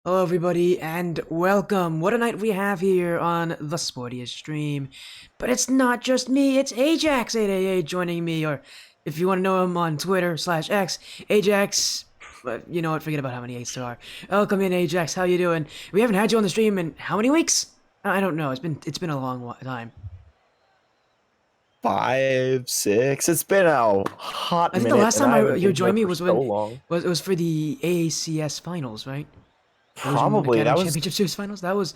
Hello, everybody, and welcome. What a night we have here on the Sportiest stream. But it's not just me, it's Ajax888 joining me, or if you want to know him on Twitter /X, Ajax. But you know what? Forget about how many eights there are. Welcome in, Ajax. How you doing? We haven't had you on the stream in how many weeks? I don't know. It's been a long time. 5, 6. It's been a hot I think the minute, last and time I haven't you been here joined me for was so when long. it was for the AACS finals, right? Asian Probably Academy that was. Championship Series finals. That I was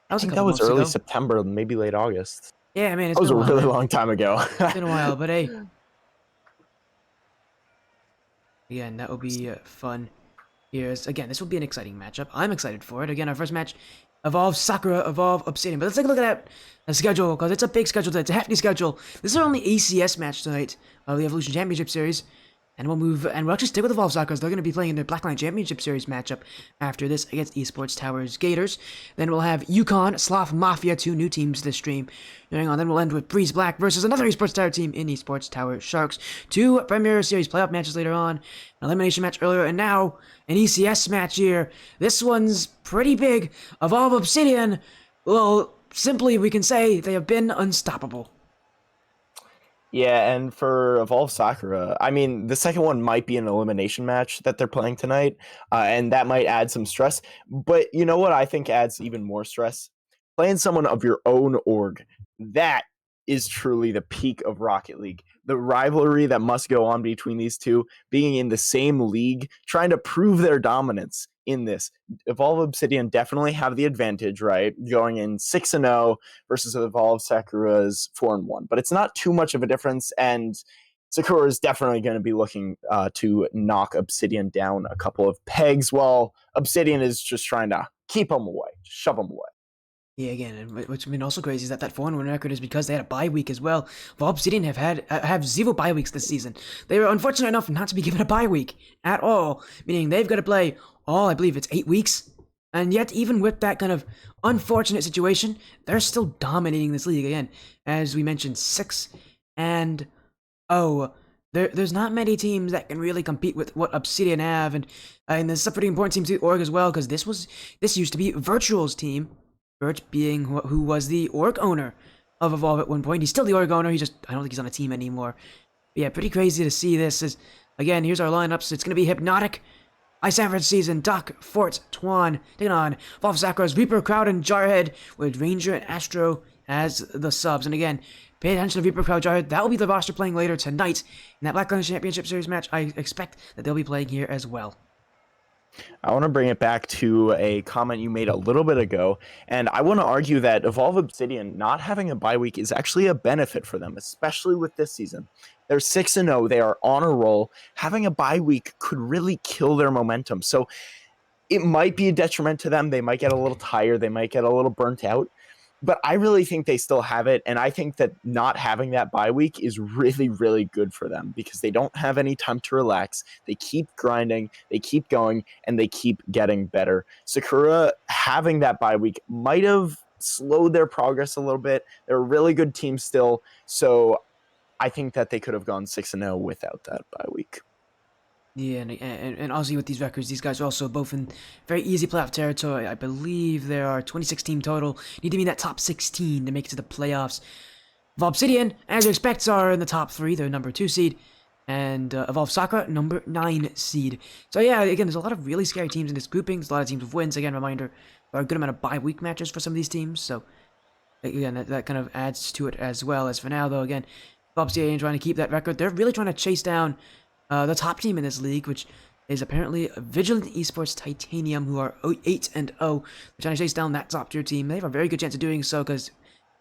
a think that couple was months early ago. September, maybe late August. Yeah, man, it's That been was a a while, really man. long time ago. It's been a while, but hey, again, that will be fun. Again, this will be an exciting matchup. I'm excited for it. Again, our first match, Evolve Sakura, Evolve Obsidian. But let's take a look at that schedule, because it's a big schedule today. It's a hefty schedule. This is our only ACS match tonight of the Evolution Championship Series. And we'll actually stick with Evolve Sakura, because they're going to be playing in their Blackline Championship Series matchup after this against Esports Towers Gators. Then we'll have Yukon, Sloth, Mafia, two new teams this stream. Going on, then we'll end with Breeze Black versus another Esports Tower team in Esports Tower Sharks. Two Premier Series playoff matches later on, an elimination match earlier, and now an ECS match here. This one's pretty big. Evolve Obsidian, well, simply we can say they have been unstoppable. Yeah, and for Evolve Sakura, I mean, the second one might be an elimination match that they're playing tonight, and that might add some stress. But you know what I think adds even more stress? Playing someone of your own org. That is truly the peak of Rocket League. The rivalry that must go on between these two, being in the same league, trying to prove their dominance in this. Evolve Obsidian definitely have the advantage, right? Going in 6-0 versus Evolve Sakura's 4-1. But it's not too much of a difference, and Sakura is definitely going to be looking to knock Obsidian down a couple of pegs, while Obsidian is just trying to keep them away, shove them away. Yeah, again, and what's been also crazy is that 4-1 record is because they had a bye week as well. Well, Obsidian have 0 bye weeks this season. They were unfortunate enough not to be given a bye week at all, meaning they've got to play all, I believe it's 8 weeks. And yet, even with that kind of unfortunate situation, they're still dominating this league again. As we mentioned, 6 and oh, there's not many teams that can really compete with what Obsidian have, and this is a pretty important team to org as well, because this used to be Virtual's team. Vert being who was the org owner of Evolve at one point. He's still the org owner. I don't think he's on the team anymore. But yeah, pretty crazy to see this. Again, here's our lineups. It's gonna be Hypnotic, Ice Average Season, Duck, Fort, Twan, taking on Evolve Sakura's Reaper, Crowd, and Jarhead, with Ranger and Astro as the subs. And again, pay attention to Reaper, Crowd, Jarhead. That will be the roster playing later tonight in that Blackline Championship Series match. I expect that they'll be playing here as well. I want to bring it back to a comment you made a little bit ago, and I want to argue that Evolve Obsidian not having a bye week is actually a benefit for them, especially with this season. They're 6-0, they are on a roll. Having a bye week could really kill their momentum. So it might be a detriment to them. They might get a little tired, they might get a little burnt out. But I really think they still have it, and I think that not having that bye week is really, really good for them because they don't have any time to relax. They keep grinding, they keep going, and they keep getting better. Sakura having that bye week might have slowed their progress a little bit. They're a really good team still, so I think that they could have gone 6-0 without that bye week. Yeah, and obviously with these records, these guys are also both in very easy playoff territory. I believe there are 26 team total. Need to be in that top 16 to make it to the playoffs. Obsidian, as you expect, are in the top 3. They're number 2 seed. And Evolve Sakura, number 9 seed. So yeah, again, there's a lot of really scary teams in this grouping. There's a lot of teams with wins. Again, reminder, there are a good amount of bye week matches for some of these teams. So again, that kind of adds to it as well. As for now, though, again, Obsidian trying to keep that record. They're really trying to chase down the top team in this league, which is apparently Vigilant Esports Titanium, who are 8-0. They're trying to chase down that top tier team. They have a very good chance of doing so because,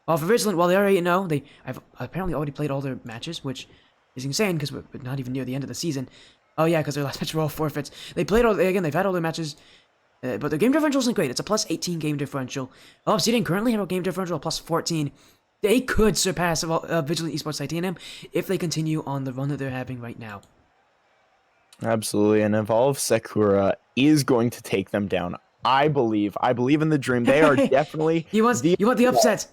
well, for Vigilant, while they are 8-0, they have apparently already played all their matches, which is insane because we're not even near the end of the season. Oh yeah, because their last match were all forfeits. They've had all their matches, but their game differential isn't great. It's a plus 18 game differential. Obsidian currently have a game differential of plus 14. They could surpass Vigilant Esports Titanium if they continue on the run that they're having right now. Absolutely, and Evolve Sakura is going to take them down. I believe in the dream. They are definitely you want the upset.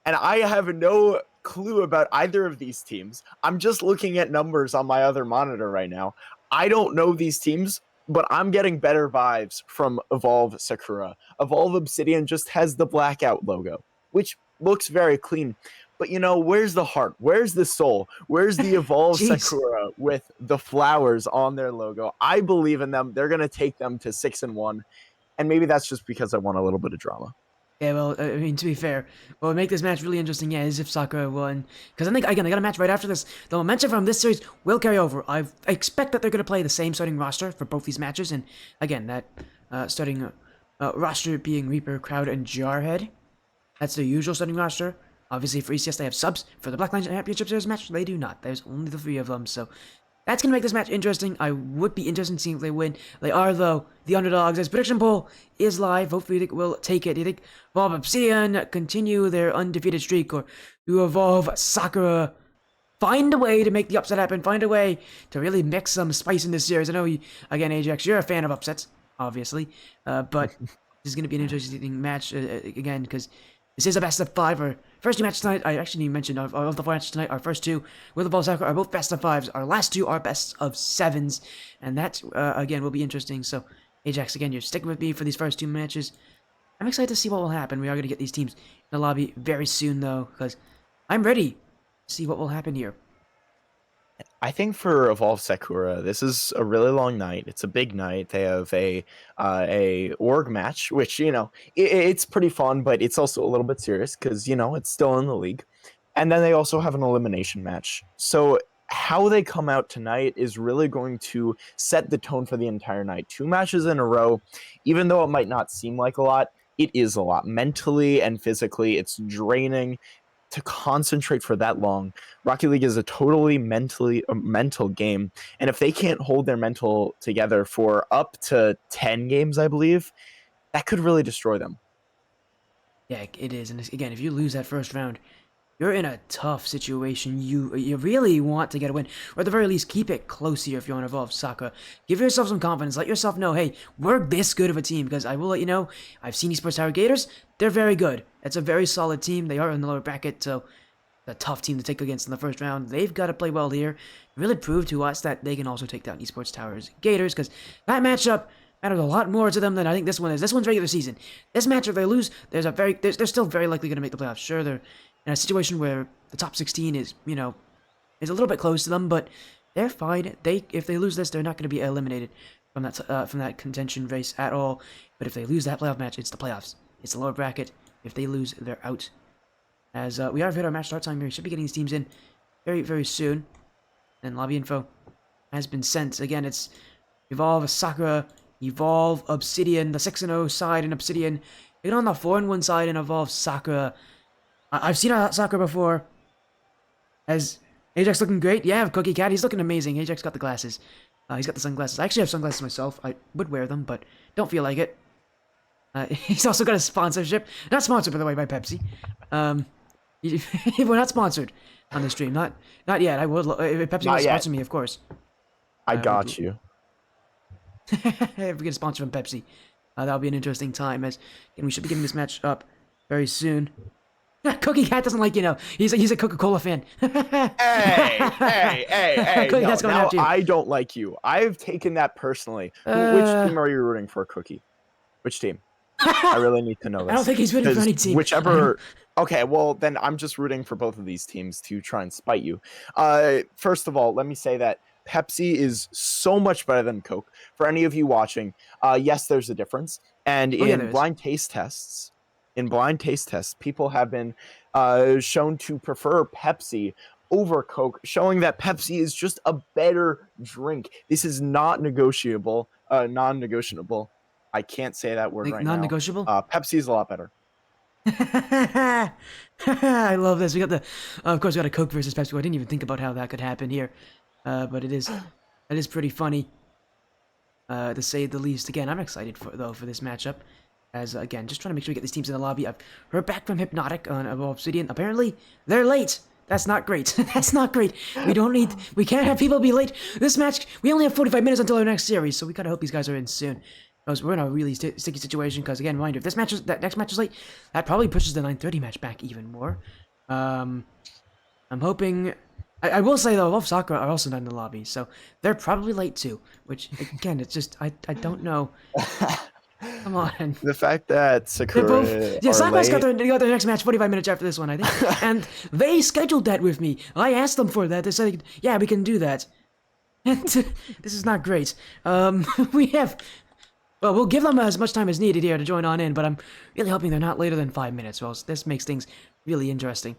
And I have no clue about either of these teams. I'm just looking at numbers on my other monitor right now. I don't know these teams, but I'm getting better vibes from Evolve Sakura. Evolve Obsidian just has the blackout logo, which looks very clean. But where's the heart? Where's the soul? Where's the Evolve Jeez. Sakura with the flowers on their logo? I believe in them. They're gonna take them to 6-1, and maybe that's just because I want a little bit of drama. Yeah, well, I mean, to be fair, what would make this match really interesting, yeah, is if Sakura won. Because I think, again, they got a match right after this. The momentum from this series will carry over. I expect that they're going to play the same starting roster for both these matches. And, again, that starting roster being Reaper, Crowd, and Jarhead. That's their usual starting roster. Obviously, for ECS, they have subs. For the Black Lions Championship Series match, they do not. There's only the 3 of them, so that's going to make this match interesting. I would be interested in seeing if they win. They are, though, the underdogs. As prediction poll is live. Hopefully, they will take it. Do you think Evolve Obsidian continue their undefeated streak, or do Evolve Sakura find a way to make the upset happen? Find a way to really mix some spice in this series. I know, again, Ajax, you're a fan of upsets, obviously, but this is going to be an interesting match, again, because this is a best of 5. Our first 2 matches tonight, I actually mentioned of the 4 matches tonight, our first 2 with Evolve Sakura are both best of 5s. Our last 2 are best of 7s, and that, again, will be interesting. So, Ajax, again, you're sticking with me for these first 2 matches. I'm excited to see what will happen. We are going to get these teams in the lobby very soon, though, because I'm ready to see what will happen here. I think for Evolve Sakura, this is a really long night. It's a big night. They have a org match, which it's pretty fun, but it's also a little bit serious because it's still in the league. And then they also have an elimination match. So how they come out tonight is really going to set the tone for the entire night. 2 matches in a row, even though it might not seem like a lot, it is a lot. Mentally and physically, it's draining to concentrate for that long. Rocket League is a totally mental game, and if they can't hold their mental together for up to 10 games, I believe, that could really destroy them. Yeah, it is. And again, if you lose that first round, you're in a tough situation. You really want to get a win, or at the very least, keep it close here if you want to Evolve Sakura. Give yourself some confidence. Let yourself know, hey, we're this good of a team, because I will let you know, I've seen Esports Tower Gators. They're very good. It's a very solid team. They are in the lower bracket, so a tough team to take against in the first round. They've got to play well here. Really prove to us that they can also take down Esports Tower's Gators, because that matchup matters a lot more to them than I think this one is. This one's regular season. This match, if they lose, they're still very likely going to make the playoffs. Sure, they're in a situation where the top 16 is, is a little bit close to them, but they're fine. If they lose this, they're not going to be eliminated from that contention race at all. But if they lose that playoff match, it's the playoffs. It's the lower bracket. If they lose, they're out. As we have hit our match start time here, we should be getting these teams in very, very soon. And lobby info has been sent. Again, it's Evolve Sakura, Evolve Obsidian, the 6-0 side in Obsidian. Even on the 4-1 side in Evolve Sakura. I've seen Sakura before. As Ajax looking great. Yeah, Cookie Cat, he's looking amazing. Ajax got the glasses. He's got the sunglasses. I actually have sunglasses myself. I would wear them, but don't feel like it. He's also got a sponsorship. Not sponsored, by the way, by Pepsi. We're not sponsored on the stream. Not yet. I would. If Pepsi will sponsor me, of course. I got you. If we get a sponsor from Pepsi, that'll be an interesting time. As and we should be getting this match up very soon. Cookie Cat doesn't like he's a Coca-Cola fan. hey! Cookie Cat's going after you. I don't like you. I've taken that personally. Which team are you rooting for, Cookie? Which team? I really need to know this. I don't think he's rooting for any team. Whichever. Okay, well then I'm just rooting for both of these teams to try and spite you. First of all, let me say that Pepsi is so much better than Coke. For any of you watching, yes, there's a difference. And in blind taste tests, people have been shown to prefer Pepsi over Coke, showing that Pepsi is just a better drink. This is not negotiable, non-negotiable. I can't say that word right now. Non-negotiable? Pepsi is a lot better. I love this. Of course, we got a Coke versus Pepsi. I didn't even think about how that could happen here, but that is pretty funny, to say the least. Again, I'm excited for this matchup. As again, just trying to make sure we get these teams in the lobby. I've heard back from Hypnotic on Obsidian. Apparently, they're late. That's not great. That's not great. We can't have people be late. This match, we only have 45 minutes until our next series, so we gotta hope these guys are in soon. Because we're in a really sticky situation. Because again, mind you, if that next match is late, that probably pushes the 9:30 match back even more. I'm hoping I will say though, Evolve Sakura are also not in the lobby, so they're probably late too. Which again, it's just I don't know. Come on. The fact that They're both. Sakura Yeah, are Sakura's got late. their next match 45 minutes after this one, I think. And they scheduled that with me. I asked them for that. They said, yeah, we can do that. And this is not great. We have. Well, we'll give them as much time as needed here to join on in, but I'm really hoping they're not later than 5 minutes, or else this makes things really interesting.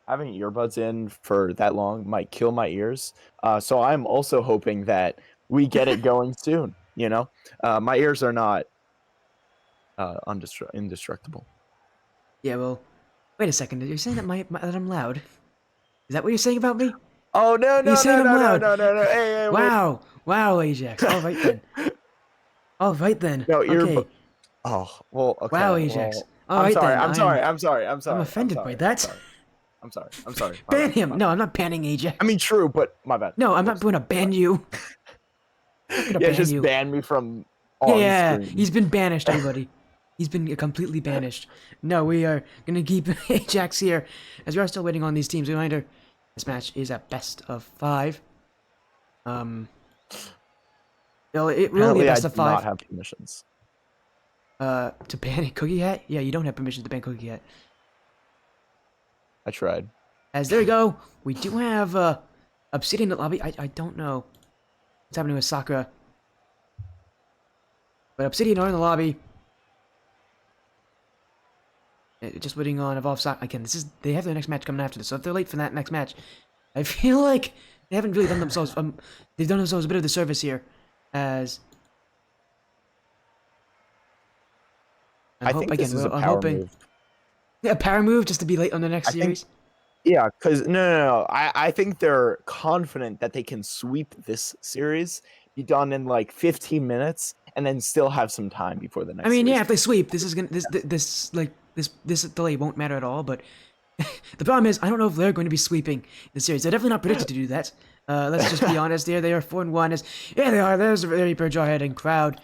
Having earbuds in for that long might kill my ears. So I'm also hoping that we get it going soon. You know, my ears are not indestructible. Yeah, well, wait a second. You're saying that that I'm loud? Is that what you're saying about me? Oh no You're no saying no I'm no no loud? no no no! Hey, wait. Wow, wow, Ajax. All right then. All right then. No Okay. Oh well. Okay. Wow, Ajax. Well, All I'm right sorry. then. I'm sorry. I'm sorry. I'm sorry. I'm I'm offended by sorry. that. Sorry. I'm sorry. I'm sorry. My Ban bad, him. my No, bad. I'm not banning Ajax. I mean, true, but my bad. No, I'm not going to ban you. I'm not gonna Yeah, ban just you. ban me from on Yeah, screen. he's been banished, everybody. He's been completely banished. No, we are gonna keep Ajax here, as we are still waiting on these teams. Reminder: this match is at best of 5. Well, it will be Apparently, a I best do of not 5. have permissions. To ban a Cookie Hat? Yeah, you don't have permission to ban Cookie Hat. I tried. As there we go, we do have Obsidian in the lobby. I don't know what's happening with Sakura, but Obsidian are in the lobby. Just waiting on Evolve Sakura. Again, they have their next match coming after this, so if they're late for that next match, I feel like they haven't really done themselves. They've done themselves a bit of disservice here, as I think this is a power move. Yeah, a power move just to be late on the next I think, series. yeah, because no. I think they're confident that they can sweep this series, be done in like 15 minutes, and then still have some time before the next. I mean, series. yeah, if they sweep, this delay won't matter at all. But the problem is, I don't know if they're going to be sweeping the series. They're definitely not predicted to do that. Let's just be honest here. They are 4-1. Yeah, they are. There's a very per jarhead and crowd.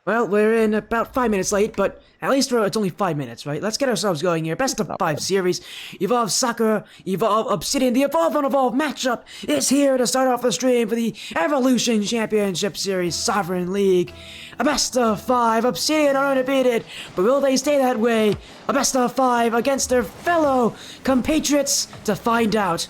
Well, we're in about 5 minutes late, but at least it's only 5 minutes, right? Let's get ourselves going here. Best of 5 series. Evolve Sakura, Evolve Obsidian. The Evolve on Evolve matchup is here to start off the stream for the Evolution Championship Series Sovereign League. A best of 5. Obsidian are undefeated, but will they stay that way? A best of 5 against their fellow compatriots to find out.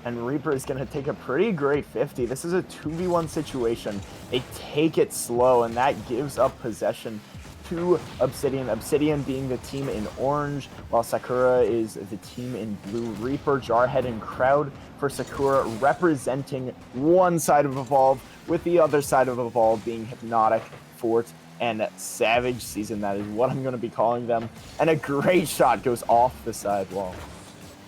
And Reaper is going to take a pretty great 50. This is a 2v1 situation. They take it slow, and that gives up possession to Obsidian. Obsidian being the team in orange, while Sakura is the team in blue. Reaper, Jarhead, and Crowd for Sakura representing one side of Evolve, with the other side of Evolve being Hypnotic, Fort, and Savage Season. That is what I'm going to be calling them. And a great shot goes off the sidewall.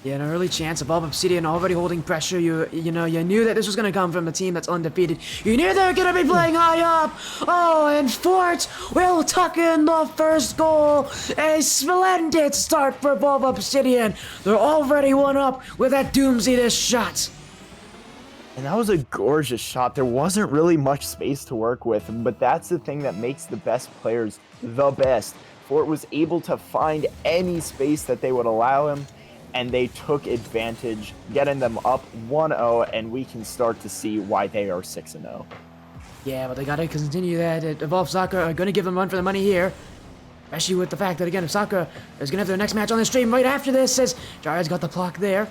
Yeah, an early chance. Evolve Obsidian already holding pressure. You knew that this was gonna come from a team that's undefeated. You knew they were gonna be playing high up. Oh, and Fort will tuck in the first goal. A splendid start for Evolve Obsidian. They're already 1 up with that Doomsday shot. And that was a gorgeous shot. There wasn't really much space to work with, but that's the thing that makes the best players the best. Fort was able to find any space that they would allow him, and they took advantage, getting them up 1-0, and we can start to see why they are 6-0. Yeah, but they gotta continue that. Evolve Sakura are gonna give them a run for the money here. Especially with the fact that, again, if Sakura is gonna have their next match on the stream right after this, as Jared's got the block there.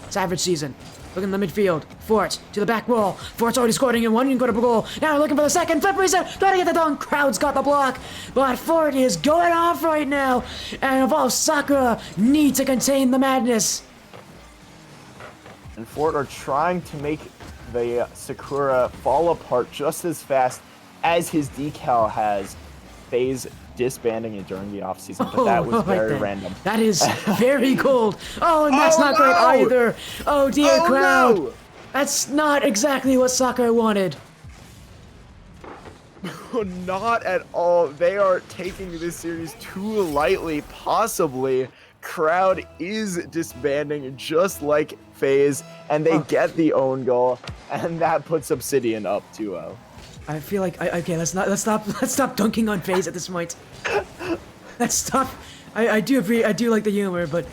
Savage Season. Looking in the midfield. Fort to the back wall. Fort's already scoring in one incredible goal. Now looking for the second. Flip reset. Trying to get the dunk. Crowd's got the block. But Fort is going off right now. And Evolve Sakura need to contain the madness. And Fort are trying to make the Sakura fall apart just as fast as his decal has. FaZe disbanding it during the offseason, but that was very random. That is very cold. Oh, and that's not great no! either. Oh dear, Oh, Crowd. no! That's not exactly what Sakura wanted. Not at all. They are taking this series too lightly, possibly. Crowd is disbanding just like FaZe, and they get the own goal, and that puts Obsidian up 2-0. I feel like okay. Let's stop dunking on FaZe at this point. Let's stop. I do agree. I do like the humor, but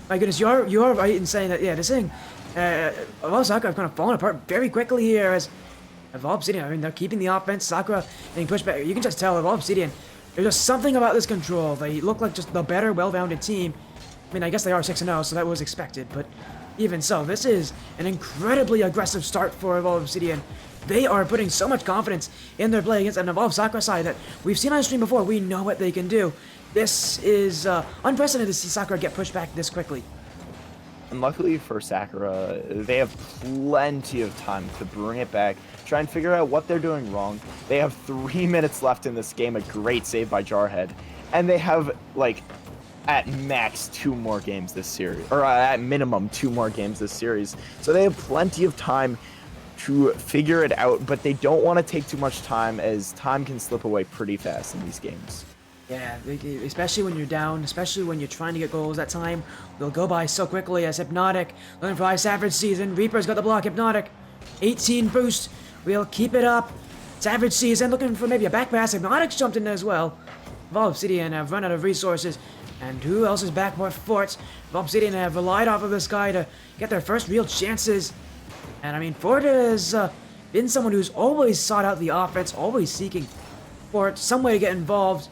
my goodness, you are right in saying that. Yeah, this thing, well, Sakura have kind of fallen apart very quickly here as Evolve Obsidian. I mean, they're keeping the offense. Sakura getting pushed back. You can just tell Evolve Obsidian. There's just something about this control. They look like just the better, well-rounded team. I mean, I guess they are 6-0, so that was expected. But even so, this is an incredibly aggressive start for Evolve Obsidian. They are putting so much confidence in their play against an Evolve Sakura side that we've seen on stream before. We know what they can do. This is unprecedented to see Sakura get pushed back this quickly. And luckily for Sakura, they have plenty of time to bring it back, try and figure out what they're doing wrong. They have 3 minutes left in this game, a great save by Jarhead. And they have, like, at max 2 more games this series, or at minimum 2 more games this series. So they have plenty of time to figure it out, but they don't want to take too much time, as time can slip away pretty fast in these games. Yeah, especially when you're down, especially when you're trying to get goals, that time will go by so quickly as Hypnotic, looking for high Savage season. Reaper's got the block, Hypnotic, 18 boost, we'll keep it up. Savage season looking for maybe a back pass, Hypnotic's jumped in as well. Evolve Obsidian have run out of resources, and who else is back more Fort? Evolve Obsidian have relied off of this guy to get their first real chances. And I mean, Fort has been someone who's always sought out the offense, always seeking for some way to get involved.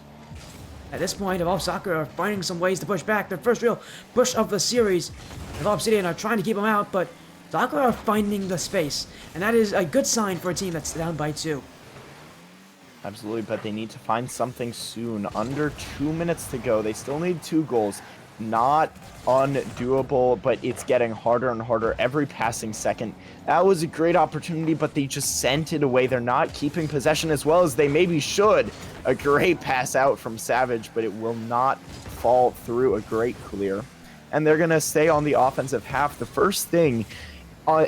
At this point, Evolve Sakura are finding some ways to push back. Their first real push of the series. Evolve Obsidian are trying to keep them out, but Sakura are finding the space. And that is a good sign for a team that's down by 2. Absolutely, but they need to find something soon. Under 2 minutes to go. They still need 2 goals. Not undoable, but it's getting harder and harder every passing second. That was a great opportunity, but they just sent it away. They're not keeping possession as well as they maybe should. A great pass out from Savage, but it will not fall through. A great clear. And they're going to stay on the offensive half. The first thing,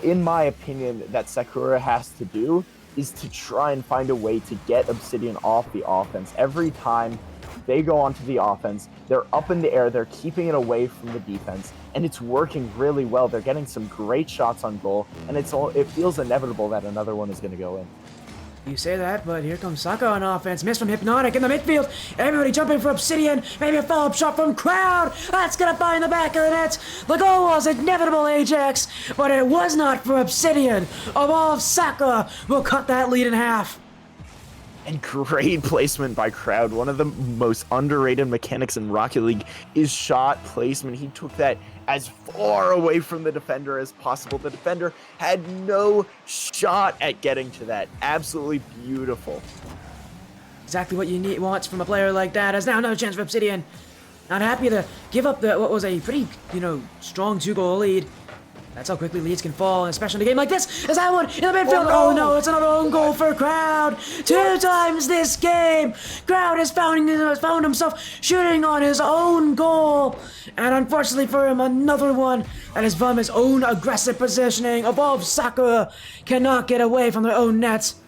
in my opinion, that Sakura has to do is to try and find a way to get Obsidian off the offense. Every time they go onto the offense, they're up in the air, they're keeping it away from the defense, and it's working really well. They're getting some great shots on goal, and it feels inevitable that another one is going to go in. You say that, but here comes Sakura on offense. Miss from Hypnotic in the midfield. Everybody jumping for Obsidian. Maybe a follow-up shot from Crowd. That's going to find the back of the net. The goal was inevitable, Ajax, but it was not for Obsidian. Evolve Sakura will cut that lead in half. And great placement by Crowd. One of the most underrated mechanics in Rocket League is shot placement. He took that as far away from the defender as possible. The defender had no shot at getting to that. Absolutely beautiful. Exactly what you want from a player like that. As now another chance for Obsidian. Not happy to give up what was a pretty, strong 2-goal lead. That's how quickly leads can fall, especially in a game like this. Is that one in the midfield? Oh no, it's another own goal for Crowd. 2 times this game. Crowd has found himself shooting on his own goal. And unfortunately for him, another one that is from his own aggressive positioning. Evolve Sakura cannot get away from their own nets.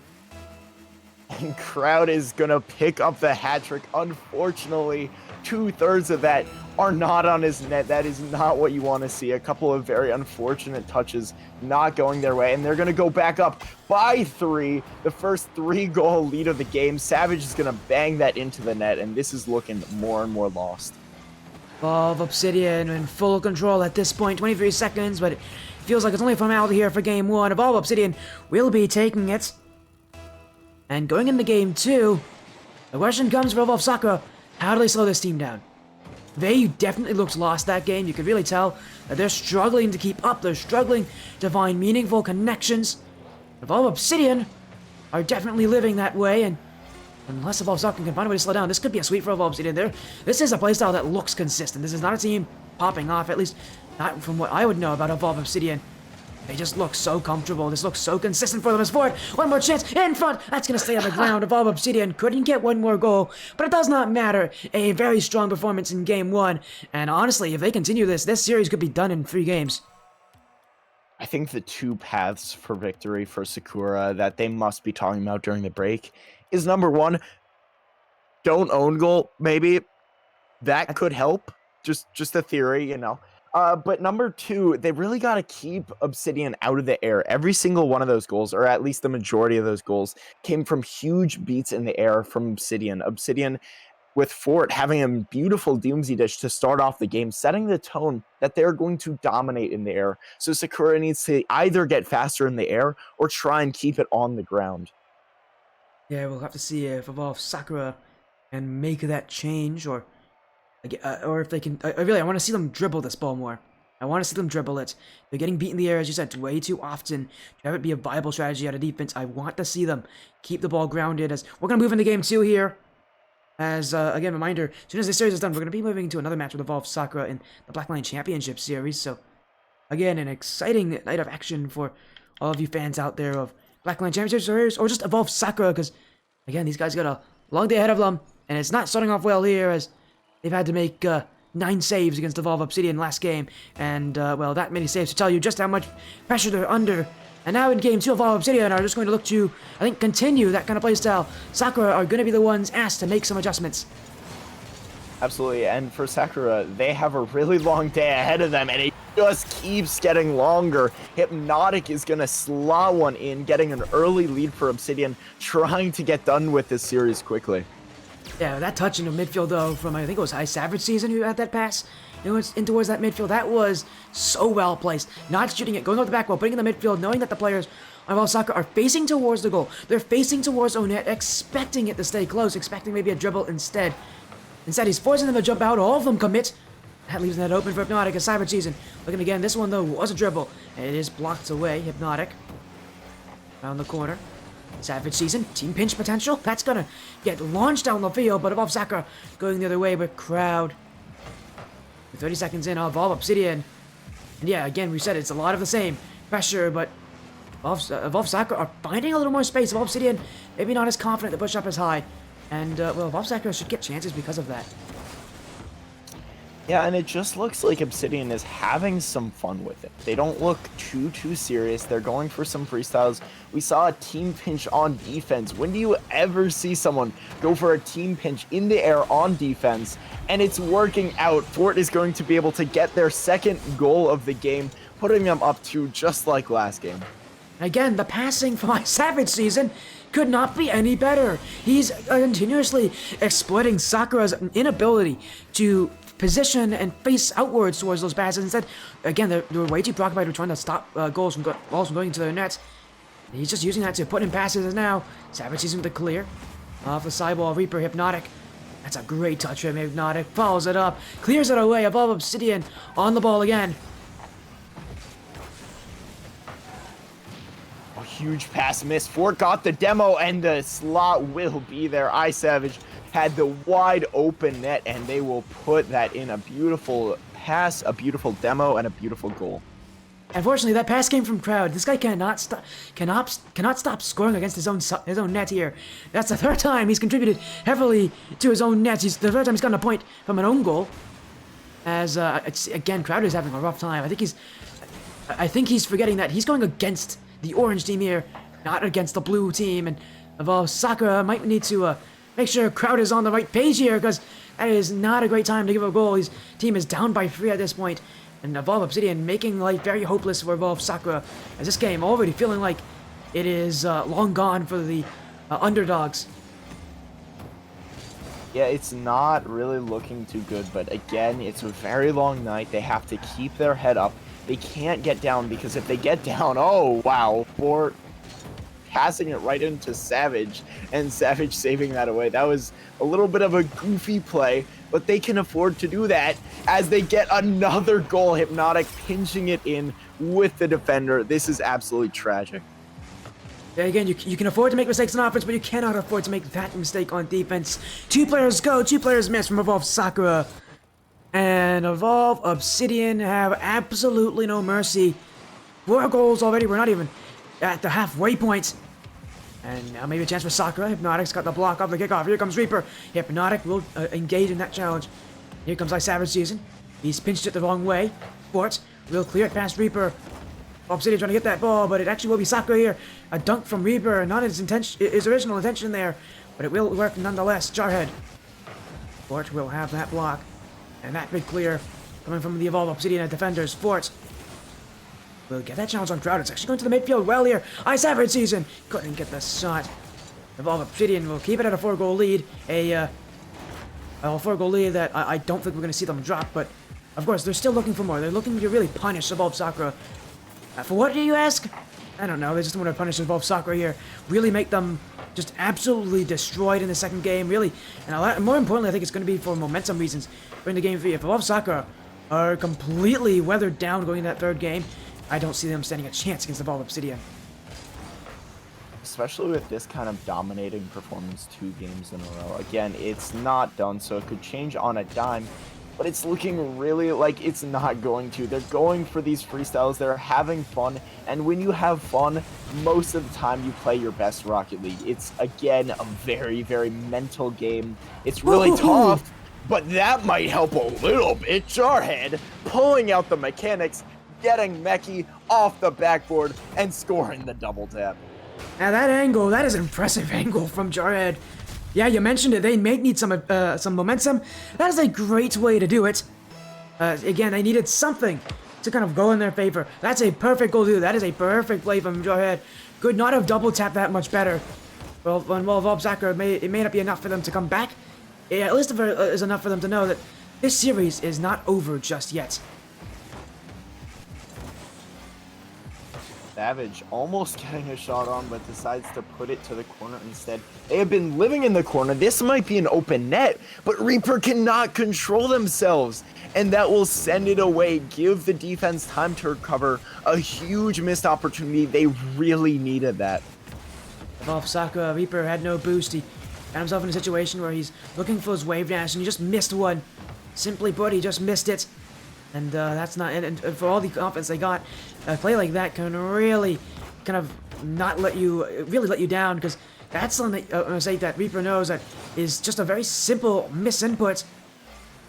And Crowd is going to pick up the hat trick. Unfortunately, 2/3 of that are not on his net. That is not what you want to see. A couple of very unfortunate touches not going their way, and they're going to go back up by 3. The first 3-goal lead of the game. Savage is going to bang that into the net, and this is looking more and more lost. Evolve Obsidian in full control at this point. 23 seconds, but it feels like it's only a formality here for game 1. Evolve Obsidian will be taking it. And going into game 2, the question comes for Evolve Sakura. How do they slow this team down? They definitely looked lost that game. You could really tell that they're struggling to keep up. They're struggling to find meaningful connections. Evolve Obsidian are definitely living that way, and unless Evolve Sakura can find a way to slow down, this could be a sweep for Evolve Obsidian. This is a playstyle that looks consistent. This is not a team popping off, at least not from what I would know about Evolve Obsidian. They just look so comfortable. This looks so consistent for them as forward. One more chance in front. That's going to stay on the ground. Evolve Obsidian couldn't get one more goal, but it does not matter. A very strong performance in game 1. And honestly, if they continue this series could be done in 3 games. I think the 2 paths for victory for Sakura that they must be talking about during the break is number 1, don't own goal, maybe. That could help. Just a theory, But number 2, they really got to keep Obsidian out of the air. Every single one of those goals, or at least the majority of those goals, came from huge beats in the air from Obsidian. Obsidian with Fort having a beautiful Doomsday Dish to start off the game, setting the tone that they're going to dominate in the air. So Sakura needs to either get faster in the air or try and keep it on the ground. Yeah, we'll have to see if Evolve Sakura can make that change, or if they can. I want to see them dribble this ball more. I want to see them dribble it. They're getting beat in the air, as you said, way too often to have it be a viable strategy out of defense. I want to see them keep the ball grounded, as we're going to move into game 2 here. As, again, reminder, as soon as this series is done, we're going to be moving into another match with Evolve Sakura in the Black Lion Championship Series. So, again, an exciting night of action for all of you fans out there of Black Lion Championship Series, or just Evolve Sakura, because, again, these guys got a long day ahead of them, and it's not starting off well here, as they've had to make 9 saves against Evolve Obsidian last game, and, well, that many saves to tell you just how much pressure they're under. And now in game 2, Evolve Obsidian are just going to look to, I think, continue that kind of playstyle. Sakura are going to be the ones asked to make some adjustments. Absolutely, and for Sakura, they have a really long day ahead of them, and it just keeps getting longer. Hypnotic is going to slot one in, getting an early lead for Obsidian, trying to get done with this series quickly. Yeah, that touch into midfield, though, from, I think it was High Savage Season who had that pass. You know, in towards that midfield, that was so well placed. Not shooting it, going off the back wall, putting it in the midfield, knowing that the players of Osaka are facing towards the goal. They're facing towards Onet, expecting it to stay close, expecting maybe a dribble instead. Instead, he's forcing them to jump out. All of them commit. That leaves that open for Hypnotic, a Savage Season. Looking again, this one, though, was a dribble. And it is blocked away. Hypnotic. Around the corner. Savage Season, team pinch potential. That's gonna get launched down the field, but Evolve Sakura going the other way, but Crowd. 30 seconds in, Evolve Obsidian. And yeah, again, we said it's a lot of the same pressure, but Evolve Sakura are finding a little more space. Evolve Obsidian, maybe not as confident to push up as high. And, well, Evolve Sakura should get chances because of that. Yeah, and it just looks like Obsidian is having some fun with it. They don't look too serious. They're going for some freestyles. We saw a team pinch on defense. When do you ever see someone go for a team pinch in the air on defense? And it's working out. Fort is going to be able to get their second goal of the game, putting them up 2 just like last game. Again, the passing for my Savage Season could not be any better. He's continuously exploiting Sakura's inability to position and face outwards towards those passes. Instead, again, they were way too preoccupied with trying to stop balls from going into their nets. He's just using that to put in passes as now. Savage Season with the clear. Off the sidewall, Reaper, Hypnotic. That's a great touch from Hypnotic. Follows it up. Clears it away. Above Obsidian on the ball again. A huge pass miss. Fort got the demo, and the slot will be there. iSavage had the wide open net, and they will put that in. A beautiful pass, a beautiful demo, and a beautiful goal. Unfortunately, that pass came from Crowd. This guy cannot stop scoring against his own net here. That's the 3rd time he's contributed heavily to his own nets. It's the 3rd time he's gotten a point from an own goal. As again, Crowd is having a rough time. I think he's forgetting that he's going against the orange team here, not against the blue team. And Evolve Sakura might need to make sure Crowd is on the right page here, because that is not a great time to give a goal. His team is down by 3 at this point. And Evolve Obsidian making life very hopeless for Evolve Sakura, as this game already feeling like it is long gone for the underdogs. Yeah, it's not really looking too good, but again, it's a very long night. They have to keep their head up. They can't get down, because if they get down, oh wow, Fort passing it right into Savage, and Savage saving that away. That was a little bit of a goofy play, but they can afford to do that as they get another goal. Hypnotic pinching it in with the defender. This is absolutely tragic. Yeah, again, you can afford to make mistakes on offense, but you cannot afford to make that mistake on defense. 2 players go, 2 players miss from Evolve Sakura. And Evolve Obsidian have absolutely no mercy. 4 goals already. We're not even at the halfway point. And now maybe a chance for Sakura. Hypnotic's got the block off the kickoff. Here comes Reaper. Hypnotic will engage in that challenge. Here comes Savage Season. He's pinched it the wrong way. Fort will clear it past Reaper. Obsidian trying to get that ball, but it actually will be Sakura here. A dunk from Reaper, not his original intention there, but it will work nonetheless. Jarhead. Fort will have that block. And that big clear coming from the Evolve Obsidian defenders. Fort will get that challenge on Crowd. It's actually going to the midfield well here. Savage Season couldn't get the shot. Evolve Obsidian will keep it at a 4-goal lead. A for a goal lead that I don't think we're going to see them drop, but of course, they're still looking for more. They're looking to really punish Evolve Sakura. For what do you ask? I don't know. They just want to punish Evolve Sakura here. Really make them just absolutely destroyed in the second game. Really, and more importantly, I think it's going to be for momentum reasons during the game 3. If Evolve Sakura are completely weathered down going into that third game, I don't see them standing a chance against Evolve Obsidian. Especially with this kind of dominating performance 2 games in a row. Again, it's not done, so it could change on a dime, but it's looking really like it's not going to. They're going for these freestyles, they're having fun, and when you have fun, most of the time you play your best Rocket League. It's, again, a very, very mental game. It's really tough, but that might help a little bit. Jarhead pulling out the mechanics, getting Meki off the backboard, and scoring the double tap. Now that angle, that is an impressive angle from Jarhead. Yeah, you mentioned it. They may need some momentum. That is a great way to do it. Again, they needed something to kind of go in their favor. That's a perfect goal, dude. That is a perfect play from Jarhead. Could not have double tapped that much better. Well, Evolve Sakura, it may not be enough for them to come back. At least it is enough for them to know that this series is not over just yet. Savage almost getting a shot on, but decides to put it to the corner instead. They have been living in the corner. This might be an open net, but Reaper cannot control themselves, and that will send it away, give the defense time to recover. A huge missed opportunity. They really needed that. Evolve Sakura, Reaper had no boost. He found himself in a situation where he's looking for his wave dash, and he just missed one. Simply put, he just missed it. And that's not, and for all the confidence they got, a play like that can really kind of not let you, really let you down, because that's something that Reaper knows that is just a very simple misinput.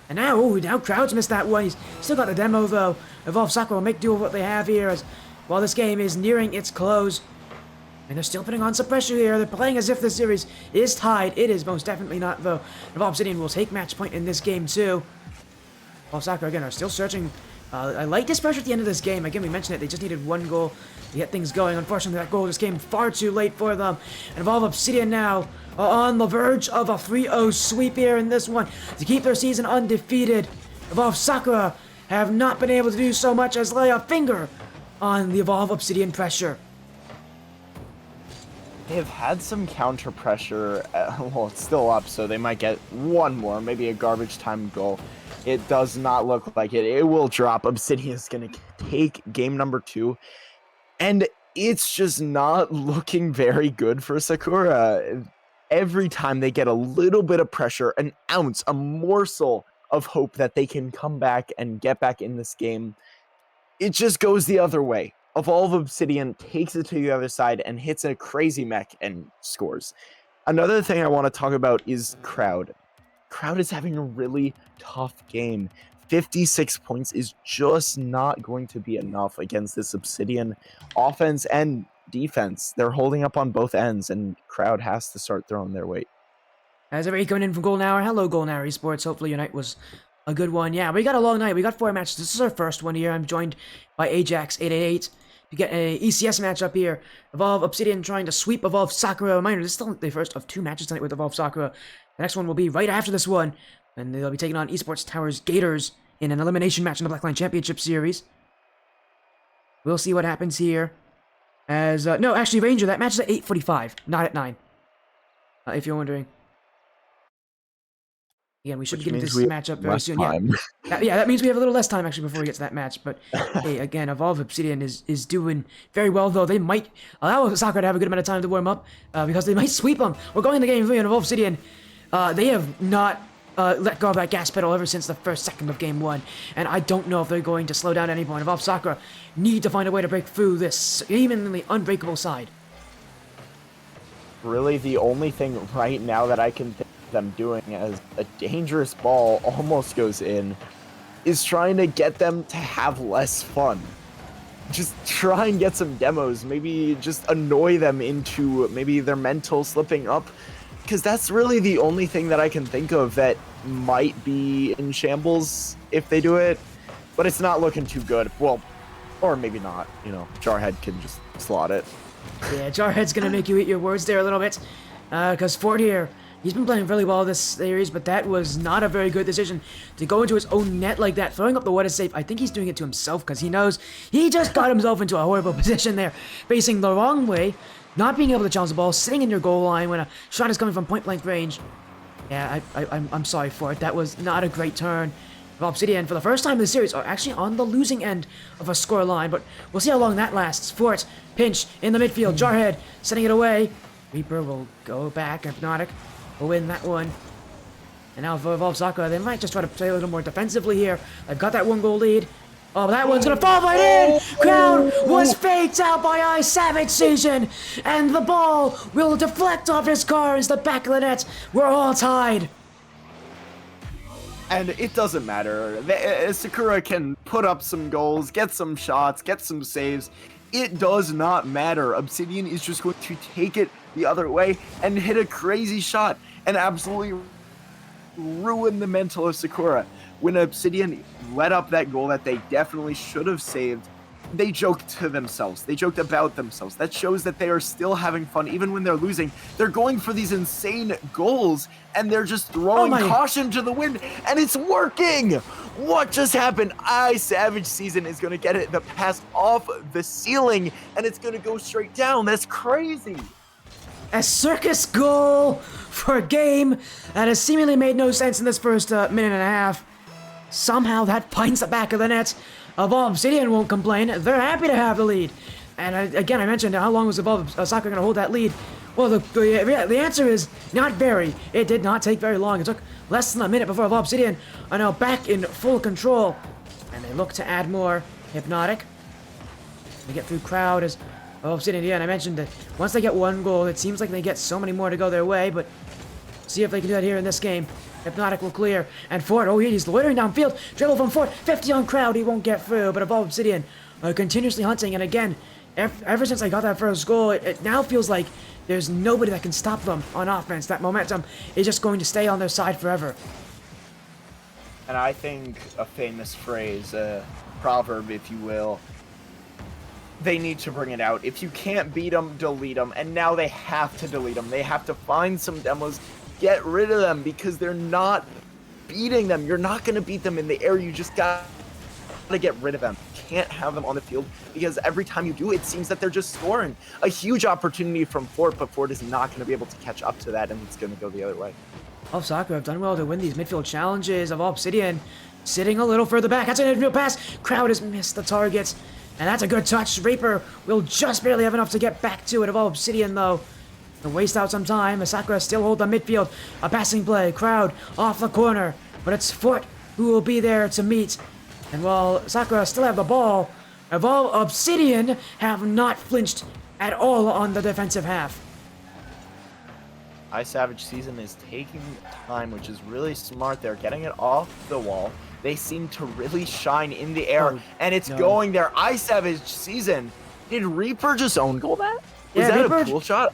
And now Crowd's missed that one. He's still got the demo though. Evolve Sakura will make do with what they have here as while this game is nearing its close. And they're still putting on some pressure here. They're playing as if the series is tied. It is most definitely not though. Evolve Obsidian will take match point in this game too. While Sakura, again, are still searching. I like this pressure at the end of this game. Again, we mentioned it. They just needed one goal to get things going. Unfortunately, that goal just came far too late for them. And Evolve Obsidian now on the verge of a 3-0 sweep here in this one to keep their season undefeated. Evolve Sakura have not been able to do so much as lay a finger on the Evolve Obsidian pressure. They have had some counter pressure. Well, it's still up, so they might get one more, maybe a garbage time goal. It does not look like it. It will drop. Obsidian is going to take game number 2. And it's just not looking very good for Sakura. Every time they get a little bit of pressure, an ounce, a morsel of hope that they can come back and get back in this game, it just goes the other way. Evolve Obsidian takes it to the other side and hits a crazy mech and scores. Another thing I want to talk about is Crowd. Crowd is having a really tough game. 56 points is just not going to be enough against this Obsidian offense and defense. They're holding up on both ends, and Crowd has to start throwing their weight. As everybody coming in from Golden Hour, hello Golden Hour Esports. Hopefully your night was a good one. Yeah, we got a long night. We got 4 matches. This is our first one here. I'm joined by Ajax888. We get an ECS matchup here. Evolve Obsidian trying to sweep Evolve Sakura. Reminder, this is still the first of 2 matches tonight with Evolve Sakura. The next one will be right after this one, and they'll be taking on Esports Towers Gators in an elimination match in the Blackline Championship Series. We'll see what happens here. As no, actually, Ranger, that match is at 8:45, not at 9. If you're wondering. Again, we should get into this matchup very soon. Yeah, that means we have a little less time actually before we get to that match. But hey, again, Evolve Obsidian is doing very well, though. They might allow Sakura to have a good amount of time to warm up because they might sweep them. We're going into game 3, and Evolve Obsidian, they have not let go of that gas pedal ever since the first second of game 1. And I don't know if they're going to slow down at any point. Evolve Sakura need to find a way to break through this seemingly unbreakable side. Really, the only thing right now that I can think them doing as a dangerous ball almost goes in is trying to get them to have less fun. Just try and get some demos, maybe just annoy them into maybe their mental slipping up, because that's really the only thing that I can think of that might be in shambles if they do it, but it's not looking too good. Well, or maybe not, you know, Jarhead can just slot it. Yeah, Jarhead's gonna make you eat your words there a little bit, because Ford here He's been playing really well this series, but that was not a very good decision to go into his own net like that, throwing up the water safe. I think he's doing it to himself because he knows he just got himself into a horrible position there, facing the wrong way, not being able to challenge the ball, sitting in your goal line when a shot is coming from point-blank range. Yeah, I'm sorry for it. That was not a great turn. Obsidian, for the first time in the series, are actually on the losing end of a score line, but we'll see how long that lasts. Fort, pinch, in the midfield, Jarhead, sending it away. Reaper will go back, Hypnotic will win that one. And now for Evolve Sakura, they might just try to play a little more defensively here. They've got that 1-goal lead. Oh, that one's gonna fall right in! Crowd was faked out by Savage Season, and the ball will deflect off his car as the back of the net. We're all tied. And it doesn't matter. Sakura can put up some goals, get some shots, get some saves. It does not matter. Obsidian is just going to take it the other way and hit a crazy shot and absolutely ruin the mental of Sakura. When Obsidian let up that goal that they definitely should have saved, they joked to themselves. They joked about themselves. That shows that they are still having fun even when they're losing. They're going for these insane goals and they're just throwing caution to the wind, and it's working. What just happened? Savage Season is going to get it the pass off the ceiling and it's going to go straight down. That's crazy. A circus goal for a game that has seemingly made no sense in this first minute and a half. Somehow that finds the back of the net. Evolve Obsidian won't complain. They're happy to have the lead. And again, I mentioned how long was Evolve Sakura going to hold that lead? Well, the answer is not very. It did not take very long. It took less than a minute before Evolve Obsidian are now back in full control. And they look to add more. Hypnotic. They get through crowd as Obsidian. Yeah, and I mentioned that once they get 1 goal, it seems like they get so many more to go their way, but see if they can do that here in this game. Hypnotic will clear, and Fort, he's loitering downfield. Dribble from Fort, 50 on crowd, he won't get through, but Evolve Obsidian continuously hunting, and again, ever since I got that first goal, it now feels like there's nobody that can stop them on offense. That momentum is just going to stay on their side forever. And I think a famous phrase, a proverb, if you will, they need to bring it out. If you can't beat them, delete them. And now they have to delete them. They have to find some demos, get rid of them, because they're not beating them. You're not going to beat them in the air. You just got to get rid of them. You can't have them on the field, because every time you do, it seems that they're just scoring. A huge opportunity from Fort, but Fort is not going to be able to catch up to that, and it's going to go the other way. Evolve Sakura have done well to win these midfield challenges. Of Obsidian sitting a little further back. That's an midfield pass. Crowd has missed the targets. And that's a good touch. Reaper will just barely have enough to get back to it. Evolve Obsidian, though, to waste out some time. Sakura still hold the midfield. A passing play. Crowd off the corner. But it's Fort who will be there to meet. And while Sakura still have the ball, Evolve Obsidian have not flinched at all on the defensive half. Savage Season is taking time, which is really smart. They're getting it off the wall. They seem to really shine in the air, and it's going there. Savage Season. Did Reaper just own goal that? Was that Reaper, a cool shot?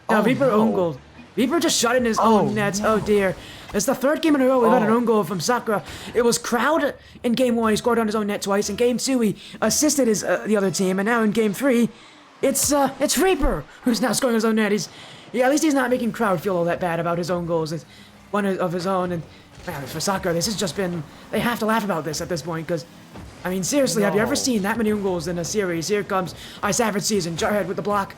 Reaper own goal. Reaper just shot in his own net. No. Oh dear. It's the 3rd game in a row we've had an own goal from Sakura. It was Crowd in game 1. He scored on his own net twice. In game 2, he assisted the other team, and now in game 3, it's Reaper who's now scoring his own net. At least he's not making Crowd feel all that bad about his own goals. It's one of his own, and man, for Sakura, this has just been... They have to laugh about this at this point, because, I mean, seriously, have you ever seen that many own goals in a series? Here comes Savage Season, Jarhead with the block,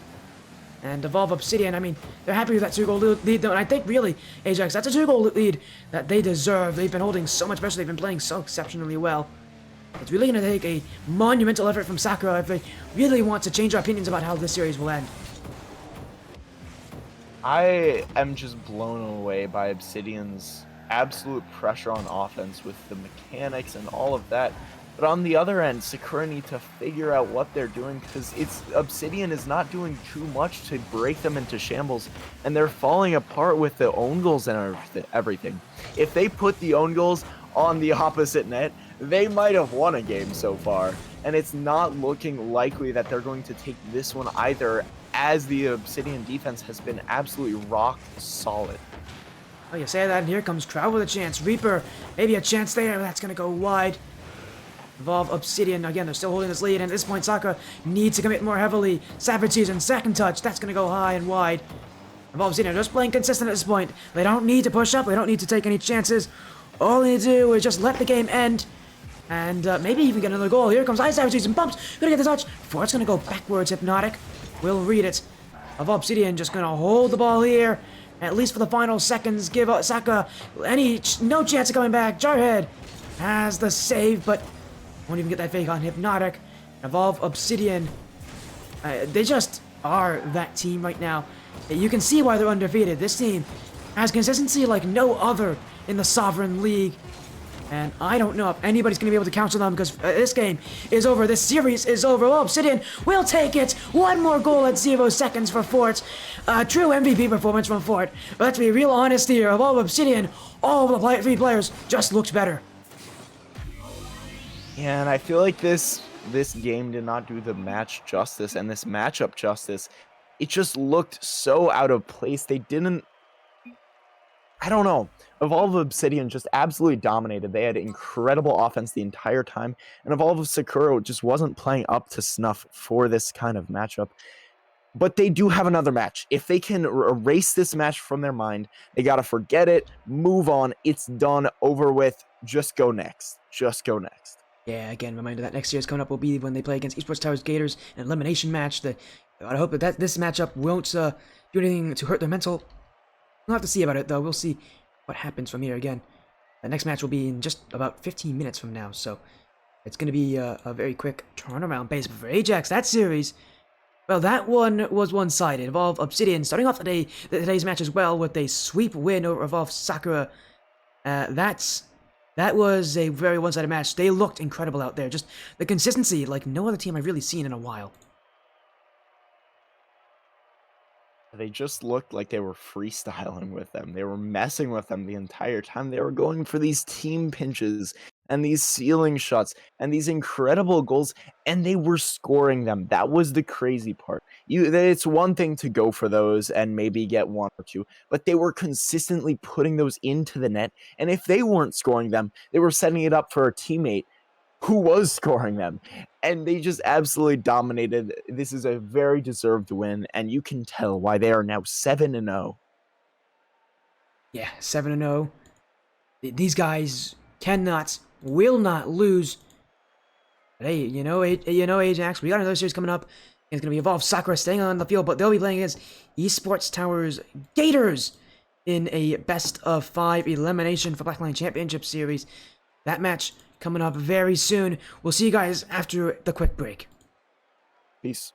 and Evolve Obsidian. I mean, they're happy with that 2-goal lead, though, and I think, really, Ajax, that's a 2-goal lead that they deserve. They've been holding so much pressure. They've been playing so exceptionally well. It's really going to take a monumental effort from Sakura if they really want to change our opinions about how this series will end. I am just blown away by Obsidian's absolute pressure on offense with the mechanics and all of that. But on the other end, Sakura need to figure out what they're doing, because Obsidian is not doing too much to break them into shambles, and they're falling apart with the own goals and everything. If they put the own goals on the opposite net, they might have won a game so far, and it's not looking likely that they're going to take this one either, as the Obsidian defense has been absolutely rock solid. Oh, you say that, and here comes Crowd with a chance. Reaper, maybe a chance there, but that's going to go wide. Evolve Obsidian, again, they're still holding this lead, and at this point, Sakura needs to commit more heavily. Savage Season, second touch, that's going to go high and wide. Obsidian are just playing consistent at this point. They don't need to push up. They don't need to take any chances. All they need to do is just let the game end. And maybe even get another goal. Here comes Ice Savage, some bumps. Gonna get the touch. Fort's gonna go backwards. Hypnotic will read it. Obsidian just gonna hold the ball here. At least for the final seconds. Give Sakura no chance of coming back. Jarhead has the save, but won't even get that fake on Hypnotic. Evolve Obsidian. They just are that team right now. You can see why they're undefeated. This team has consistency like no other in the Sovereign League. And I don't know if anybody's going to be able to counter them because this game is over. This series is over. Oh, Obsidian will take it. One more goal at 0 seconds for Fort. True MVP performance from Fort. But let's be real honest here. Of all of Obsidian, all of the three players just looked better. Yeah, and I feel like this game did not do the match justice and this matchup justice. It just looked so out of place. They didn't... I don't know. Evolve Obsidian just absolutely dominated. They had incredible offense the entire time, and Evolve Sakura just wasn't playing up to snuff for this kind of matchup. But they do have another match. If they can erase this match from their mind, they got to forget it, move on. It's done, over with. Just go next. Just go next. Yeah, again, reminder that next year's coming up will be when they play against Esports Towers Gators, an elimination match. I hope that this matchup won't do anything to hurt their mental. We'll have to see about it, though. We'll see what happens from here again. The next match will be in just about 15 minutes from now, so it's going to be a very quick turnaround base. But for Ajax, that series, well, that one was one-sided. Evolve Obsidian starting off today's match as well with a sweep win over Evolve Sakura. That was a very one-sided match. They looked incredible out there. Just the consistency like no other team I've really seen in a while. They just looked like they were freestyling with them. They were messing with them the entire time. They were going for these team pinches and these ceiling shots and these incredible goals, and they were scoring them. That was the crazy part. It's one thing to go for those and maybe get one or two, but they were consistently putting those into the net, and if they weren't scoring them, they were setting it up for a teammate who was scoring them, and they just absolutely dominated. This is a very deserved win, and you can tell why they are now 7-0. Yeah, 7-0. These guys will not lose. But hey, Ajax, we got another series coming up. It's gonna be Evolve Sakura staying on the field, but they'll be playing against Esports Towers Gators in a best-of-5 elimination for Blackline Championship Series. That match coming up very soon. We'll see you guys after the quick break. Peace.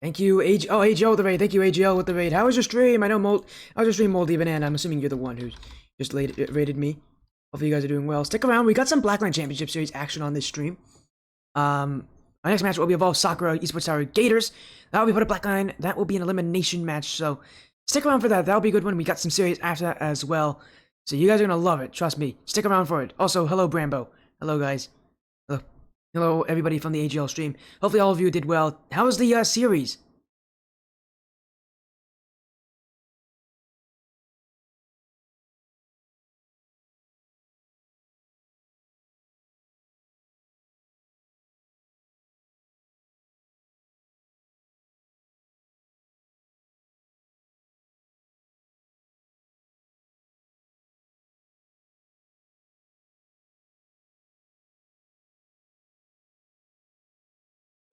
Thank you, AGL with the raid. Thank you, AGL with the raid. How was your stream? I know How was your stream, Moldy Banana? I'm assuming you're the one who just raided me. Hopefully you guys are doing well. Stick around. We got some Blackline Championship Series action on this stream. Our next match will be Evolve Sakura Esports Tower Gators. That will be put a Blackline. That will be an elimination match. So stick around for that. That'll be a good one. We got some series after that as well. So you guys are gonna love it. Trust me. Stick around for it. Also, hello Brambo. Hello guys. Hello everybody from the AGL stream. Hopefully all of you did well. How was the series?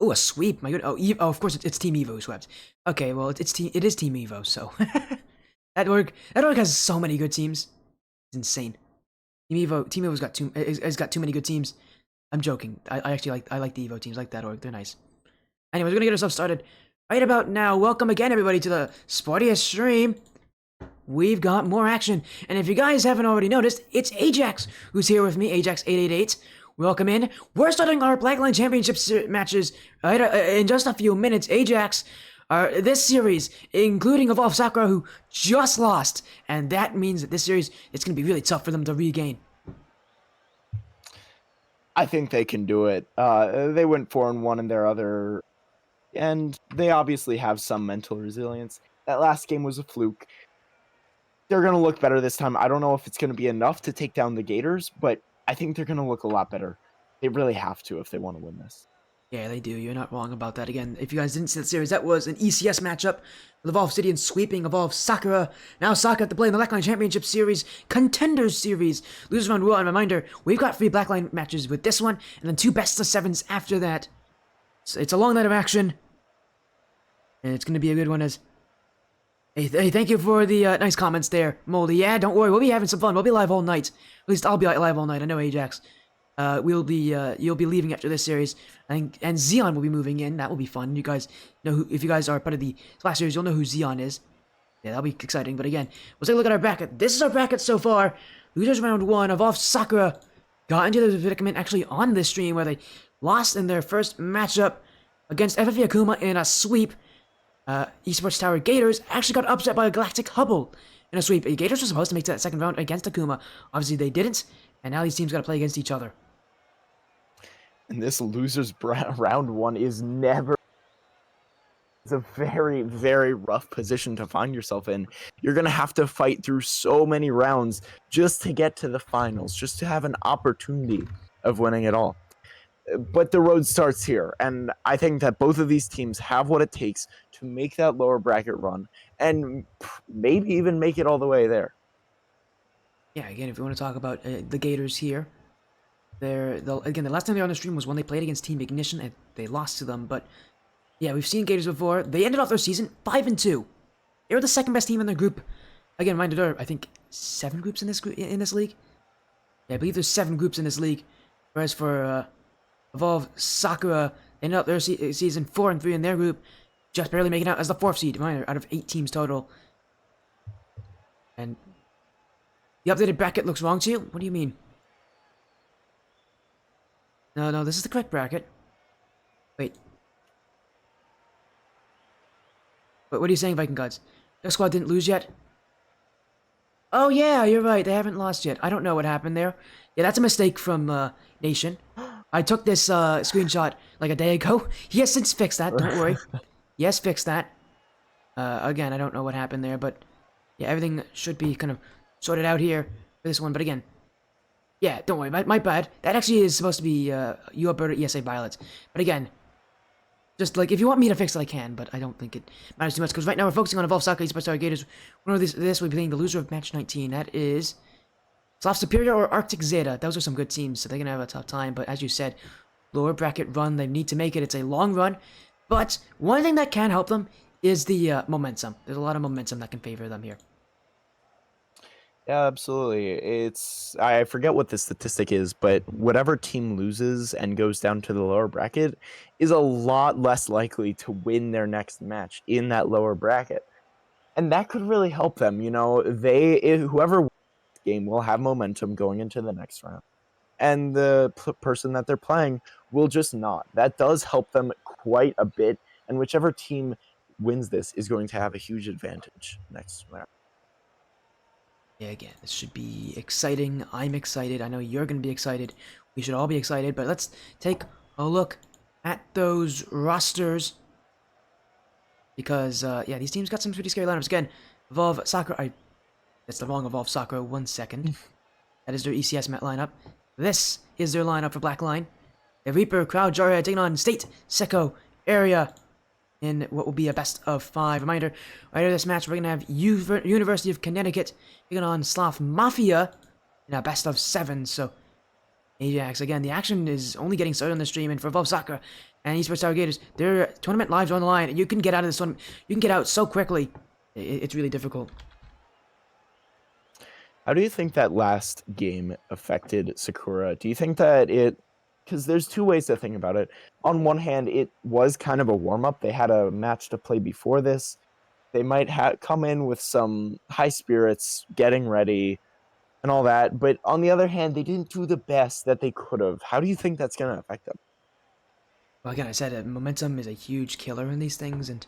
Oh, a sweep! My good. Oh, of course it's Team Evo who swept. Okay, well it is Team Evo. So that org has so many good teams. It's insane. Team Evo's got has got too many good teams. I'm joking. I actually like the Evo teams, like that org. They're nice. Anyways, we're gonna get ourselves started right about now. Welcome again, everybody, to the Sportiest stream. We've got more action, and if you guys haven't already noticed, it's Ajax who's here with me. Ajax888. Welcome in. We're starting our Blackline Championship matches in just a few minutes. Ajax, this series, including Evolve Sakura, who just lost, and that means that this series, it's going to be really tough for them to regain. I think they can do it. They went 4-1 in their other, and they obviously have some mental resilience. That last game was a fluke. They're going to look better this time. I don't know if it's going to be enough to take down the Gators, but I think they're going to look a lot better. They really have to if they want to win this. Yeah, they do. You're not wrong about that. Again, if you guys didn't see the series, that was an ECS matchup with Evolve Obsidian sweeping Evolve Sakura. Now Sakura have to play in the Blackline Championship Series, Contenders Series. Losers round rule. And reminder, we've got 3 Blackline matches with this one, and then 2 best-of-7s after that. So it's a long night of action, and it's going to be a good one. Hey, thank you for the nice comments there, Moldy. Yeah, don't worry, we'll be having some fun. We'll be live all night. At least I'll be live all night. I know Ajax. You'll be leaving after this series, I think, and Xeon will be moving in. That will be fun. You guys know if you guys are part of the last series, you'll know who Xeon is. Yeah, that'll be exciting. But again, we'll take a look at our bracket. This is our bracket so far. Losers round 1 of Sakura got into the predicament actually on this stream where they lost in their first matchup against FF Akuma in a sweep. Esports Tower Gators actually got upset by a Galactic Hubble in a sweep. Gators were supposed to make that second round against Akuma. Obviously, they didn't, and now these teams got to play against each other. And this losers round 1 is never. It's a very, very rough position to find yourself in. You're going to have to fight through so many rounds just to get to the finals, just to have an opportunity of winning it all. But the road starts here, and I think that both of these teams have what it takes to make that lower bracket run, and maybe even make it all the way there. Yeah, again, if you want to talk about the Gators here, again, the last time they were on the stream was when they played against Team Ignition, and they lost to them, but yeah, we've seen Gators before. They ended off their season 5-2. They were the second best team in their group. Again, mind you, I think 7 groups in this league. Yeah, I believe there's 7 groups in this league, whereas for Evolve Sakura, they ended up their season 4-3 in their group, just barely making out as the 4th seed, out of 8 teams total. And the updated bracket looks wrong to you? What do you mean? No, this is the correct bracket. Wait. What are you saying, Viking Gods? Their squad didn't lose yet? Oh yeah, you're right, they haven't lost yet. I don't know what happened there. Yeah, that's a mistake from Nation. I took this screenshot like a day ago. He has since fixed that, don't worry. Yes, fixed that. Again, I don't know what happened there, but yeah, everything should be kind of sorted out here for this one. But again, yeah, don't worry, my bad. That actually is supposed to be UAlberta ESA Violets. But again, just like, if you want me to fix it, I can, but I don't think it matters too much, because right now we're focusing on Evolve Sakura Esports Tower Gators. One of this will be playing the loser of match 19. That is Sloth Superior or Arctic Zeta. Those are some good teams, so they're going to have a tough time. But as you said, lower bracket run, they need to make it. It's a long run. But one thing that can help them is the momentum. There's a lot of momentum that can favor them here. Yeah, absolutely. I forget what the statistic is, but whatever team loses and goes down to the lower bracket is a lot less likely to win their next match in that lower bracket. And that could really help them. Whoever wins the game will have momentum going into the next round. And the person that they're playing will just not. That does help them quite a bit. And whichever team wins this is going to have a huge advantage next round. Yeah, again, this should be exciting. I'm excited. I know you're going to be excited. We should all be excited. But let's take a look at those rosters. Because, yeah, these teams got some pretty scary lineups. Again, Evolve Sakura. That's the wrong Evolve Sakura. 1 second. That is their ECS Met lineup. This is their lineup for Black Line. The Reaper, Crowd, Jarhead taking on State, Seko, Area, in what will be a best of 5. Reminder, right after this match, we're going to have University of Connecticut taking on Sloth Mafia in a best of 7. So, Ajax, again, the action is only getting started on the stream, and for Evolve Sakura and Esports Tower Gators, their tournament lives are on the line, and you can get out of this tournament. You can get out so quickly. It's really difficult. How do you think that last game affected Sakura? Do you think that because there's two ways to think about it. On one hand, it was kind of a warm-up. They had a match to play before this. They might come in with some high spirits, getting ready, and all that. But on the other hand, they didn't do the best that they could have. How do you think that's going to affect them? Well, again, I said momentum is a huge killer in these things, and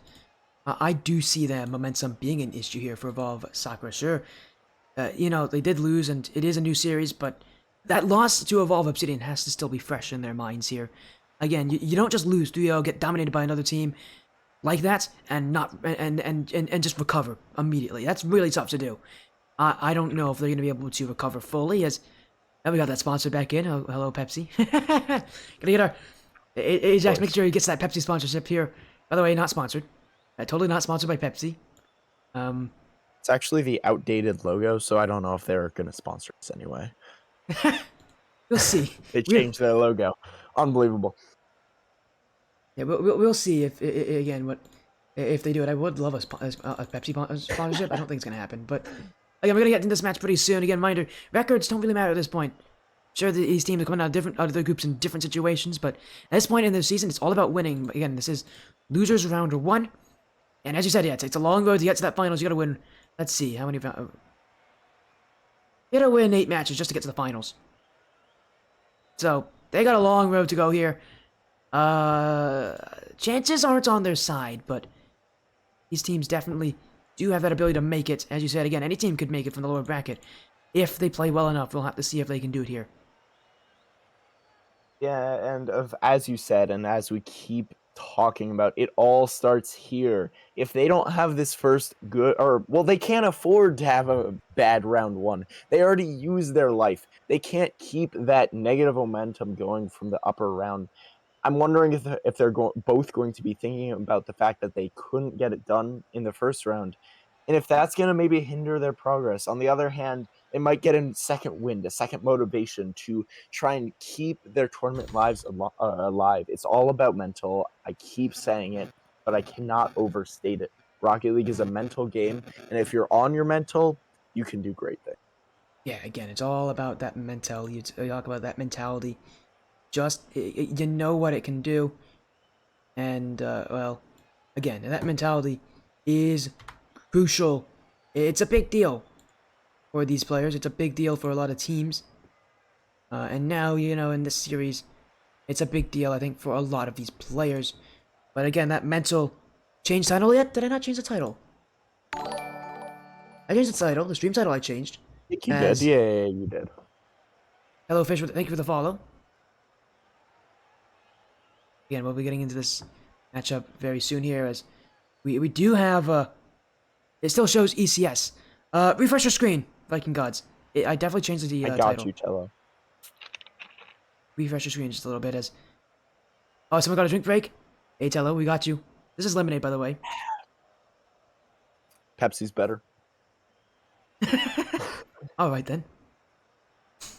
I do see that momentum being an issue here for Evolve Sakura. Sure, they did lose, and it is a new series, but that loss to Evolve Obsidian has to still be fresh in their minds here. Again, you don't just lose 3-0, get dominated by another team like that, and not and just recover immediately. That's really tough to do. I don't know if they're going to be able to recover fully, as we got that sponsor back in. Oh, hello, Pepsi. Gonna get our Ajax, make sure he gets that Pepsi sponsorship here. By the way, not sponsored. Totally not sponsored by Pepsi. It's actually the outdated logo, so I don't know if they're going to sponsor us anyway. We'll see. They changed their logo. Unbelievable. Yeah, we'll see if they do it. I would love a Pepsi sponsorship. I don't think it's gonna happen, but again, we're gonna get into this match pretty soon. Again, reminder: records don't really matter at this point. Sure, these teams are coming out of their groups in different situations, but at this point in the season, it's all about winning. But again, this is losers round 1, and as you said, yeah, it's a long road to get to that finals. You gotta win. Let's see how many. You gotta win 8 matches just to get to the finals. So they got a long road to go here. Chances aren't on their side, but these teams definitely do have that ability to make it. As you said, again, any team could make it from the lower bracket. If they play well enough, we'll have to see if they can do it here. Yeah, and as you said, and as we keep talking about, it all starts here. If they don't have this first they can't afford to have a bad round 1. They already used their life. They can't keep that negative momentum going from the upper round. I'm wondering if they're both going to be thinking about the fact that they couldn't get it done in the first round, and if that's going to maybe hinder their progress. On the other hand, they might get a second wind, a second motivation to try and keep their tournament lives alive. It's all about mental. I keep saying it, but I cannot overstate it. Rocket League is a mental game, and if you're on your mental, you can do great things. Yeah, again, it's all about that mentality. You talk about that mentality. Just, you know what it can do. And, well, again, that mentality is crucial. It's a big deal for these players. It's a big deal for a lot of teams. And now, in this series, it's a big deal, I think, for a lot of these players. But again, that mental... Change title yet? Did I not change the title? I changed the title. The stream title I changed. I think you did. Yeah, you did. Hello, Fish. Thank you for the follow. Again, we'll be getting into this matchup very soon here, as we do have it still shows ECS. Refresh your screen, Viking Gods. I definitely changed the I got title. you, Cello. Refresh your screen just a little bit, as someone got a drink break. Hey Tello, we got you. This is lemonade, by the way. Pepsi's better. All right then.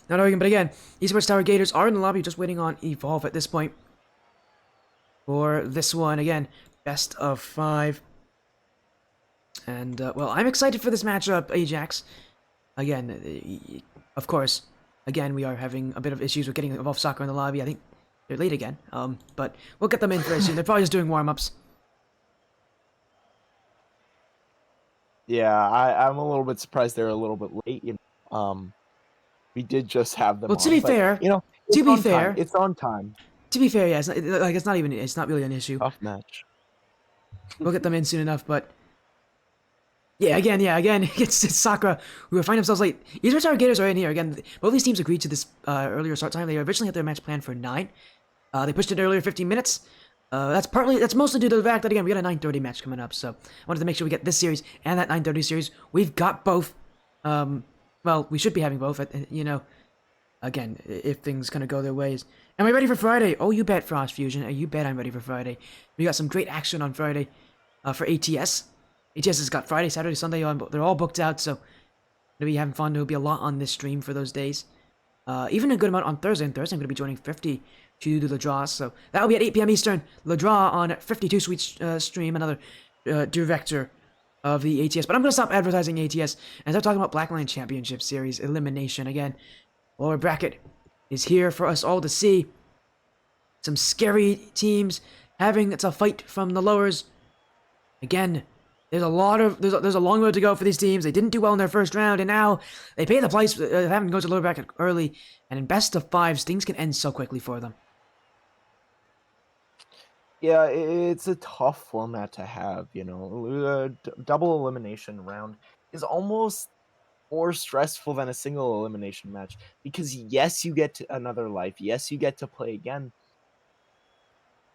Not arguing, but again, Esports Tower Gators are in the lobby, just waiting on Evolve at this point. For this one, again, best of 5. And, well, I'm excited for this matchup, Ajax. Again, of course, again, we are having a bit of issues with getting Evolve Sakura in the lobby. I think they're late again. But we'll get them in very soon. They're probably just doing warm-ups. Yeah, I'm a little bit surprised they're a little bit late. We did just have them Well, on, but to it's be on time. fair, It's on time. yeah, it's not really an issue. Tough match. We'll get them in soon enough, but again, it's Sakura who find themselves late. Esports our Gators are in here again. Both these teams agreed to this earlier start time. They originally had their match planned for 9. They pushed it earlier, 15 minutes. That's mostly due to the fact that again we got a 9:30 match coming up. So I wanted to make sure we get this series and that 9:30 series. We've got both. Well, we should be having both. Again, if things kind of go their ways. Am I ready for Friday? Oh, you bet, Frost Fusion. You bet I'm ready for Friday. We got some great action on Friday for ATS. ATS has got Friday, Saturday, Sunday on. They're all booked out, so gonna be having fun. There'll be a lot on this stream for those days. Even a good amount on Thursday. And Thursday, I'm gonna be joining 50 to do the draw. So that'll be at 8 p.m. Eastern. The draw on 52 Sweet stream, another director of the ATS. But I'm gonna stop advertising ATS and start talking about Blackline Championship Series elimination again. Lower bracket is here for us all to see. Some scary teams having a fight from the lowers. Again, there's a long road to go for these teams. They didn't do well in their first round, and now they pay the price having to go to lower bracket early. And in best of fives, things can end so quickly for them. Yeah, it's a tough format to have. A double elimination round is almost more stressful than a single elimination match because yes, you get another life. Yes, you get to play again.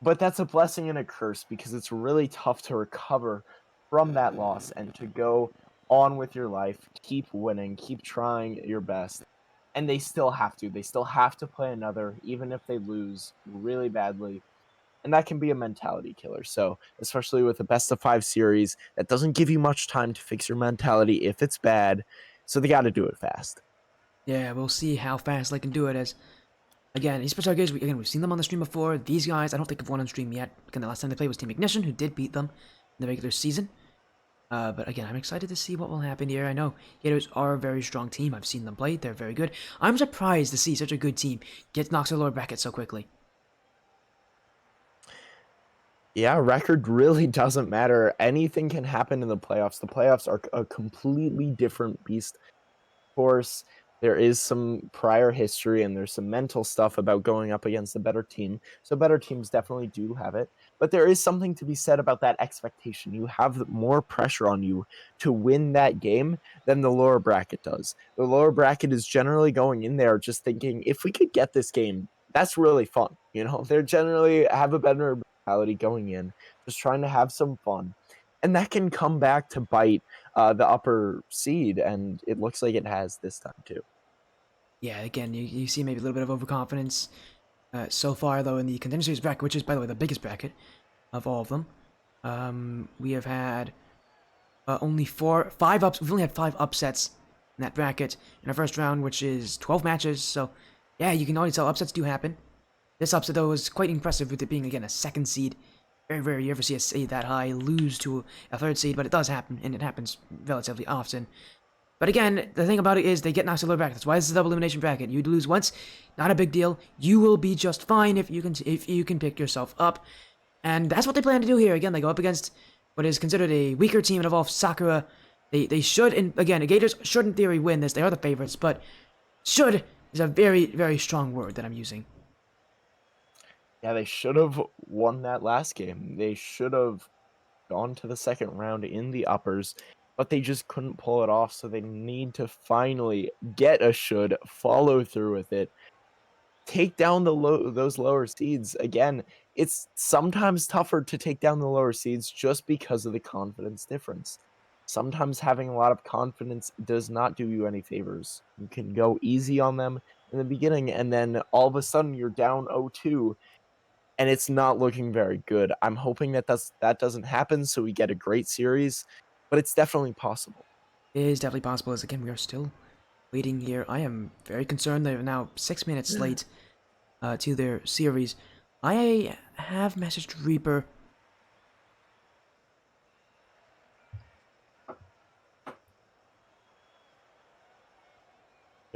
But that's a blessing and a curse because it's really tough to recover from that loss and to go on with your life, keep winning, keep trying your best. And they still have to. They still have to play another, even if they lose really badly. And that can be a mentality killer. So, especially with a best of 5 series, that doesn't give you much time to fix your mentality if it's bad. So they got to do it fast. Yeah, we'll see how fast they can do it. As again, Esports Arcades, we've seen them on the stream before. These guys, I don't think have won on stream yet. Again, the last time they played was Team Ignition, who did beat them in the regular season. But again, I'm excited to see what will happen here. I know Gators are a very strong team. I've seen them play. They're very good. I'm surprised to see such a good team get knocked to the lower bracket so quickly. Yeah, record really doesn't matter. Anything can happen in the playoffs. The playoffs are a completely different beast. Of course, there is some prior history and there's some mental stuff about going up against a better team. So better teams definitely do have it. But there is something to be said about that expectation. You have more pressure on you to win that game than the lower bracket does. The lower bracket is generally going in there just thinking, if we could get this game, that's really fun. They generally have a better mentality going in, just trying to have some fun. And that can come back to bite the upper seed, and it looks like it has this time too. Yeah, again, you see maybe a little bit of overconfidence so far, though, in the Contenders Series bracket, which is, by the way, the biggest bracket of all of them. We have had we've only had 5 upsets in that bracket in our first round, which is 12 matches. So, yeah, you can already tell upsets do happen. This upset, though, was quite impressive with it being, again, a second seed. Very rare you ever see a seed that high lose to a third seed, but it does happen, and it happens relatively often. But again, the thing about it is they get knocked to the lower bracket. That's why this is a double elimination bracket. You lose once, not a big deal. You will be just fine if you can pick yourself up. And that's what they plan to do here. Again, they go up against what is considered a weaker team in Evolve Sakura. They should, again, the Gators should in theory win this. They are the favorites, but should is a very, very strong word that I'm using. Yeah, they should have won that last game. They should have gone to the second round in the uppers, but they just couldn't pull it off. So they need to finally get a should, follow through with it, take down those lower seeds. Again, it's sometimes tougher to take down the lower seeds just because of the confidence difference. Sometimes having a lot of confidence does not do you any favors. You can go easy on them in the beginning, and then all of a sudden you're down 0-2, and it's not looking very good. I'm hoping that that doesn't happen, so we get a great series, but it's definitely possible. It is definitely possible, as again, we are still waiting here. I am very concerned. They're now 6 minutes late to their series. I have messaged Reaper.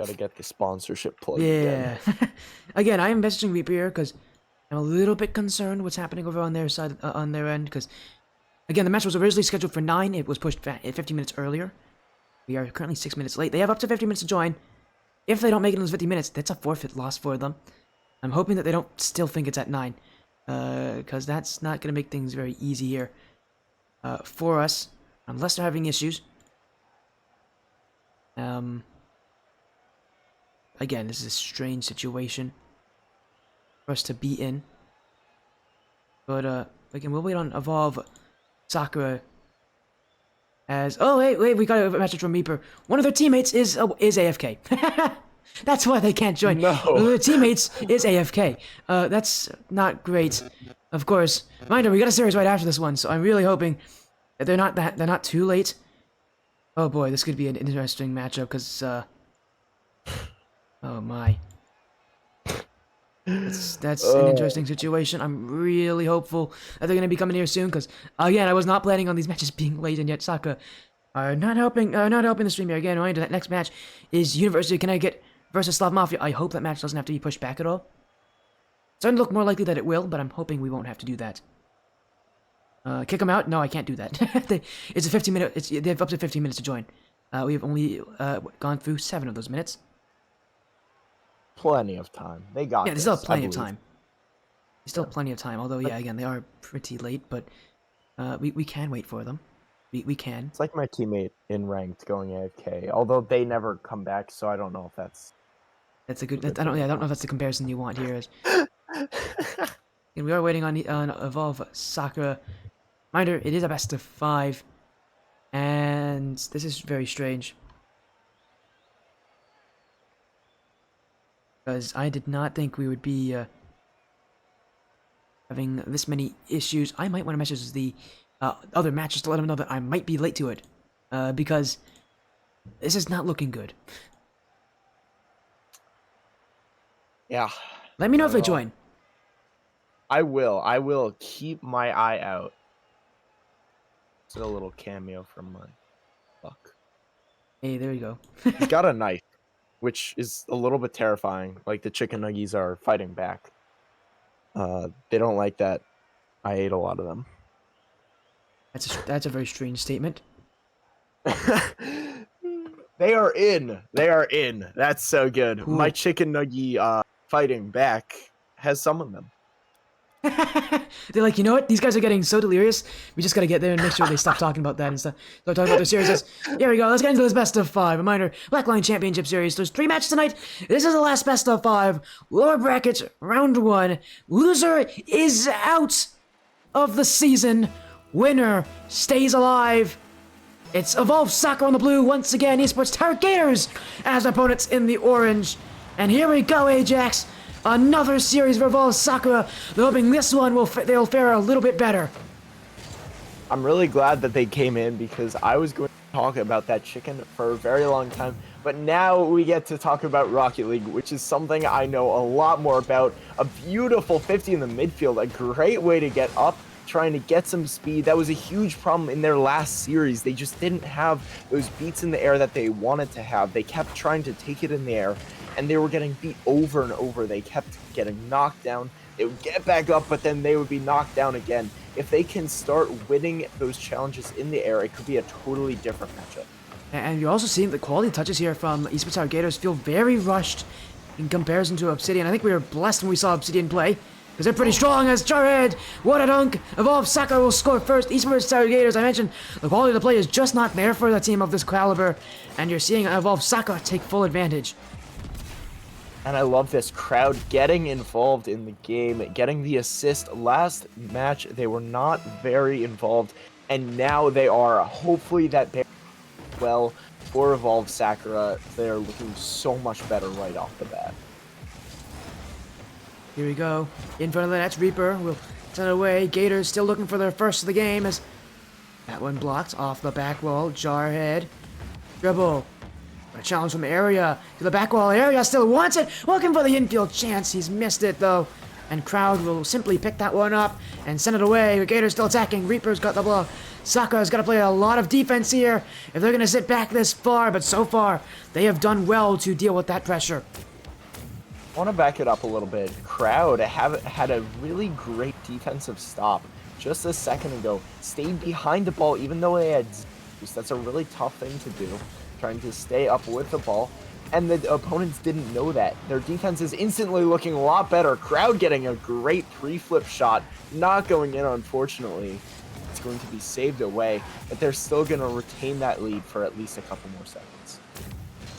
Gotta get the sponsorship plug Yeah. again. Again, I am messaging Reaper here because I'm a little bit concerned what's happening over on their side, on their end. Because, again, the match was originally scheduled for 9. It was pushed back 15 minutes earlier. We are currently 6 minutes late. They have up to 50 minutes to join. If they don't make it in those 50 minutes, that's a forfeit loss for them. I'm hoping that they don't still think it's at 9. Because that's not going to make things very easy here for us. Unless they're having issues. Again, this is a strange situation for us to be in. But, again, we'll wait on Evolve Sakura as... Oh, wait, we got a message from Reaper. One of their teammates is AFK. That's why they can't join. No. One of their teammates is AFK. That's not great. Of course. Mind you, we got a series right after this one, so I'm really hoping that they're not too late. Oh boy, this could be an interesting matchup, because, oh my. That's an interesting situation. I'm really hopeful that they're going to be coming here soon, because, again, I was not planning on these matches being late, and yet Sakura are not helping the stream here. Again, reminder, that next match is University of Connecticut versus Sloth Mafia. I hope that match doesn't have to be pushed back at all. It's starting to look more likely that it will, but I'm hoping we won't have to do that. Kick them out? No, I can't do that. It's a 15-minute... They have up to 15 minutes to join. We have only gone through 7 of those minutes. Plenty of time. They got Yeah, there's this, still plenty of time. There's still plenty of time. Although, yeah, again, they are pretty late, but we can wait for them. We can. It's like my teammate in ranked going AFK, although they never come back, so I don't know if that's... That's a good... I don't know if that's the comparison you want here. And we are waiting on Evolve Sakura. Reminder, it is a best of 5. And this is very strange. Because I did not think we would be having this many issues. I might want to message the other match just to let them know that I might be late to it. Because this is not looking good. Yeah. Let me know if they join. I will keep my eye out. It's a little cameo from my luck. Hey, there you go. He's got a knife, which is a little bit terrifying. Like, the chicken nuggies are fighting back. They don't like that. I ate a lot of them. That's a very strange statement. They are in. They are in. That's so good. Cool. My chicken nuggie fighting back has summoned them. They're like, you know what? These guys are getting so delirious. We just gotta get there and make sure they stop talking about that and stuff. Start talking about their series. Here we go. Let's get into this best of 5. Reminder: Blackline Championship Series. There's 3 matches tonight. This is the last best of 5. Lower brackets, round 1. Loser is out of the season. Winner stays alive. It's Evolve Sakura on the blue once again. Esports Gators as opponents in the orange. And here we go, Ajax. Another series for Evolve Sakura. They're hoping this one they'll fare a little bit better. I'm really glad that they came in, because I was going to talk about that chicken for a very long time. But now we get to talk about Rocket League, which is something I know a lot more about. A beautiful 50 in the midfield, a great way to get up, trying to get some speed. That was a huge problem in their last series. They just didn't have those beats in the air that they wanted to have. They kept trying to take it in the air, and they were getting beat over and over. They kept getting knocked down. They would get back up, but then they would be knocked down again. If they can start winning those challenges in the air, it could be a totally different matchup. And you're also seeing the quality touches here from Esports Gators feel very rushed in comparison to Obsidian. I think we were blessed when we saw Obsidian play, because they're pretty strong as Jarhead. What a dunk. Evolve Sakura will score first. Esports Gators, I mentioned, the quality of the play is just not there for a team of this caliber, and you're seeing Evolve Sakura take full advantage. And I love this crowd getting involved in the game, getting the assist. Last match, they were not very involved, and now they are. Hopefully that bears well for Evolve Sakura. They're looking so much better right off the bat. Here we go. In front of the net, Reaper will send it away. Gators still looking for their first of the game as that one blocked off the back wall. Jarhead. Dribble. A challenge from Area to the back wall. Area still wants it. Looking for the infield chance. He's missed it, though. And Crowd will simply pick that one up and send it away. Gators still attacking. Reaper's got the block. Sakura's got to play a lot of defense here if they're going to sit back this far. But so far, they have done well to deal with that pressure. I want to back it up a little bit. Crowd had a really great defensive stop just a second ago. Stayed behind the ball even though they had zeros. That's a really tough thing to do, trying to stay up with the ball. And the opponents didn't know that. Their defense is instantly looking a lot better. Crowd getting a great pre-flip shot. Not going in, unfortunately. It's going to be saved away, but they're still going to retain that lead for at least a couple more seconds.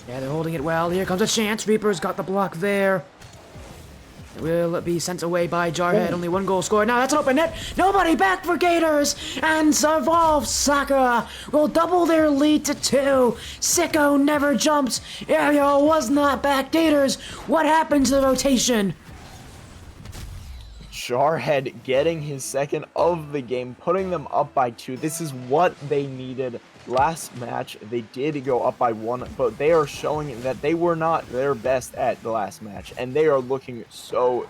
Yeah, they're holding it well. Here comes a chance. Reaper's got the block there. Will it be sent away by Jarhead? Only one goal scored. Now that's an open net. Nobody back for Gators. And Evolve Sakura will double their lead to 2. Sicko never jumps. Ariel was not back. Gators, what happened to the rotation? Jarhead getting his second of the game, putting them up by 2. This is what they needed. Last match, they did go up by 1, but they are showing that they were not their best at the last match, and they are looking so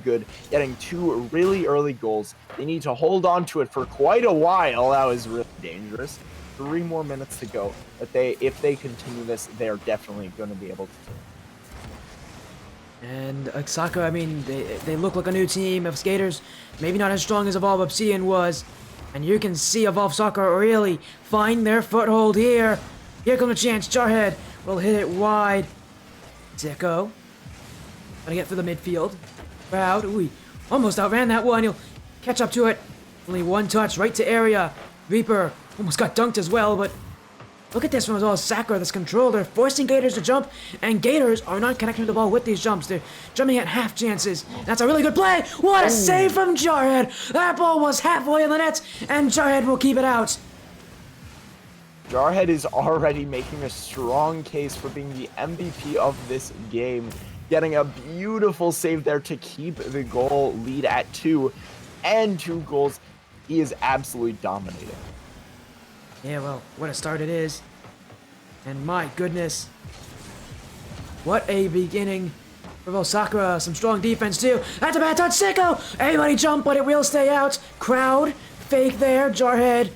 good, getting 2 really early goals. They need to hold on to it for quite a while. That was really dangerous. 3 more minutes to go, but if they continue this, they're definitely going to be able to do it. And Sakura, I mean, they look like a new team of skaters. Maybe not as strong as Evolve Obsidian was. And you can see Evolve Sakura really find their foothold here. Here comes a chance. Jarhead will hit it wide. Sicko. Gonna get through the midfield. Crowd. Ooh, he almost outran that one. He'll catch up to it. Only one touch right to area. Reaper almost got dunked as well, but look at this from as well as Sakura, this control. They're forcing Gators to jump, and Gators are not connecting the ball with these jumps. They're jumping at half chances. That's a really good play. What a save from Jarhead. That ball was halfway in the net, and Jarhead will keep it out. Jarhead is already making a strong case for being the MVP of this game, getting a beautiful save there to keep the goal lead at 2 and 2 goals. He is absolutely dominating. Yeah, well, what a start it is. And my goodness. What a beginning for Sakura. Some strong defense, too. That's a bad touch. Sicko! Everybody jump, but it will stay out. Crowd. Fake there. Jarhead.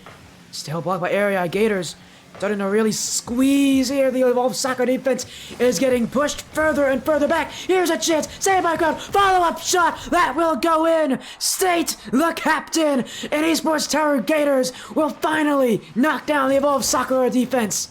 Still blocked by area. Gators starting to really squeeze here. The Evolved Sakura defense is getting pushed further and further back. Here's a chance. Saved by Crowd. Follow-up shot. That will go in. State, the captain, and Esports Tower Gators will finally knock down the Evolved Sakura defense.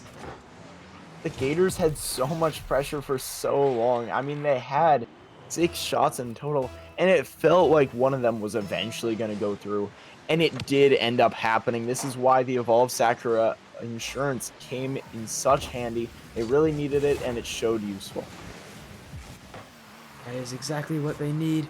The Gators had so much pressure for so long. I mean, they had 6 shots in total, and it felt like one of them was eventually going to go through, and it did end up happening. This is why the Evolved Sakura insurance came in such handy. They really needed it, and it showed useful. That is exactly what they need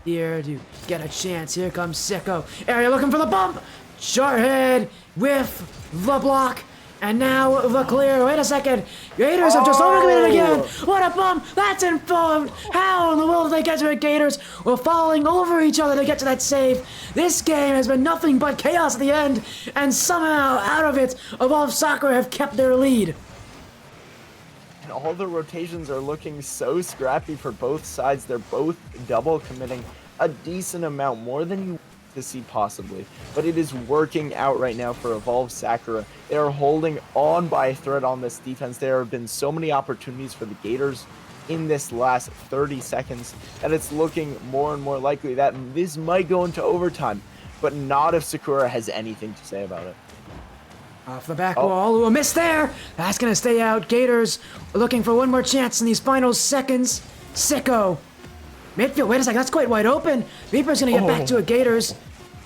here to get a chance. Here comes Sicko. Area looking for the bump. Jarhead with the block. And now the clear. Wait a second. Gators have just overcommitted again. What a bump. That's informed. How in the world did they get to it? Gators were falling over each other to get to that save. This game has been nothing but chaos at the end. And somehow, out of it, Evolved Sakura have kept their lead. And all the rotations are looking so scrappy for both sides. They're both double committing a decent amount, more than you to see possibly, but it is working out right now for Evolved Sakura. They are holding on by a thread on this defense. There have been so many opportunities for the Gators in this last 30 seconds that it's looking more and more likely that this might go into overtime, but not if Sakura has anything to say about it. Off the back wall, a miss there. That's gonna stay out. Gators looking for one more chance in these final seconds. Sicko. Midfield, wait a second, that's quite wide open. Reaper's gonna get back to it. Gators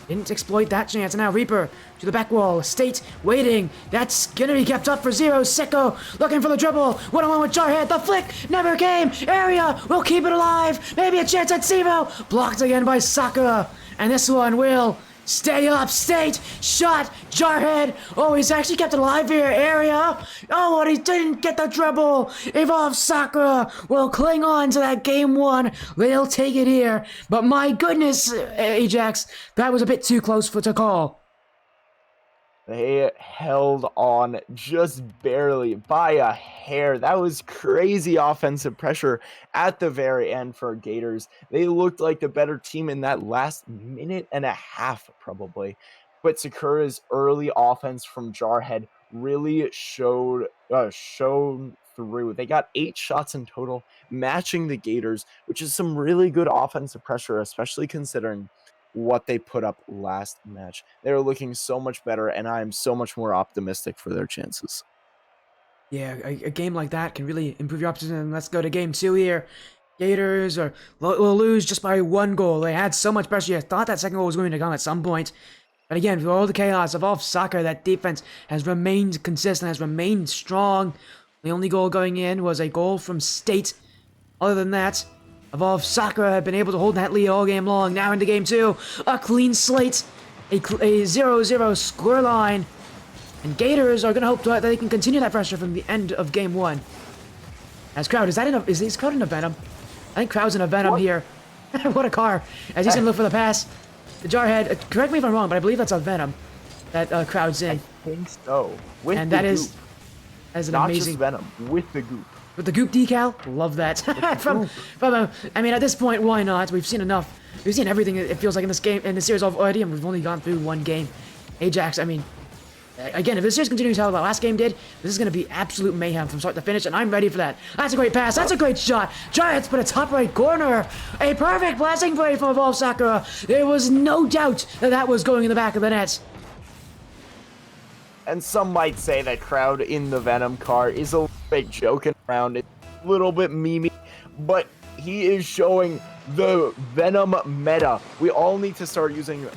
didn't exploit that chance. And now Reaper to the back wall. State waiting. That's gonna be kept up for 0. Sicko looking for the dribble. One-on-one with Jarhead. The flick never came. Area will keep it alive. Maybe a chance at Sivo. Blocked again by Sakura. And this one will stay up. State shot. Jarhead. Oh, he's actually kept it alive here. Area. Oh, and he didn't get the dribble. Evolved Sakura will cling on to that game 1. They'll take it here. But my goodness, Ajax, that was a bit too close to call. They held on just barely by a hair. That was crazy offensive pressure at the very end for Gators. They looked like the better team in that last minute and a half, probably. But Sakura's early offense from Jarhead really showed through. They got 8 shots in total, matching the Gators, which is some really good offensive pressure, especially considering what they put up last match. They're looking so much better, and I am so much more optimistic for their chances. Yeah, a game like that can really improve your opposition. Let's go to game 2 here. Gators will lose just by 1 goal. They had so much pressure. I thought that second goal was going to come at some point. But again, for all the chaos of Evolve Soccer, that defense has remained consistent, has remained strong. The only goal going in was a goal from State. Other than that, Evolve Sakura have been able to hold that lead all game long. Now into game 2, a clean slate, a 0-0 scoreline. And Gators are going to hope that they can continue that pressure from the end of game 1. As Crowd, is Crowd in a Venom? I think Crowd's in a Venom here. What a car. As he's going to look for the pass. The Jarhead, correct me if I'm wrong, but I believe that's a Venom that Crowd's in. I think so. With And the that goop. is an Not amazing... just Venom, with the goop. With the goop decal? Love that. I mean, at this point, why not? We've seen enough. We've seen everything it feels like in this game, in this series already, and we've only gone through 1 game. Ajax, I mean, again, if this series continues how the last game did, this is going to be absolute mayhem from start to finish, and I'm ready for that. That's a great pass. That's a great shot. Giants put a top right corner. A perfect blessing play from Evolve Sakura. There was no doubt that that was going in the back of the net. And some might say that Crowd in the Venom car is a little bit joking around. It's a little bit memey, but he is showing the Venom meta. We all need to start using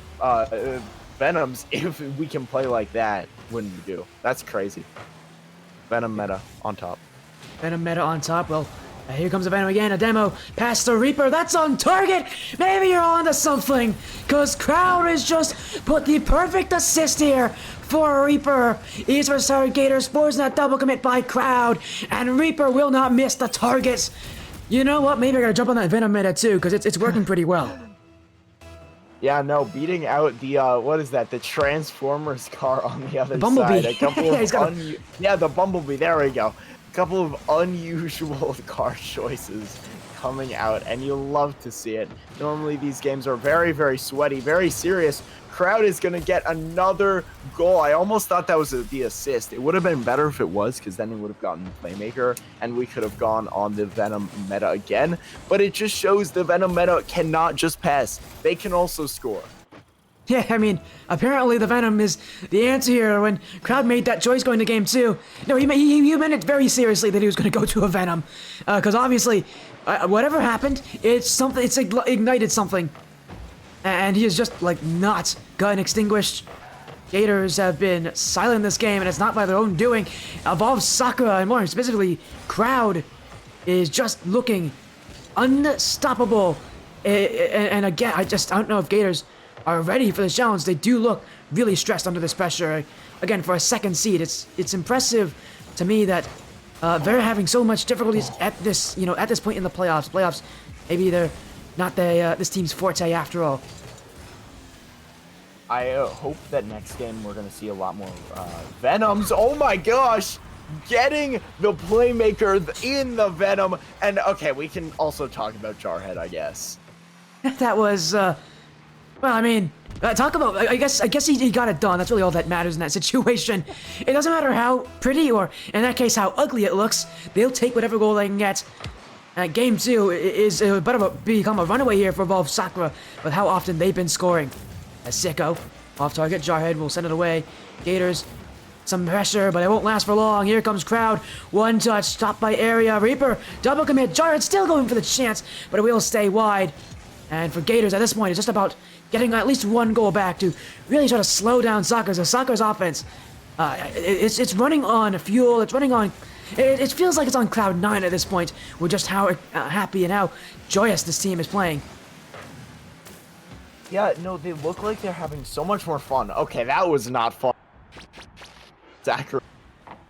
Venoms if we can play like that when we do. That's crazy. Venom meta on top. Venom meta on top. Well, here comes a Venom again. A demo. Pass to Reaper. That's on target. Maybe you're on to something. Because Crowd has just put the perfect assist here for Reaper. Esports Gators forcing that double commit by Crowd. And Reaper will not miss the targets. You know what? Maybe I gotta jump on that Venom meta too. Because it's working pretty well. Yeah, no, beating out the, what is that? The Transformers car on the other Bumblebee. side. A couple Yeah, of he's got yeah, the Bumblebee, there we go. A couple of unusual car choices coming out, and you love to see it. Normally, these games are very, very sweaty, very serious. Crowd is going to get another goal. I almost thought that was the assist. It would have been better if it was, because then it would have gotten Playmaker, and we could have gone on the Venom meta again. But it just shows the Venom meta cannot just pass. They can also score. Yeah, I mean, apparently the Venom is the answer here. When Crowd made that choice going to game 2, no, he meant it very seriously that he was going to go to a Venom, because obviously, whatever happened, it's ignited something, and he has just like not gotten extinguished. Gators have been silent in this game, and it's not by their own doing. Evolve Sakura, and more specifically, Crowd, is just looking unstoppable. And again, I don't know if Gators are ready for this challenge. They do look really stressed under this pressure. Again, for a second seed, it's impressive to me that they're having so much difficulties at this point in the playoffs. Playoffs, maybe they're not this team's forte after all. I hope that next game we're going to see a lot more Venoms. Oh my gosh! Getting the Playmaker in the Venom. And okay, we can also talk about Jarhead, I guess. That was, well, I mean, talk about, I guess he got it done. That's really all that matters in that situation. It doesn't matter how pretty, or in that case, how ugly it looks. They'll take whatever goal they can get. Game 2 is become a runaway here for Evolve Sakura with how often they've been scoring. As Sicko, off target, Jarhead will send it away. Gators, some pressure, but it won't last for long. Here comes Crowd. One touch, stopped by Area. Reaper, double commit. Jarhead still going for the chance, but it will stay wide. And for Gators, at this point, it's just about getting at least 1 goal back to really try to slow down Sakura's offense. It's running on fuel. It's running on... It feels like it's on Cloud 9 at this point, with just how happy and how joyous this team is playing. Yeah, no, they look like they're having so much more fun. Okay, that was not fun. Sakura.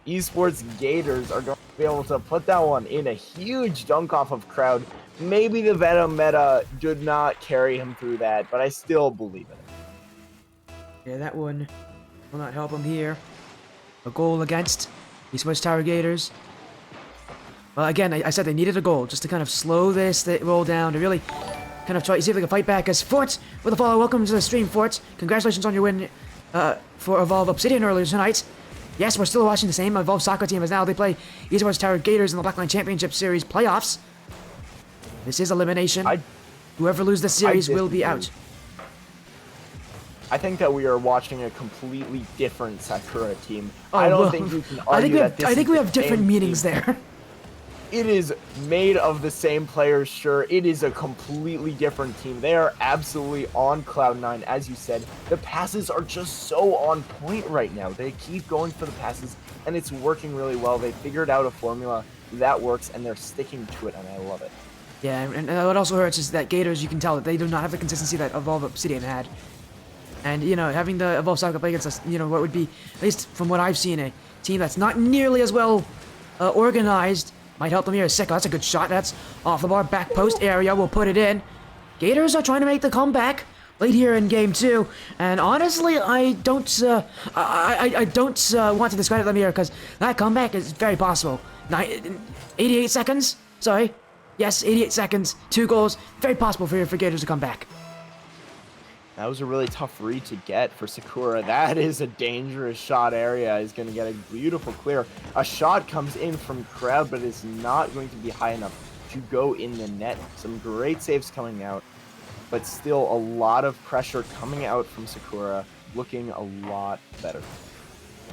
Esports Gators are going to be able to put that one in a huge dunk off of Crowd. Maybe the Venom meta did not carry him through that, but I still believe in it. Yeah, that one will not help them here. A goal against Esports Tower Gators. Well, again, I said they needed a goal just to kind of slow this roll down, to really kind of try to see if they can fight back. As Fort with a follow. Welcome to the stream, Fort. Congratulations on your win for Evolve Obsidian earlier tonight. Yes, we're still watching the same Evolve soccer team as now they play Esports Tower Gators in the Blackline Championship Series playoffs. This is elimination. Whoever loses this series will be out. I think that we are watching a completely different Sakura team. I don't think we can argue I think we have different meanings there. It is made of the same players, sure. It is a completely different team. They are absolutely on cloud 9, as you said. The passes are just so on point right now. They keep going for the passes, and it's working really well. They figured out a formula that works, and they're sticking to it, and I love it. Yeah, and what also hurts is that Gators, you can tell that they do not have the consistency that Evolve Obsidian had. And, you know, having the Evolve Soccer play against us, you know, what would be, at least from what I've seen, a team that's not nearly as well organized, might help them here. Sicko, that's a good shot. That's off the bar. Back post area. We'll put it in. Gators are trying to make the comeback late here in game 2. And honestly, I don't want to discredit them here because that comeback is very possible. 88 seconds? Sorry. Yes, 88 seconds. 2 goals. Very possible for Gators to come back. That was a really tough read to get for Sakura. That is a dangerous shot area. He's going to get a beautiful clear. A shot comes in from Crowd, but it's not going to be high enough to go in the net. Some great saves coming out, but still a lot of pressure coming out from Sakura. Looking a lot better.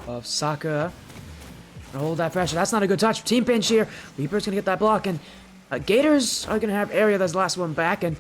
Of Sakura. Hold that pressure. That's not a good touch. Team pinch here. Reaper's going to get that block, and Gators are going to have area that's the last one back, and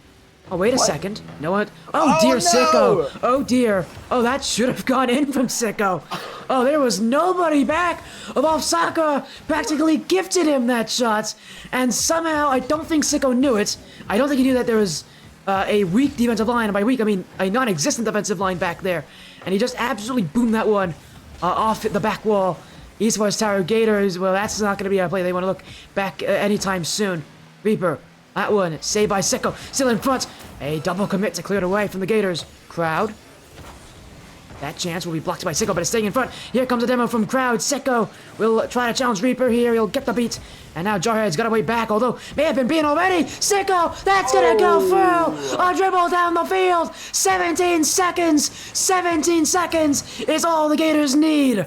oh, wait a second. No one. Oh, dear, no! Sicko. Oh, dear. Oh, that should have gone in from Sicko. Oh, there was nobody back. Evolve Sakura practically gifted him that shot. And somehow, I don't think Sicko knew it. I don't think he knew that there was a weak defensive line. And by weak, I mean a non-existent defensive line back there. And he just absolutely boomed that one off the back wall. Esports Tower Gators, well, that's not going to be a play they want to look back anytime soon. Reaper. That one, saved by Sicko, still in front. A double commit to clear it away from the Gators. Crowd. That chance will be blocked by Sicko, but it's staying in front. Here comes a demo from Crowd. Sicko will try to challenge Reaper here. He'll get the beat. And now Jarhead's got a way back, although may have been beaten already. Sicko, that's gonna go through. A dribble down the field. 17 seconds. 17 seconds is all the Gators need.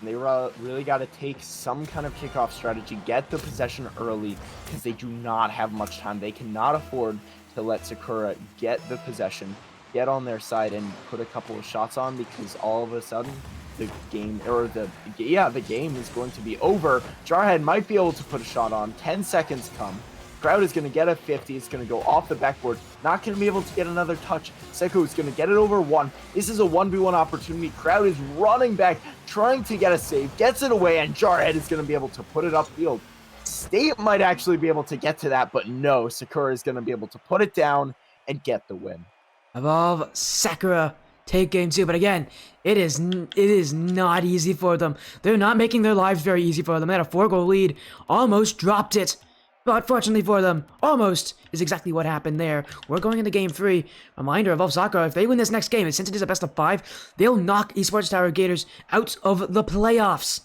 They really got to take some kind of kickoff strategy, get the possession early, because they do not have much time. They cannot afford to let Sakura get the possession, get on their side, and put a couple of shots on, because all of a sudden, the game is going to be over. Jarhead might be able to put a shot on. 10 seconds come. Crowd is going to get a 50. It's going to go off the backboard. Not going to be able to get another touch. Sicko is going to get it over 1. This is a 1v1 opportunity. Crowd is running back, trying to get a save. Gets it away, and Jarhead is going to be able to put it upfield. State might actually be able to get to that, but no. Sakura is going to be able to put it down and get the win. Evolve Sakura take game 2, but again, it is not easy for them. They're not making their lives very easy for them. They had a 4-goal lead, almost dropped it. But fortunately for them, almost is exactly what happened there. We're going into game 3. Reminder, Evolve Sakura, if they win this next game, and since it is a best of 5, they'll knock Esports Tower Gators out of the playoffs.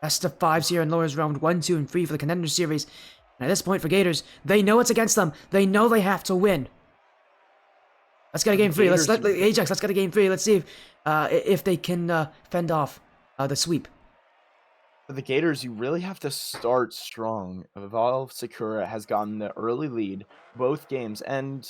Best of 5s here in lowers round 1, 2, and 3 for the Contenders series. And at this point for Gators, they know it's against them. They know they have to win. Let's get a game 3. Ajax, let's get a game 3. Let's see if they can fend off the sweep. For the Gators, you really have to start strong. Evolve Sakura has gotten the early lead both games, and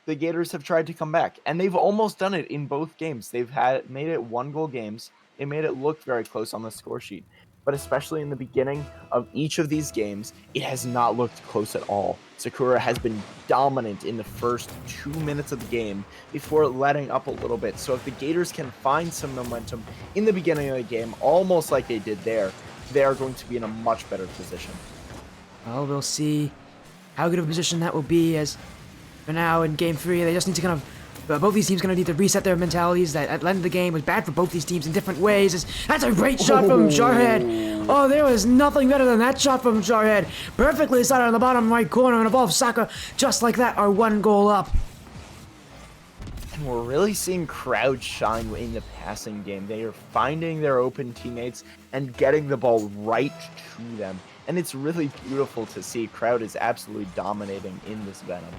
the Gators have tried to come back, and they've almost done it in both games. They've made it 1-goal games. They made it look very close on the score sheet, but especially in the beginning of each of these games, it has not looked close at all. Sakura has been dominant in the first 2 minutes of the game before letting up a little bit. So if the Gators can find some momentum in the beginning of the game, almost like they did there, they are going to be in a much better position. Well, we'll see how good of a position that will be, as for now in game 3, they just need to kind of, both these teams going to need to reset their mentalities. That at the end of the game was bad for both these teams in different ways. That's a great shot from Jarhead. Oh, there was nothing better than that shot from Jarhead. Perfectly slotted on the bottom right corner, and Evolve Sakura, just like that, are 1 goal up. And we're really seeing Crowd shine in the passing game. They are finding their open teammates and getting the ball right to them. And it's really beautiful to see. Crowd is absolutely dominating in this Venom.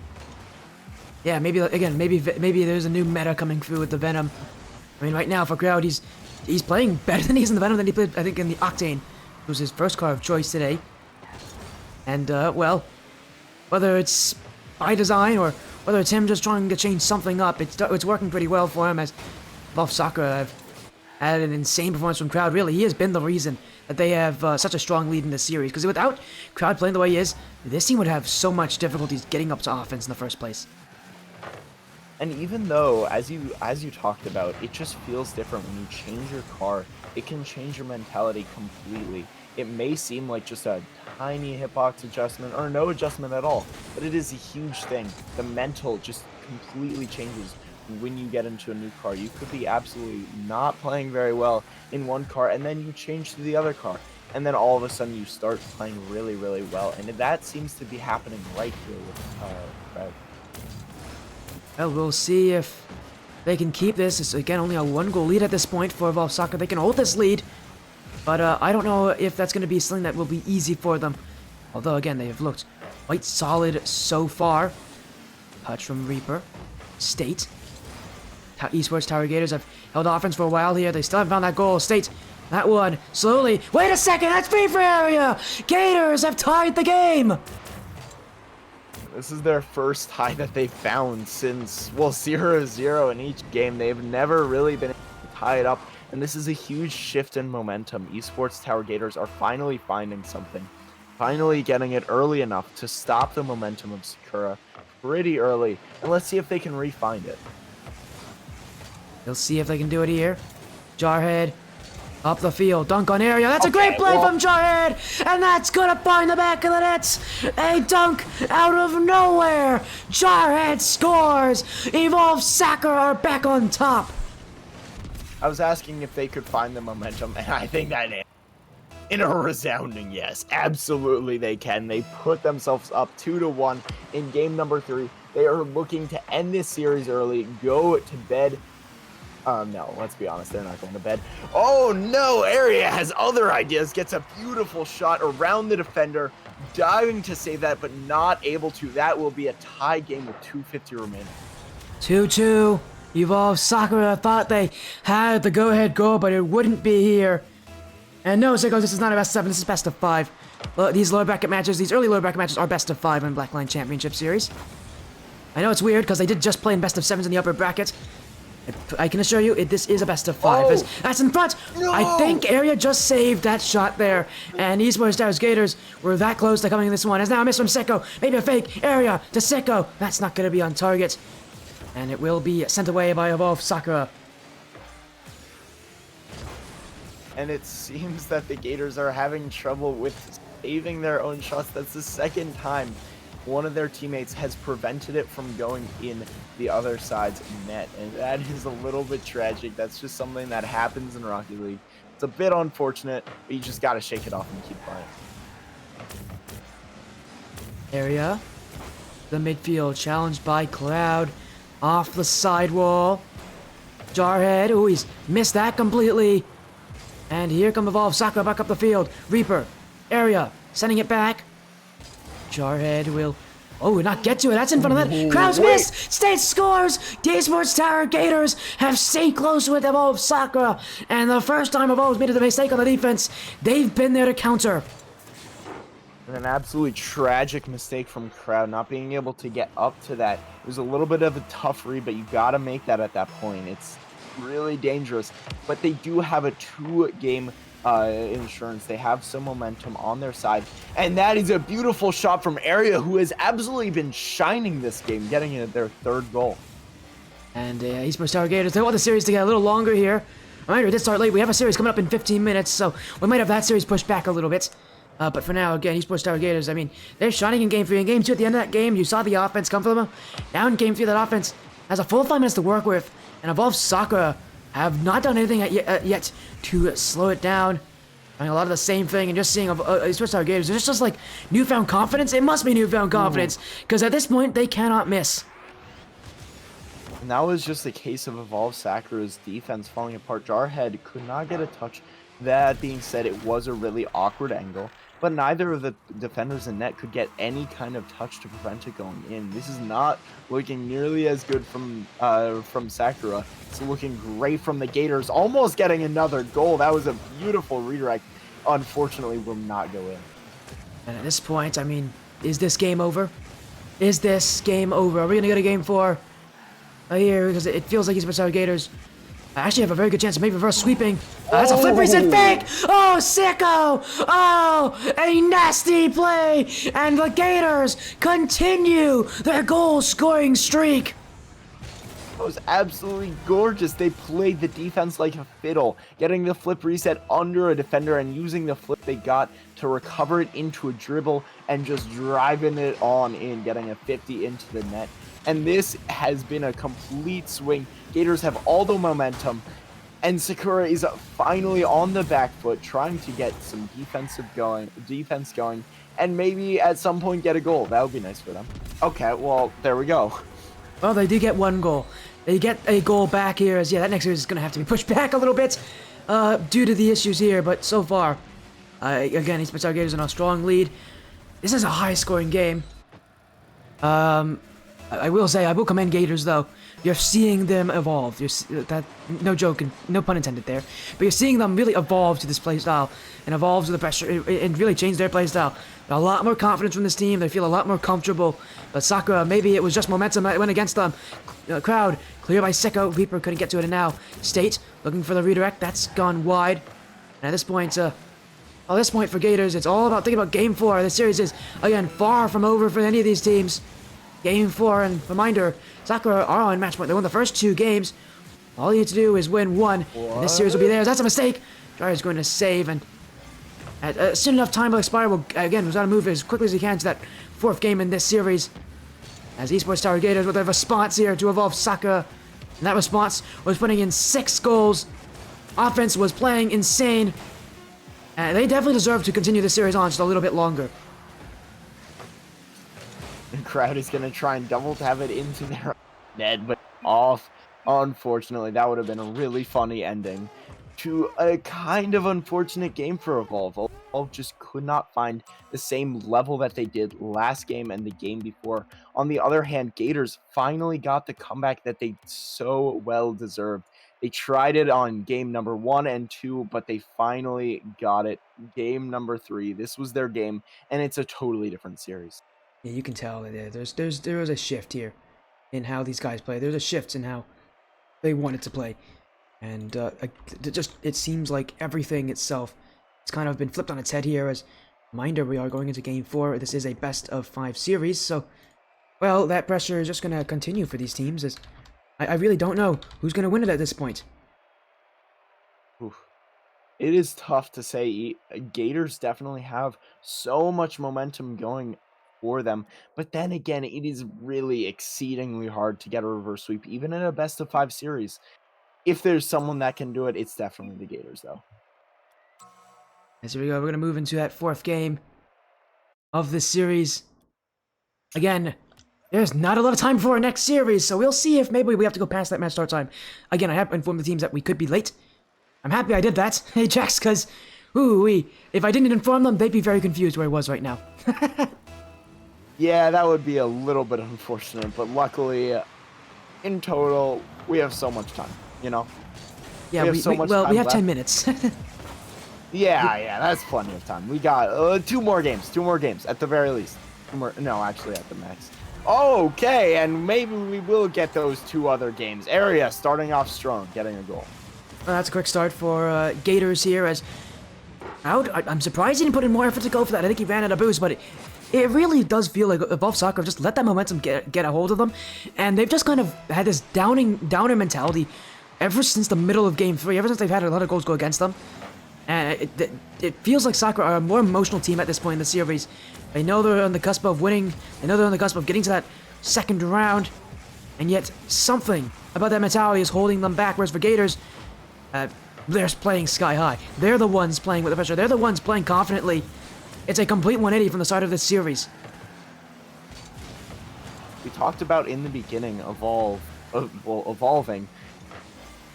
Yeah, maybe again, maybe there's a new meta coming through with the Venom. I mean, right now for Crowd, he's playing better than he is in the Venom than he played, I think, in the Octane. It was his first car of choice today. And well, whether it's by design or whether it's him just trying to change something up, it's working pretty well for him. As Evolve Sakura have had an insane performance from Crowd. Really, he has been the reason that they have such a strong lead in this series. Because without Crowd playing the way he is, this team would have so much difficulties getting up to offense in the first place. And even though, as you talked about, it just feels different when you change your car, it can change your mentality completely. It may seem like just a tiny hitbox adjustment or no adjustment at all, but it is a huge thing. The mental just completely changes when you get into a new car. You could be absolutely not playing very well in one car, and then you change to the other car, and then all of a sudden you start playing really, really well. And that seems to be happening right here with Crowd. Well, we'll see if they can keep this. It's, again, only a 1-goal lead at this point for Evolve Sakura. They can hold this lead, but I don't know if that's going to be something that will be easy for them. Although, again, they have looked quite solid so far. Touch from Reaper. State. Esports Tower Gators have held offense for a while here. They still haven't found that goal. State. That one. Slowly. Wait a second. That's free for area. Gators have tied the game. This is their first tie that they've found since, well, 0-0 in each game. They've never really been able to tie it up, and this is a huge shift in momentum. Esports Tower Gators are finally finding something, finally getting it early enough to stop the momentum of Sakura pretty early, and let's see if they can re-find it. They'll see if they can do it here. Jarhead. Up the field, dunk on area. That's a great play from Jarhead, and that's gonna find the back of the net. A dunk out of nowhere. Jarhead scores. Evolve Sakura are back on top. I was asking if they could find the momentum, and I think that in a resounding yes, absolutely they can. They put themselves up 2-1 in game number 3. They are looking to end this series early, go to bed. No, let's be honest, they're not going to bed. Oh no, Area has other ideas, gets a beautiful shot around the defender, diving to save that, but not able to. That will be a tie game with 2:50 remaining. 2-2. Evolve Sakura thought they had the go-ahead goal, but it wouldn't be here. And no, Ziggos, this is not a best of 7, this is best of 5. These lower bracket matches, these early lower bracket matches are best of 5 in Blackline Championship Series. I know it's weird, because they did just play in best of 7s in the upper bracket. I can assure you, this is a best of 5. Oh, That's in front. No. I think Area just saved that shot there. And Esports Stars Gators were that close to coming in this one. As now a miss from Seko. Maybe a fake. Area to Seko. That's not going to be on target. And it will be sent away by Evolve Sakura. And it seems that the Gators are having trouble with saving their own shots. That's the second time one of their teammates has prevented it from going in the other side's net, and that is a little bit tragic. That's just something that happens in Rocket League. It's a bit unfortunate, but you just got to shake it off and keep playing. Area, the midfield, challenged by Cloud, off the sidewall. Jarhead, ooh, he's missed that completely. And here come Evolve Sakura back up the field. Reaper, Area, sending it back. Jarhead will, not get to it. That's in front of that. Crowd's missed. State scores. Esports Tower Gators have stayed close with Evolve Sakura. And the first time Evolve's made a mistake on the defense, they've been there to counter. And an absolutely tragic mistake from Crowd, not being able to get up to that. It was a little bit of a tough read, but you got to make that at that point. It's really dangerous. But they do have a 2-game insurance. They have some momentum on their side, and that is a beautiful shot from Area, who has absolutely been shining this game, getting their 3rd goal. And Esports Tower Gators, they want the series to get a little longer here. Reminder, it did start late. We have a series coming up in 15 minutes, so we might have that series pushed back a little bit. But for now, again, Esports Tower Gators, I mean, they're shining in Game 3. In Game 2, at the end of that game, you saw the offense come from them. Now in Game 3, that offense has a full 5 minutes to work with, and Evolve Sakura have not done anything yet to slow it down. I mean, a lot of the same thing, and just seeing Esports Tower Gators, it's just like newfound confidence. It must be newfound confidence, because at this point, they cannot miss. And that was just a case of Evolve Sakura's defense falling apart. Jarhead could not get a touch. That being said, it was a really awkward angle, but neither of the defenders in net could get any kind of touch to prevent it going in. This is not looking nearly as good from Sakura. It's looking great from the Gators, almost getting another goal. That was a beautiful redirect. Unfortunately, will not go in. And at this point, I mean, is this game over? Is this game over? Are we going to go to game 4? Here, because it feels like Esports Gators actually have a very good chance of maybe reverse sweeping. That's a flip reset fake! Oh, sicko! Oh, a nasty play! And the Gators continue their goal-scoring streak! It was absolutely gorgeous. They played the defense like a fiddle, getting the flip reset under a defender and using the flip they got to recover it into a dribble and just driving it on in, getting a 50 into the net. And this has been a complete swing. Gators have all the momentum, and Sakura is finally on the back foot, trying to get some defense going, and maybe at some point get a goal. That would be nice for them. Okay, well, there we go. Well, they did get one goal. They get a goal back here, as that next series is going to have to be pushed back a little bit due to the issues here, but so far, again, Esports Gators in a strong lead. This is a high-scoring game. I will say, I will commend Gators, though. You're seeing them evolve. No joke, no pun intended there. But you're seeing them really evolve to this play style and evolve to the pressure and really change their play style. A lot more confidence from this team. They feel a lot more comfortable. But Sakura, maybe it was just momentum that went against them. Crowd, clear by Sicko. Reaper couldn't get to it, and now State looking for the redirect. That's gone wide. And at this point, for Gators, it's all about thinking about Game 4. This series is, again, far from over for any of these teams. Game 4, and reminder, Sakura are on match point. They won the first 2 games. All you need to do is win 1, and this series will be theirs. That's a mistake. Dryer's going to save, and soon enough time will expire. We'll, again, we've got to move as quickly as we can to that 4th game in this series. As Esports Tower Gators with their response here to evolve Sakura. And that response was putting in 6 goals. Offense was playing insane. And they definitely deserve to continue this series on just a little bit longer. The crowd is going to try and double tap it into their net, but off. Unfortunately, that would have been a really funny ending to a kind of unfortunate game for Evolve. Evolve just could not find the same level that they did last game and the game before. On the other hand, Gators finally got the comeback that they so well deserved. They tried it on game number 1 and 2, but they finally got it. Game number 3, this was their game, and it's a totally different series. Yeah, you can tell that there was a shift here in how these guys play. There's a shift in how they wanted to play, and it seems like everything itself has kind of been flipped on its head here. As reminder, we are going into Game 4. This is a best of 5 series, so well, that pressure is just going to continue for these teams. As I really don't know who's going to win it at this point. Oof. It is tough to say. Gators definitely have so much momentum going for them, but then again, it is really exceedingly hard to get a reverse sweep even in a best of 5 series. If there's someone that can do it, it's definitely the Gators, though. As we go, we're going to move into that 4th game of this series. Again, there's not a lot of time for our next series, so we'll see if maybe we have to go past that match start time. Again, I have informed the teams that we could be late. I'm happy I did that, hey Jax, because if I didn't inform them, they'd be very confused where I was right now. Yeah, that would be a little bit unfortunate, but luckily, in total, we have so much time, you know? Yeah, we have 10 minutes. Yeah, that's plenty of time. We got 2 more games at the very least. No, actually at the max. Okay, and maybe we will get those 2 other games. Area starting off strong, getting a goal. Well, that's a quick start for Gators here. As I'm surprised he didn't put in more effort to go for that. I think he ran out of boost, but it really does feel like Evolve Soccer just let that momentum get a hold of them, and they've just kind of had this downer mentality ever since the middle of Game 3. Ever since they've had a lot of goals go against them, and it feels like Sakura are a more emotional team at this point in the series. They know they're on the cusp of winning. They know they're on the cusp of getting to that 2nd round, and yet something about that mentality is holding them back. Whereas for Gators, they're playing sky high. They're the ones playing with the pressure. They're the ones playing confidently. It's a complete 180 from the start of this series. We talked about in the beginning, Evolve evolving.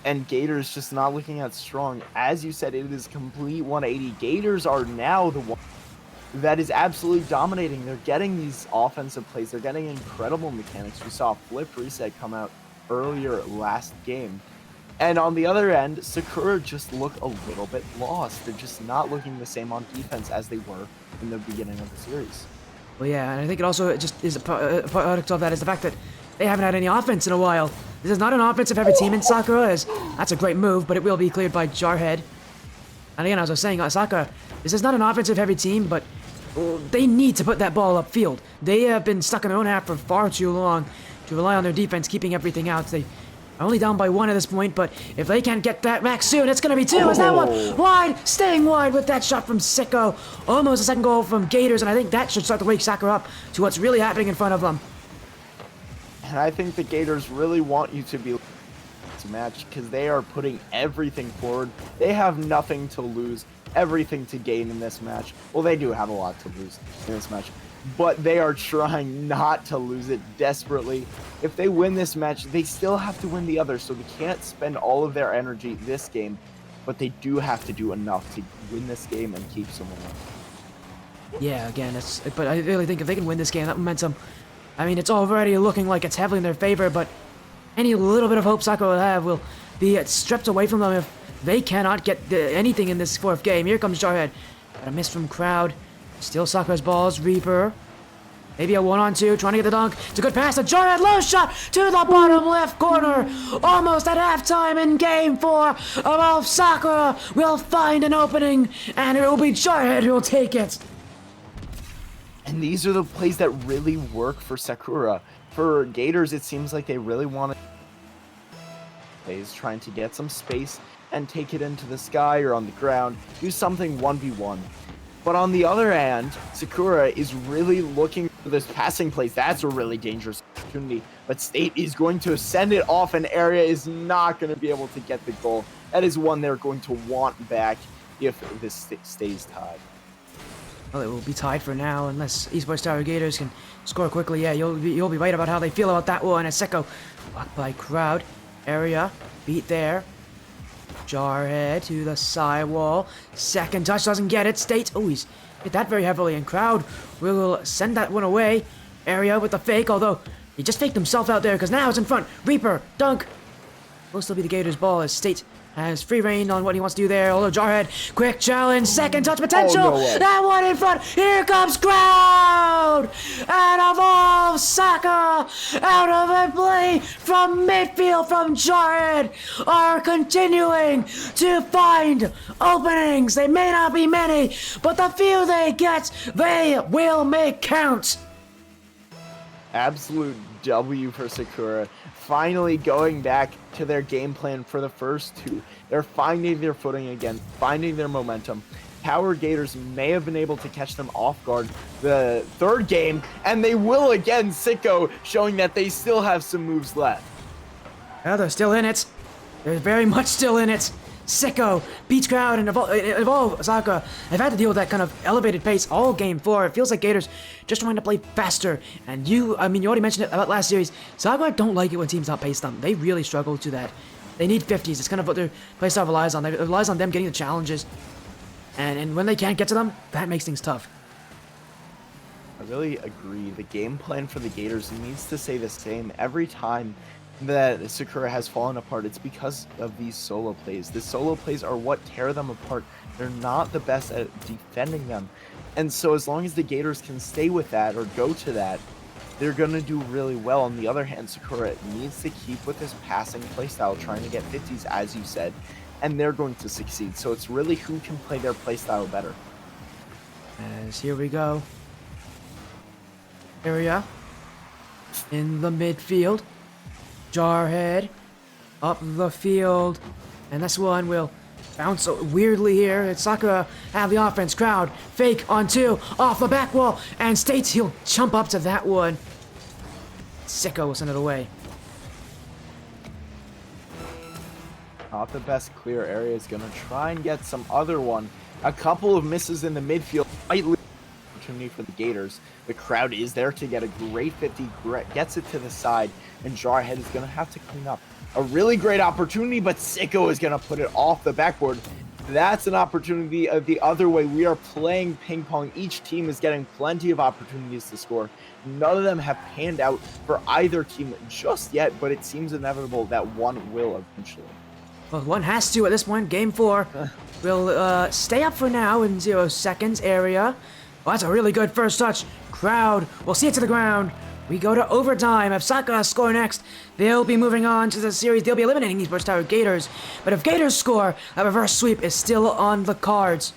And Gators just not looking at strong. As you said, it is complete 180. Gators are now the one that is absolutely dominating. They're getting these offensive plays. They're getting incredible mechanics. We saw a flip reset come out earlier last game. And on the other end, Sakura just look a little bit lost. They're just not looking the same on defense as they were in the beginning of the series. Well, yeah, and I think it also just is a product of that is the fact that they haven't had any offense in a while. This is not an offensive-heavy team, and Sakura is. That's a great move, but it will be cleared by Jarhead. And again, as I was saying, Sakura, this is not an offensive-heavy team, but they need to put that ball upfield. They have been stuck in their own half for far too long to rely on their defense keeping everything out. They are only down by 1 at this point, but if they can't get that back soon, it's going to be 2. Is that one wide? Staying wide with that shot from Sicko. Almost a second goal from Gators, and I think that should start to wake Sakura up to what's really happening in front of them. And I think the Gators really want you to be this match because they are putting everything forward. They have nothing to lose, everything to gain in this match. Well, they do have a lot to lose in this match, but they are trying not to lose it desperately. If they win this match, they still have to win the other, so they can't spend all of their energy this game, but they do have to do enough to win this game and keep someone up. Yeah, again, but I really think if they can win this game, that momentum, I mean, it's already looking like it's heavily in their favor, but any little bit of hope Sakura will have will be stripped away from them if they cannot get anything in this 4th game. Here comes Jarhead. Got a miss from Crowd. Still Sakura's balls. Reaper. Maybe a 1-on-2, trying to get the dunk. It's a good pass to Jarhead. Low shot to the bottom left corner. Almost at halftime in game 4. Of Sakura will find an opening, and it will be Jarhead who will take it. And these are the plays that really work for Sakura. For Gators, it seems like they really want to plays, trying to get some space and take it into the sky or on the ground, do something 1v1. But on the other hand, Sakura is really looking for this passing plays. That's a really dangerous opportunity. But State is going to send it off, and Area is not going to be able to get the goal. That is one they're going to want back if this stays tied. Well, it will be tied for now unless Esports Tower Gators can score quickly. Yeah, you'll be right about how they feel about that one. As Sicko blocked by Crowd. Area beat there. Jarhead to the sidewall. Second touch doesn't get it. State, oh, he's hit that very heavily, and Crowd will send that one away. Area with the fake, although he just faked himself out there because now it's in front. Reaper, dunk. Will still be the Gators' ball as State has free reign on what he wants to do there. Although Jarhead, quick challenge, second touch potential. Oh, no way. That one in front. Here comes Crowd. And evolve Saka out of a play from midfield from Jarhead are continuing to find openings. They may not be many, but the few they get, they will make count. Absolute W for Sakura. Finally going back to their game plan for the first 2. They're finding their footing again, finding their momentum. Power Gators may have been able to catch them off guard the 3rd game, and they will again. Sicko showing that they still have some moves left. Yeah, they're still in it. They're very much still in it. Sicko beats Crowd and evolve Sakura. I've had to deal with that kind of elevated pace all game 4. It feels like Gators just trying to play faster. And you already mentioned it about last series. Sakura don't like it when teams outpace them. They really struggle to that. They need 50s. It's kind of what their playstyle relies on. It relies on them getting the challenges. And when they can't get to them, that makes things tough. I really agree. The game plan for the Gators needs to stay the same every time that Sakura has fallen apart. It's because of these solo plays. The solo plays are what tear them apart. They're not the best at defending them. And so as long as the Gators can stay with that or go to that, they're going to do really well. On the other hand, Sakura needs to keep with his passing playstyle, trying to get 50s, as you said, and they're going to succeed. So it's really who can play their playstyle better. As here we go. Area in the midfield. Jarhead up the field, and this one will bounce weirdly here. It's Sakura have the offense. Crowd fake on 2 off the back wall, and States he'll jump up to that one. Sicko will send it away. Not the best clear area. Is going to try and get some other one. A couple of misses in the midfield might lead opportunity for the Gators. The crowd is there to get a great 50, gets it to the side, and Jarhead is going to have to clean up. A really great opportunity, but Sicko is going to put it off the backboard. That's an opportunity the other way. We are playing ping pong. Each team is getting plenty of opportunities to score. None of them have panned out for either team just yet, but it seems inevitable that one will eventually. Well, one has to at this point. Game 4 will stay up for now in 0 seconds area. Well, that's a really good first touch. Crowd will see it to the ground. We go to overtime. If Sakura score next, they'll be moving on to the series. They'll be eliminating Esports Tower Gators. But if Gators score, a reverse sweep is still on the cards.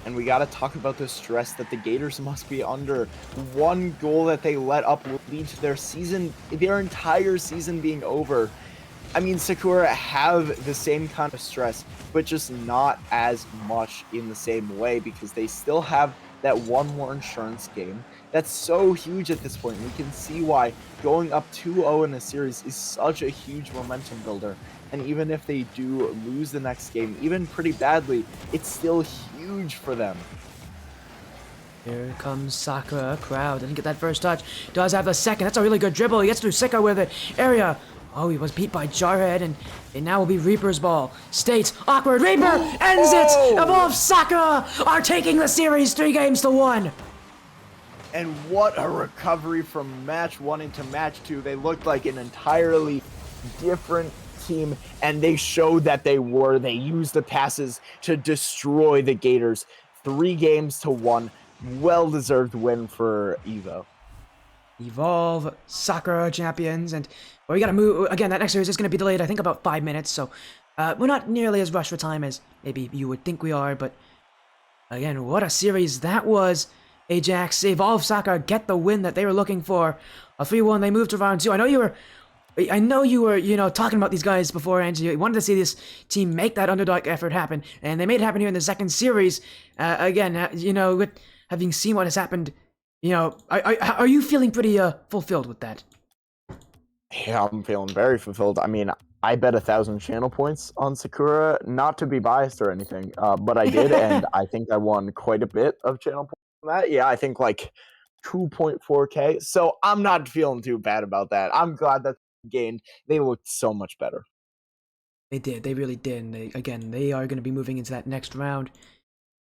And we got to talk about the stress that the Gators must be under. One goal that they let up will lead to their entire season being over. I mean, Sakura have the same kind of stress, but just not as much in the same way because they still have that one more insurance game. That's so huge at this point. We can see why going up 2-0 in a series is such a huge momentum builder. And even if they do lose the next game, even pretty badly, it's still huge for them. Here comes Sakura. Crowd didn't get that first touch. Does have the second. That's a really good dribble. He gets through Sicko with it. Area. Oh, he was beat by Jarhead, and it now will be Reaper's ball. States, awkward. Reaper ends it! Evolve Sakura are taking the series 3-1. And what a recovery from match 1 into match 2. They looked like an entirely different team, and they showed that they were. They used the passes to destroy the Gators. 3-1. Well-deserved win for Evo. Evolve Sakura champions, and well, we gotta move again. That next series is gonna be delayed, I think, about 5 minutes. So we're not nearly as rushed for time as maybe you would think we are. But again, what a series that was. Ajax, Evolve Sakura get the win that they were looking for. A 3-1. They moved to round 2. I know you were, talking about these guys before, and you wanted to see this team make that underdog effort happen, and they made it happen here in the second series. Again, with having seen what has happened, are you feeling pretty fulfilled with that? Yeah, I'm feeling very fulfilled. I mean, I bet 1,000 channel points on Sakura, not to be biased or anything, but I did, and I think I won quite a bit of channel points on that. Yeah, I think like 2.4K. So I'm not feeling too bad about that. I'm glad that they gained. They looked so much better. They did. They really did. And they are going to be moving into that next round,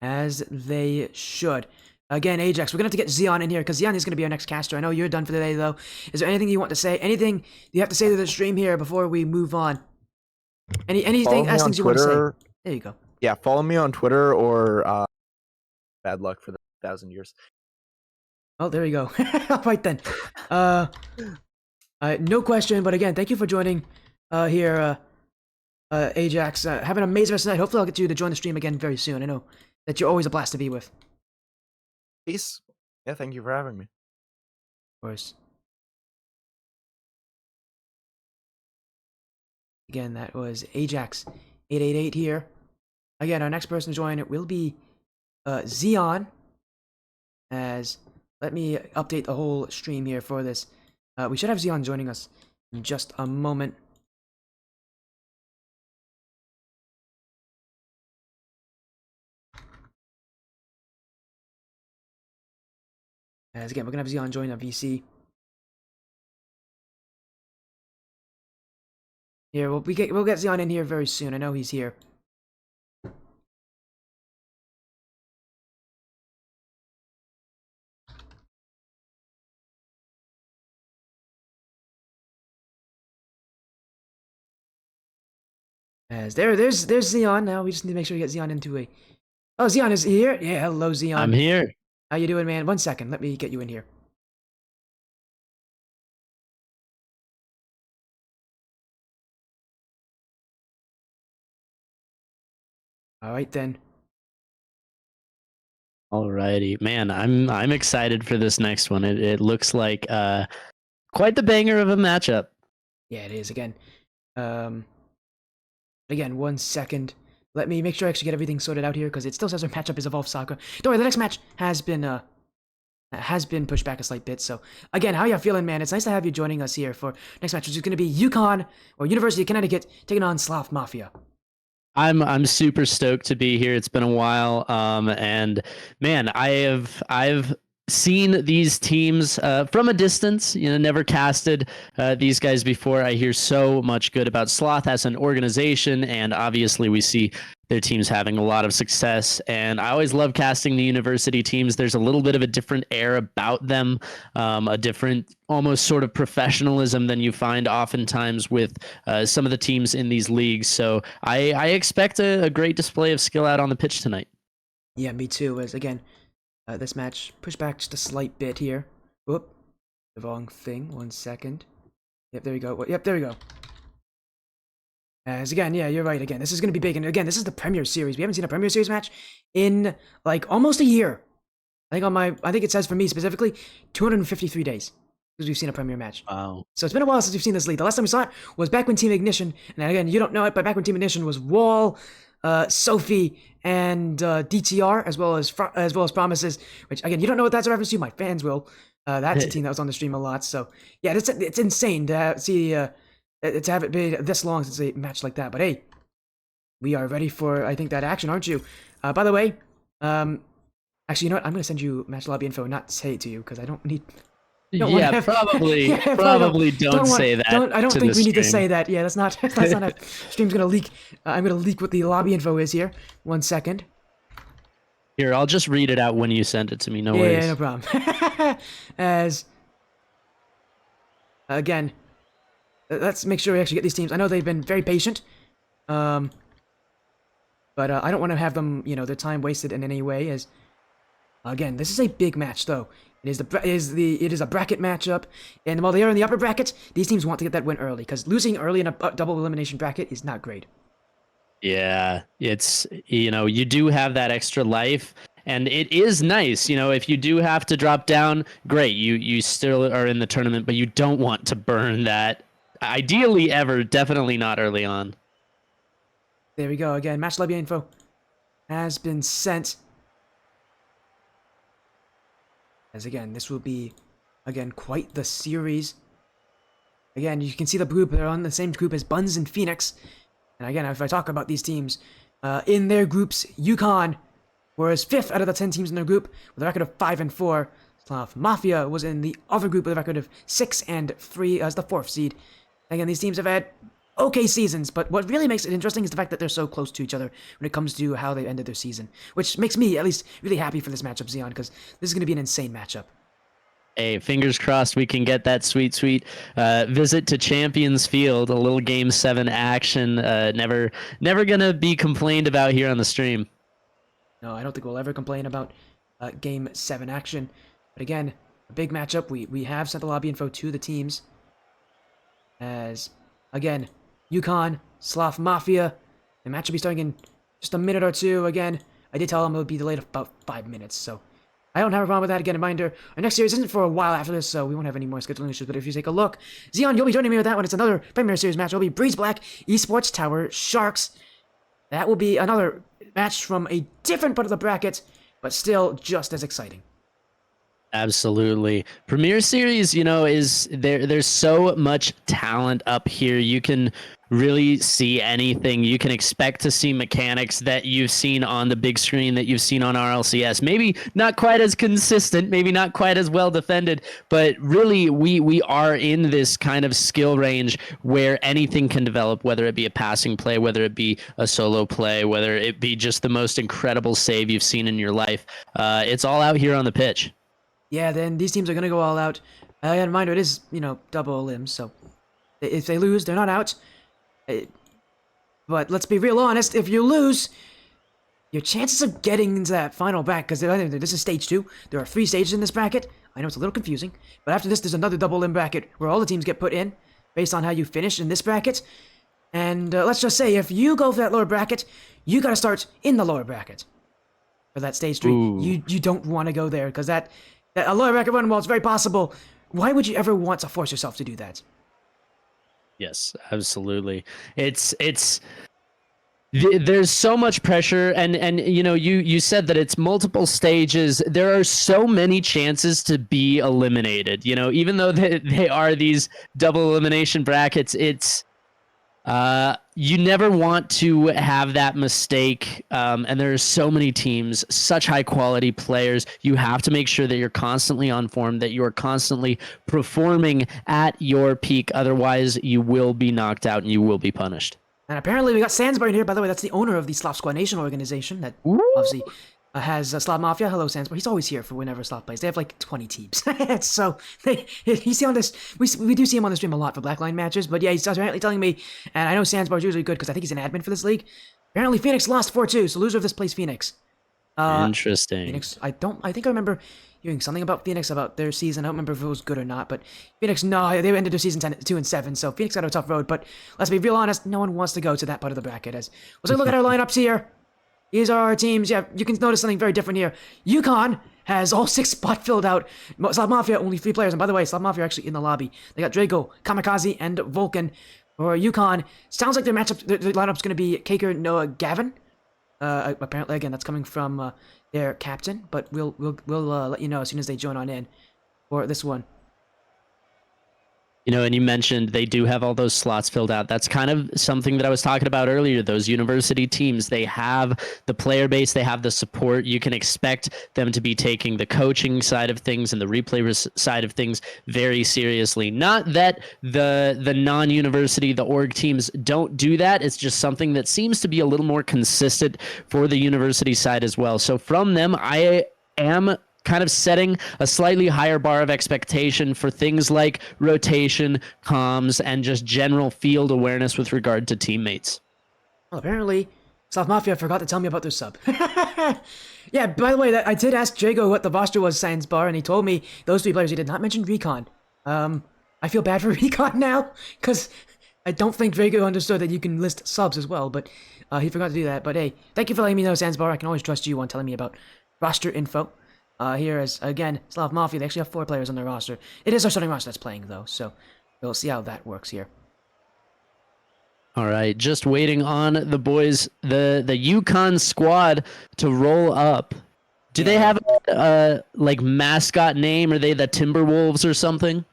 as they should. Again, Ajax, we're going to have to get Xeon in here, because Xeon is going to be our next caster. I know you're done for the day, though. Is there anything you want to say? Anything you have to say to the stream here before we move on? Anything else things you want to say? There you go. Yeah, follow me on Twitter or bad luck for the 1,000 years. Oh, there you go. All right, then. No question, but again, thank you for joining here, Ajax. Have an amazing rest of the night. Hopefully I'll get you to join the stream again very soon. I know that you're always a blast to be with. Peace. Yeah, thank you for having me. Of course. Again, that was Ajax888 here. Again, our next person to join it will be Xeon. Let me update the whole stream here for this. We should have Xeon joining us in just a moment. As again, we're gonna have Xeon join our VC. Here, we'll get Xeon in here very soon. I know he's here. As there's Xeon now. We just need to make sure we get Xeon into a. Oh, Xeon is here. Yeah, hello, Xeon. I'm here. How you doing, man? 1 second. Let me get you in here. All right then. Alrighty, man. I'm excited for this next one. It looks like quite the banger of a matchup. Yeah, it is. Again, 1 second. Let me make sure I actually get everything sorted out here, because it still says our matchup is Evolve Sakura. Don't worry, the next match has been pushed back a slight bit. So again, how y'all feeling, man? It's nice to have you joining us here for next match, which is going to be UConn or University of Connecticut taking on Sloth Mafia. I'm super stoked to be here. It's been a while, and man, I've seen these teams from a distance. You know, never casted these guys before. I hear so much good about Sloth as an organization, and obviously we see their teams having a lot of success. And I always love casting the university teams. There's a little bit of a different air about them, a different, almost sort of professionalism than you find oftentimes with some of the teams in these leagues. So I expect a great display of skill out on the pitch tonight. Yeah, me too. As again, this match pushed back just a slight bit here. Whoop, the wrong thing. 1 second. Yep, there we go. Yep, there we go. As again, yeah, you're right. Again, this is going to be big. And again, this is the Premier Series. We haven't seen a Premier Series match in like almost a year. I think it says for me specifically, 253 days because we've seen a Premier match. Wow. So it's been a while since we've seen this league. The last time we saw it was back when Team Ignition, and again, you don't know it, but back when Team Ignition was Wall, Sophie, and DTR, as well as Promises. Which again, you don't know what that's a reference to. My fans will. That's a team that was on the stream a lot. So yeah, it's insane to see to have it been this long since a match like that. But hey, we are ready for I think that action, aren't you? By the way, actually, you know what? I'm gonna send you match lobby info, and not say it to you because I don't need. Yeah, probably don't say that. I don't think we need to stream. say that. Yeah, that's not how stream's gonna leak. I'm gonna leak what the lobby info is here. 1 second. Here, I'll just read it out when you send it to me. No Yeah, worries. no problem. As again, let's make sure we actually get these teams. I know they've been very patient, but I don't want to have them, their time wasted in any way. As again, this is a big match, though. It is a bracket matchup, and while they are in the upper bracket, these teams want to get that win early because losing early in a double elimination bracket is not great. Yeah, it's, you do have that extra life, and it is nice, if you do have to drop down, great, you still are in the tournament, but you don't want to burn that, ideally ever, definitely not early on. There we go, again, match lobby info has been sent. As again, this will be, again, quite the series. Again, you can see the group, they're on the same group as Buns and Phoenix. And again, if I talk about these teams, in their groups, UConn was 5th out of the 10 teams in their group with a record of 5-4. Sloth. Mafia was in the other group with a record of 6-3 as the 4th seed. Again, these teams have had okay seasons, but what really makes it interesting is the fact that they're so close to each other when it comes to how they ended their season, which makes me at least really happy for this matchup, Xeon, because this is going to be an insane matchup. Hey, fingers crossed we can get that sweet visit to Champions Field, a little Game 7 action. Never gonna be complained about here on the stream. No, I don't think we'll ever complain about Game 7 action. But again, a big matchup. We have sent the lobby info to the teams. As, again, UConn, Sloth Mafia. The match will be starting in just a minute or two. Again, I did tell them it would be delayed about 5 minutes, so I don't have a problem with that. Again, a reminder, our next series isn't for a while after this, so we won't have any more scheduling issues, but if you take a look, Xeon, you'll be joining me with that one. It's another Premier Series match. It'll be Breeze Black, Esports Tower, Sharks. That will be another match from a different part of the bracket, but still just as exciting. Absolutely. Premier Series, is there's so much talent up here. You can really see anything. You can expect to see mechanics that you've seen on the big screen, that you've seen on RLCS. Maybe not quite as consistent, maybe not quite as well defended, but really we are in this kind of skill range where anything can develop, whether it be a passing play, whether it be a solo play, whether it be just the most incredible save you've seen in your life. It's all out here on the pitch. Yeah, then these teams are going to go all out. And reminder, it is, double limbs, so if they lose, they're not out. But let's be real honest, if you lose, your chances of getting into that final bracket, because this is stage 2, there are 3 stages in this bracket. I know it's a little confusing, but after this, there's another double limb bracket where all the teams get put in based on how you finish in this bracket. And let's just say, if you go for that lower bracket, you got to start in the lower bracket for that stage 3. Ooh. You don't want to go there, because that a lower bracket run, while it's very possible, why would you ever want to force yourself to do that? Yes, absolutely. There's so much pressure, and you said that it's multiple stages. There are so many chances to be eliminated. Even though they are these double elimination brackets, You never want to have that mistake. And there are so many teams, such high quality players. You have to make sure that you're constantly on form, that you're constantly performing at your peak. Otherwise, you will be knocked out and you will be punished. And apparently we got Sandsbar here. By the way, that's the owner of the Sloth Squad Nation organization that obviously has Sloth Mafia. Hello, Sandsbar. He's always here for whenever Sloth plays. They have like 20 teams. So you see on this, we do see him on the stream a lot for Blackline matches. But yeah, he's apparently telling me, and I know Sandsbar's usually good because I think he's an admin for this league. Apparently Phoenix lost 4-2, so loser of this plays Phoenix. Interesting. Phoenix, I think I remember hearing something about Phoenix about their season. I don't remember if it was good or not, but Phoenix, no, they ended their season 2-7, so Phoenix got a tough road. But let's be real honest, no one wants to go to that part of the bracket. As let's look at our lineups here. These are our teams. Yeah, you can notice something very different here. UConn has all 6 spots filled out. Sloth Mafia, only 3 players. And by the way, Sloth Mafia are actually in the lobby. They got Drago, Kamikaze, and Vulcan. For UConn, sounds like their lineup's going to be Kaker, Noah, Gavin. Apparently, again, that's coming from their captain. But we'll let you know as soon as they join on in for this one. You know, and you mentioned they do have all those slots filled out. That's kind of something that I was talking about earlier. Those university teams, they have the player base, they have the support. You can expect them to be taking the coaching side of things and the replay side of things very seriously. Not that the non-university, the org teams don't do that. It's just something that seems to be a little more consistent for the university side as well. So from them, I am kind of setting a slightly higher bar of expectation for things like rotation, comms, and just general field awareness with regard to teammates. Well, apparently, Sloth Mafia forgot to tell me about their sub. Yeah, by the way, I did ask Drago what the roster was, Sandsbar, and he told me those 3 players. He did not mention Recon. I feel bad for Recon now, because I don't think Drago understood that you can list subs as well, but he forgot to do that. But hey, thank you for letting me know, Sandsbar. I can always trust you on telling me about roster info. Here is, again, Sloth Mafia. They actually have 4 players on their roster. It is our starting roster that's playing, though, so we'll see how that works here. All right, just waiting on the boys, the UConn squad to roll up. Do they have a like mascot name? Are they the Timberwolves or something?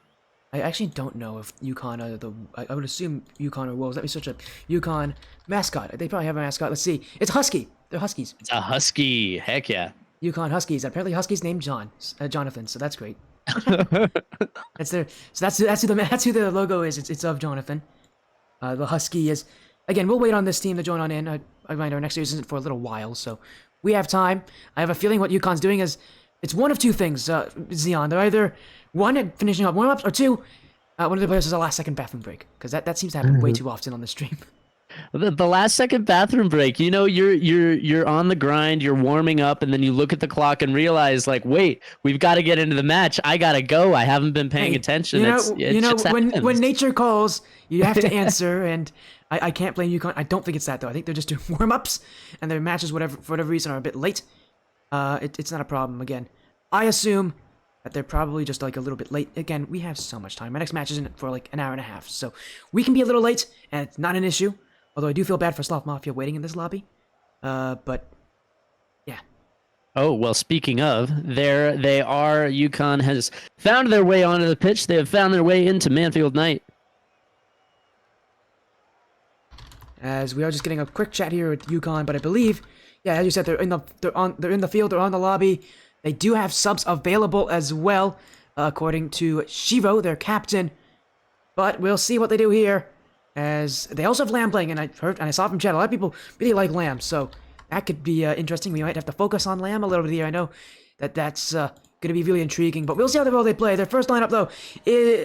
I actually don't know if UConn are the... I would assume UConn are Wolves. Let me search up UConn mascot. They probably have a mascot. Let's see. It's Husky. They're Huskies. It's a Husky. Heck yeah. UConn Huskies. Apparently Huskies named Jonathan, so that's great. That's who the logo is. It's of Jonathan. The Husky is, again, we'll wait on this team to join on in. I remind our next series isn't for a little while, so we have time. I have a feeling what UConn's doing is, it's one of 2 things, Xeon. They're either, 1, finishing up warm-ups, or 2, one of the players has a last-second bathroom break, because that seems to happen way too often on the stream. The last second bathroom break, you know, you're on the grind, you're warming up, and then you look at the clock and realize, like, wait, we've got to get into the match. I gotta go. I haven't been paying attention. When nature calls, you have to answer, and I can't blame UConn. I don't think it's that though. I think they're just doing warm-ups, and their matches, for whatever reason, are a bit late. It's not a problem. Again, I assume that they're probably just like a little bit late. Again, we have so much time. My next match isn't for like an hour and a half, so we can be a little late, and it's not an issue. Although I do feel bad for Sloth Mafia waiting in this lobby. But, yeah. Oh, well, speaking of, there they are. UConn has found their way onto the pitch. They have found their way into Manfield Night. As we are just getting a quick chat here with UConn, but I believe, yeah, as you said, they're in the field, they're on the lobby. They do have subs available as well, according to Shivo, their captain. But we'll see what they do here. As they also have Lamb playing, and I saw from chat, a lot of people really like Lamb, so that could be interesting. We might have to focus on Lamb a little bit here. I know that's going to be really intriguing, but we'll see how the role they play. Their first lineup, though,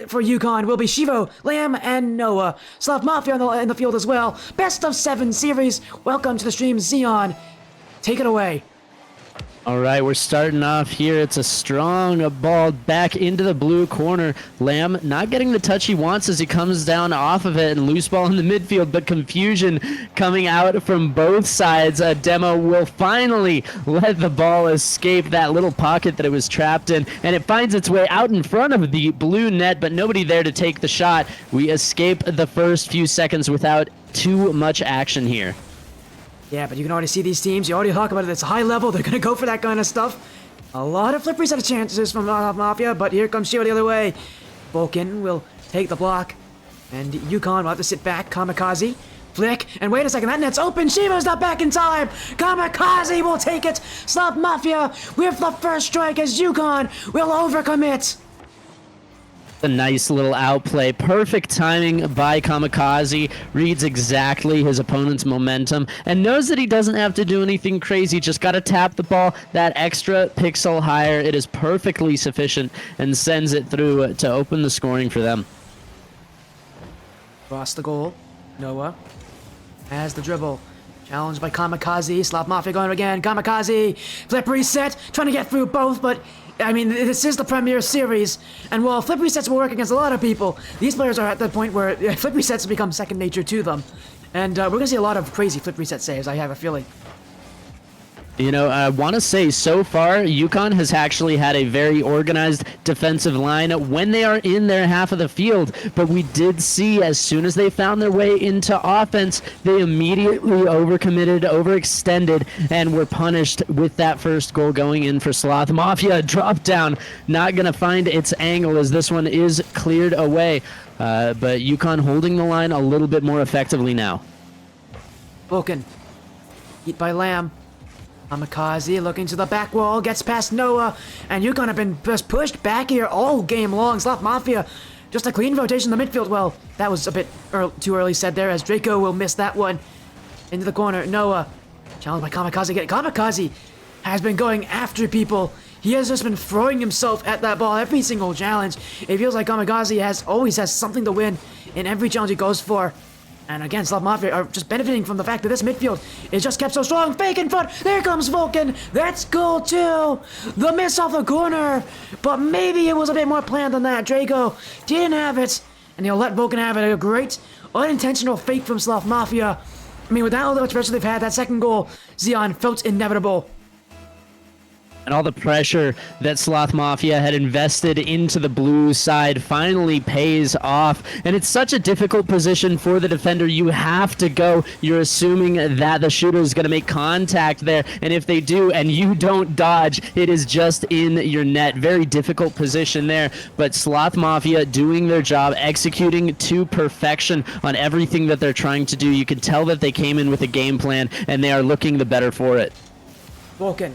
for UConn will be Shivo, Lamb, and Noah. Sloth Mafia in the field as well. Best of 7 series. Welcome to the stream, Xeon. Take it away. All right, we're starting off here. It's a strong ball back into the blue corner. Lamb not getting the touch he wants as he comes down off of it, and loose ball in the midfield, but confusion coming out from both sides. Demo will finally let the ball escape that little pocket that it was trapped in, and it finds its way out in front of the blue net, but nobody there to take the shot. We escape the first few seconds without too much action here. Yeah, but you can already see these teams. You already talk about it. It's high level. They're going to go for that kind of stuff. A lot of flip reset chances from Mafia, but here comes Shiva the other way. Vulcan will take the block. And Yukon will have to sit back. Kamikaze. Flick. And wait a second. That net's open. Shiva's not back in time. Kamikaze will take it. Sloth Mafia with the first strike as Yukon will overcommit. A nice little outplay. Perfect timing by Kamikaze. Reads exactly his opponent's momentum and knows that he doesn't have to do anything crazy. Just got to tap the ball that extra pixel higher. It is perfectly sufficient and sends it through to open the scoring for them. Across the goal. Noah has the dribble. Challenged by Kamikaze. Sloth Mafia going again. Kamikaze. Flip reset. Trying to get through both, but I mean, this is the Premier Series, and while flip resets will work against a lot of people, these players are at the point where flip resets become second nature to them. And we're going to see a lot of crazy flip reset saves, I have a feeling. You know, I want to say so far, Yukon has actually had a very organized defensive line when they are in their half of the field. But we did see as soon as they found their way into offense, they immediately overcommitted, overextended, and were punished with that first goal going in for Sloth Mafia. Drop down, not going to find its angle as this one is cleared away. But Yukon holding the line a little bit more effectively now. Vulcan. Beat by Lamb. Kamikaze looking to the back wall, gets past Noah, and Yukon have been just pushed back here all game long. Sloth Mafia, just a clean rotation in the midfield. Well, that was a bit too early said there, as Draco will miss that one. Into the corner, Noah, challenged by Kamikaze. Kamikaze has been going after people. He has just been throwing himself at that ball every single challenge. It feels like Kamikaze always has something to win in every challenge he goes for. And again, Sloth Mafia are just benefiting from the fact that this midfield is just kept so strong. Fake in front. There comes Vulcan. That's goal 2. The miss off the corner. But maybe it was a bit more planned than that. Draco didn't have it. And he'll let Vulcan have it. A great unintentional fake from Sloth Mafia. I mean, with all the much pressure they've had, that second goal, Xeon felt inevitable. And all the pressure that Sloth Mafia had invested into the blue side finally pays off. And it's such a difficult position for the defender. You have to go. You're assuming that the shooter is going to make contact there. And if they do and you don't dodge, it is just in your net. Very difficult position there. But Sloth Mafia doing their job, executing to perfection on everything that they're trying to do. You can tell that they came in with a game plan and they are looking the better for it. Vulcan.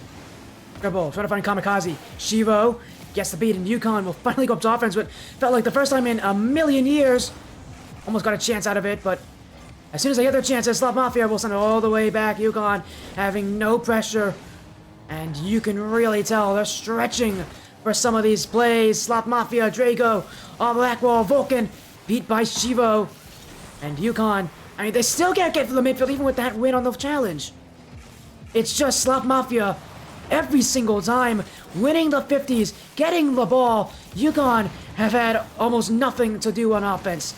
Dribble, trying to find Kamikaze. Shivo gets the beat, and Yukon will finally go up to offense, but felt like the first time in a million years. Almost got a chance out of it, but as soon as they get their chances, Sloth Mafia will send it all the way back. Yukon having no pressure, and you can really tell they're stretching for some of these plays. Sloth Mafia, Draco, on the back wall, Vulcan, beat by Shivo, and Yukon. I mean, they still can't get to the midfield even with that win on the challenge. It's just Sloth Mafia every single time, winning the 50s, getting the ball. Yukon have had almost nothing to do on offense.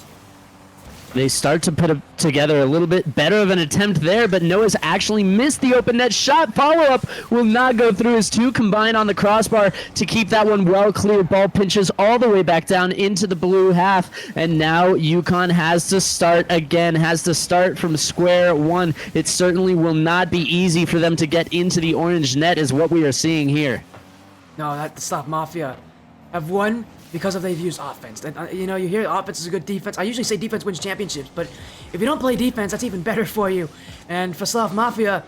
They start to put together a little bit better of an attempt there, but Noah's actually missed the open net shot. Follow-up will not go through as two combine on the crossbar to keep that one well clear. Ball pinches all the way back down into the blue half, and now Yukon has to start again, has to start from square one. It certainly will not be easy for them to get into the orange net is what we are seeing here. No, that Sloth Mafia have won because of they've used offense. And, you know, you hear offense is a good defense. I usually say defense wins championships, but if you don't play defense, that's even better for you. And for Sloth Mafia,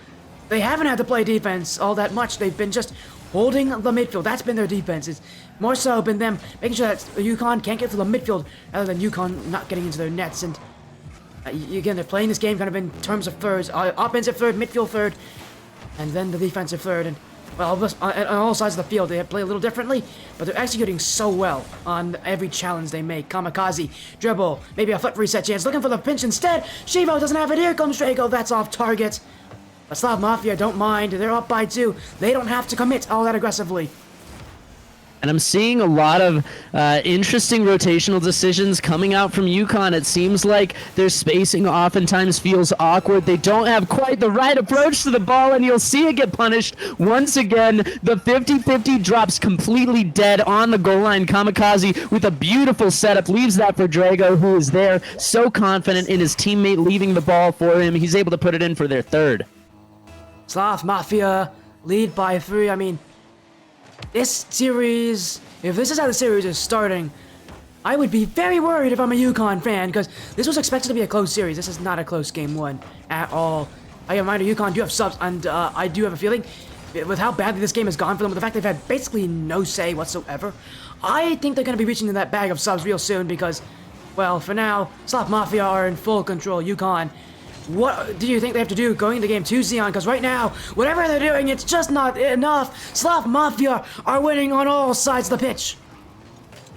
they haven't had to play defense all that much. They've been just holding the midfield. That's been their defense. It's more so been them making sure that Yukon can't get to the midfield rather than Yukon not getting into their nets. And again, they're playing this game kind of in terms of thirds. Offensive third, midfield third, and then the defensive third. And well, on all sides of the field, they play a little differently, but they're executing so well on every challenge they make. Kamikaze, dribble, maybe a flip reset chance, looking for the pinch instead. Shivo doesn't have it. Here comes Draco. That's off target. But Sloth Mafia don't mind. They're up by 2. They don't have to commit all that aggressively. And I'm seeing a lot of interesting rotational decisions coming out from Yukon. It seems like their spacing oftentimes feels awkward. They don't have quite the right approach to the ball, and you'll see it get punished once again. The 50-50 drops completely dead on the goal line. Kamikaze with a beautiful setup leaves that for Drago, who is there so confident in his teammate leaving the ball for him. He's able to put it in for their third. Sloth Mafia lead by 3. I mean, this series, if this is how the series is starting, I would be very worried if I'm a UConn fan, because this was expected to be a close series. This is not a close game one at all. I remind you, UConn do have subs, and I do have a feeling, with how badly this game has gone for them, with the fact they've had basically no say whatsoever, I think they're going to be reaching in that bag of subs real soon, because, well, for now, Sloth Mafia are in full control. UConn, what do you think they have to do going into game 2, Xeon? Because right now, whatever they're doing, it's just not enough. Sloth Mafia are winning on all sides of the pitch.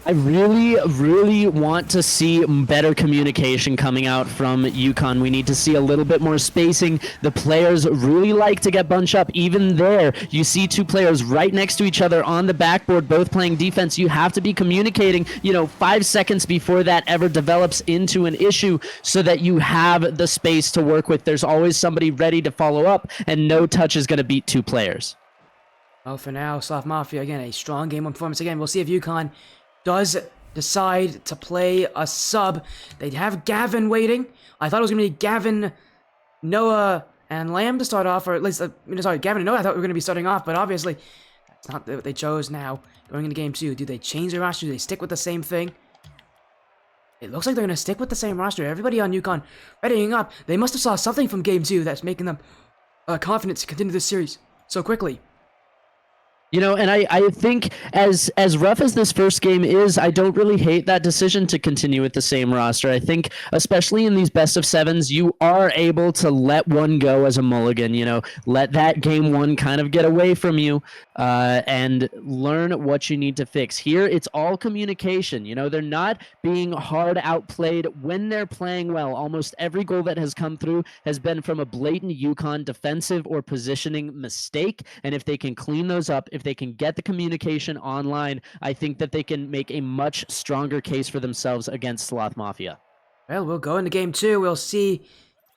I really, really want to see better communication coming out from UConn. We need to see a little bit more spacing. The players really like to get bunched up. Even there, you see two players right next to each other on the backboard, both playing defense. You have to be communicating, 5 seconds before that ever develops into an issue so that you have the space to work with. There's always somebody ready to follow up, and no touch is going to beat two players. Well, for now, Sloth Mafia, again, a strong game one performance. Again, we'll see if UConn does decide to play a sub. They have Gavin waiting. I thought it was going to be Gavin, Noah, and Lamb to start off, or at least, Gavin and Noah I thought we were going to be starting off, but obviously, that's not what they chose now. Going into game 2, do they change their roster? Do they stick with the same thing? It looks like they're going to stick with the same roster. Everybody on UConn readying up. They must have saw something from game 2 that's making them confident to continue this series so quickly. And I think as rough as this first game is, I don't really hate that decision to continue with the same roster. I think, especially in these best of sevens, you are able to let one go as a mulligan, let that game one kind of get away from you and learn what you need to fix. Here, it's all communication. They're not being hard outplayed when they're playing well. Almost every goal that has come through has been from a blatant UConn defensive or positioning mistake. And if they can clean those up, if they can get the communication online, I think that they can make a much stronger case for themselves against Sloth Mafia. Well, we'll go into game 2. We'll see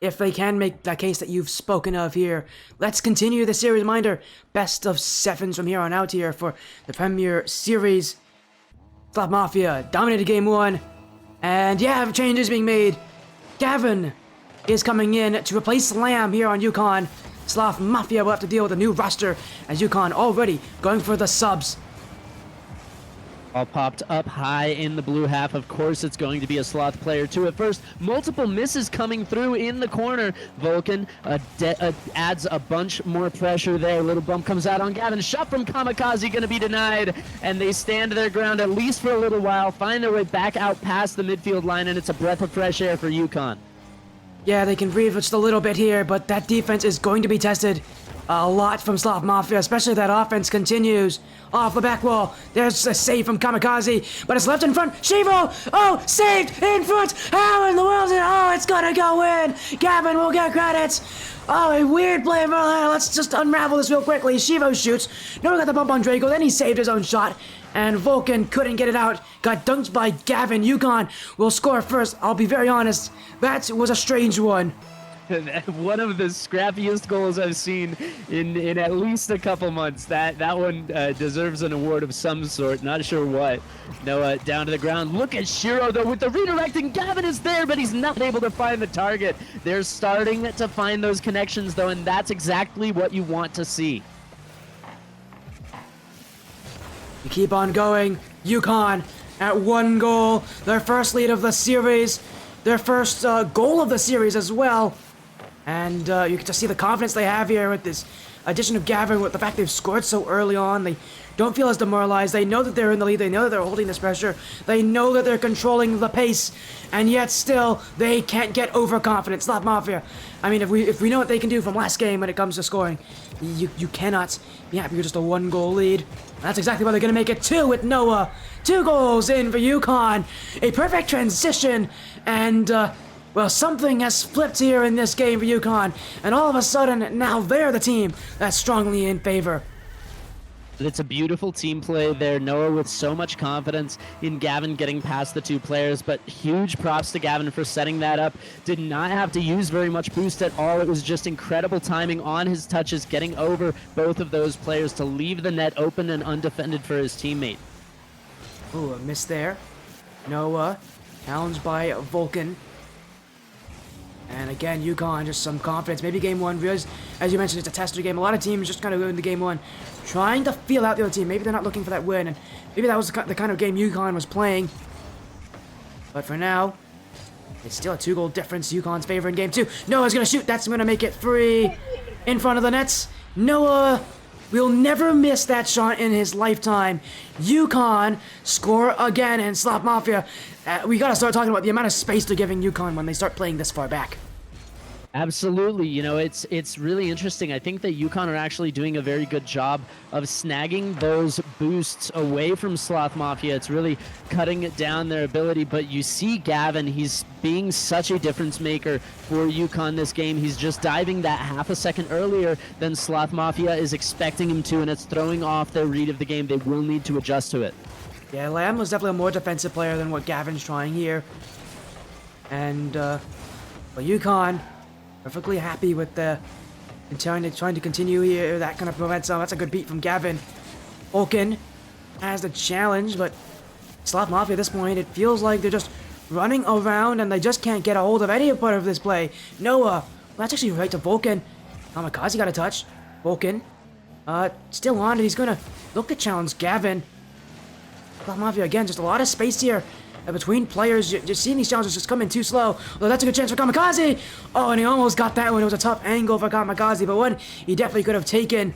if they can make that case that you've spoken of here. Let's continue the series. Reminder, best of sevens from here on out here for the Premier Series. Sloth Mafia dominated game 1. And yeah, changes being made. Gavin is coming in to replace Lamb here on UConn. Sloth Mafia will have to deal with a new roster as UConn already going for the subs. All popped up high in the blue half. Of course, it's going to be a Sloth player too. At first, multiple misses coming through in the corner. Vulcan adds a bunch more pressure there. A little bump comes out on Gavin. Shot from Kamikaze going to be denied. And they stand their ground at least for a little while. Find their way back out past the midfield line. And it's a breath of fresh air for UConn. Yeah, they can breathe just a little bit here, but that defense is going to be tested a lot from Sloth Mafia, especially that offense continues off the back wall. There's a save from Kamikaze, but it's left in front. Shivo! Oh, saved in front! How in the world it's gonna go in! Gavin will get credits! Oh, a weird play. Let's just unravel this real quickly. Shivo shoots. Noah got the bump on Draco, then he saved his own shot. And Vulcan couldn't get it out. Got dunked by Gavin. UConn will score first. I'll be very honest. That was a strange one. One of the scrappiest goals I've seen in at least a couple months. That one deserves an award of some sort. Not sure what. Noah down to the ground. Look at Shiro though with the redirecting. Gavin is there, but he's not able to find the target. They're starting to find those connections though, and that's exactly what you want to see. You keep on going. UConn at 1 goal. Their first lead of the series. Their first goal of the series as well. And you can just see the confidence they have here with this addition of Gavin, with the fact they've scored so early on. They don't feel as demoralized. They know that they're in the lead. They know that they're holding this pressure. They know that they're controlling the pace. And yet still, they can't get overconfident. Sloth Mafia. I mean, if we know what they can do from last game when it comes to scoring, you cannot be happy with just a 1 goal lead. That's exactly why they're going to make it 2 with Noah. 2 goals in for UConn. A perfect transition. And, well, something has flipped here in this game for UConn. And all of a sudden, now they're the team that's strongly in favor. It's a beautiful team play there. Noah with so much confidence in Gavin getting past the 2 players, but huge props to Gavin for setting that up. Did not have to use very much boost at all. It was just incredible timing on his touches, getting over both of those players to leave the net open and undefended for his teammate. Ooh, a miss there. Noah, challenged by Vulcan. And again, UConn, just some confidence. Maybe game 1, because, as you mentioned, it's a tester game. A lot of teams just kind of go into game 1 trying to feel out the other team. Maybe they're not looking for that win, and maybe that was the kind of game UConn was playing. But for now, it's still a 2-goal difference. UConn's favor in game 2. Noah's gonna shoot. That's gonna make it 3 in front of the nets. Noah will never miss that shot in his lifetime. UConn score again, and Sloth Mafia. We gotta start talking about the amount of space they're giving UConn when they start playing this far back. Absolutely. You know, it's really interesting. I think that UConn are actually doing a very good job of snagging those boosts away from Sloth Mafia. It's really cutting down their ability. But you see Gavin, he's being such a difference maker for UConn this game. He's just diving that half a second earlier than Sloth Mafia is expecting him to, and it's throwing off their read of the game. They will need to adjust to it. Yeah, Lamb was definitely a more defensive player than what Gavin's trying here. And, but UConn perfectly happy with the trying to continue here. That kind of momentum. That's a good beat from Gavin. Vulcan has the challenge, but Sloth Mafia at this point, it feels like they're just running around and they just can't get a hold of any part of this play. Noah, well, that's actually right to Vulcan. Kamikaze got a touch. Vulcan, still on it. He's gonna look to challenge Gavin. Sloth Mafia again, just a lot of space here. Between players, you're seeing these challenges just come in too slow. Well, that's a good chance for Kamikaze. Oh, and he almost got that one. It was a tough angle for Kamikaze, but one he definitely could have taken.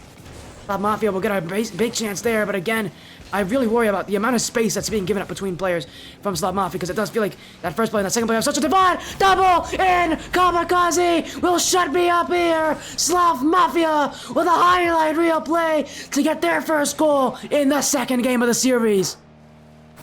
Sloth Mafia will get a big chance there, but again, I really worry about the amount of space that's being given up between players from Sloth Mafia, because it does feel like that first player and that second player have such a divide. Double in! Kamikaze will shut me up here! Sloth Mafia with a highlight reel play to get their first goal in the second game of the series.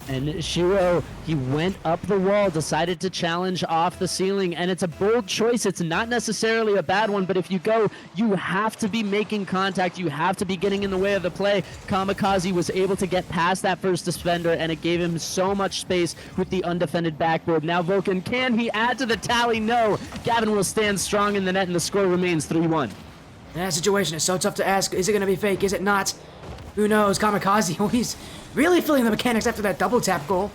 And Shiro, he went up the wall, decided to challenge off the ceiling, and it's a bold choice. It's not necessarily a bad one, but if you go, you have to be making contact. You have to be getting in the way of the play. Kamikaze was able to get past that first defender, and it gave him so much space with the undefended backboard. Now Vulcan, can he add to the tally? No. Gavin will stand strong in the net, and the score remains 3-1. That situation is so tough to ask. Is it going to be fake? Is it not? Who knows? Kamikaze, oh, he's really feeling the mechanics after that double tap goal.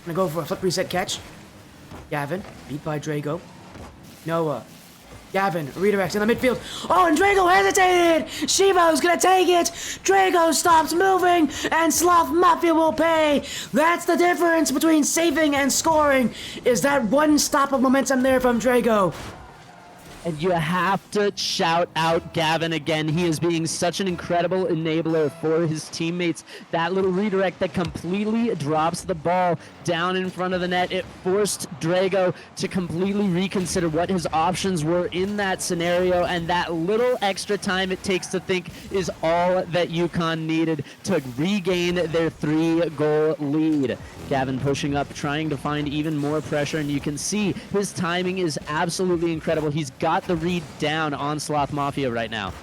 Gonna go for a flip reset catch. Gavin, beat by Drago. Noah. Gavin, redirects in the midfield. Oh, and Drago hesitated! Shivo's gonna take it! Drago stops moving, and Sloth Mafia will pay! That's the difference between saving and scoring, is that one stop of momentum there from Drago. And you have to shout out Gavin again. He is being such an incredible enabler for his teammates. That little redirect that completely drops the ball down in front of the net. It forced Drago to completely reconsider what his options were in that scenario, and that little extra time it takes to think is all that UConn needed to regain their 3-goal lead. Gavin pushing up, trying to find even more pressure, and you can see his timing is absolutely incredible. He's got the read down on Sloth Mafia right now.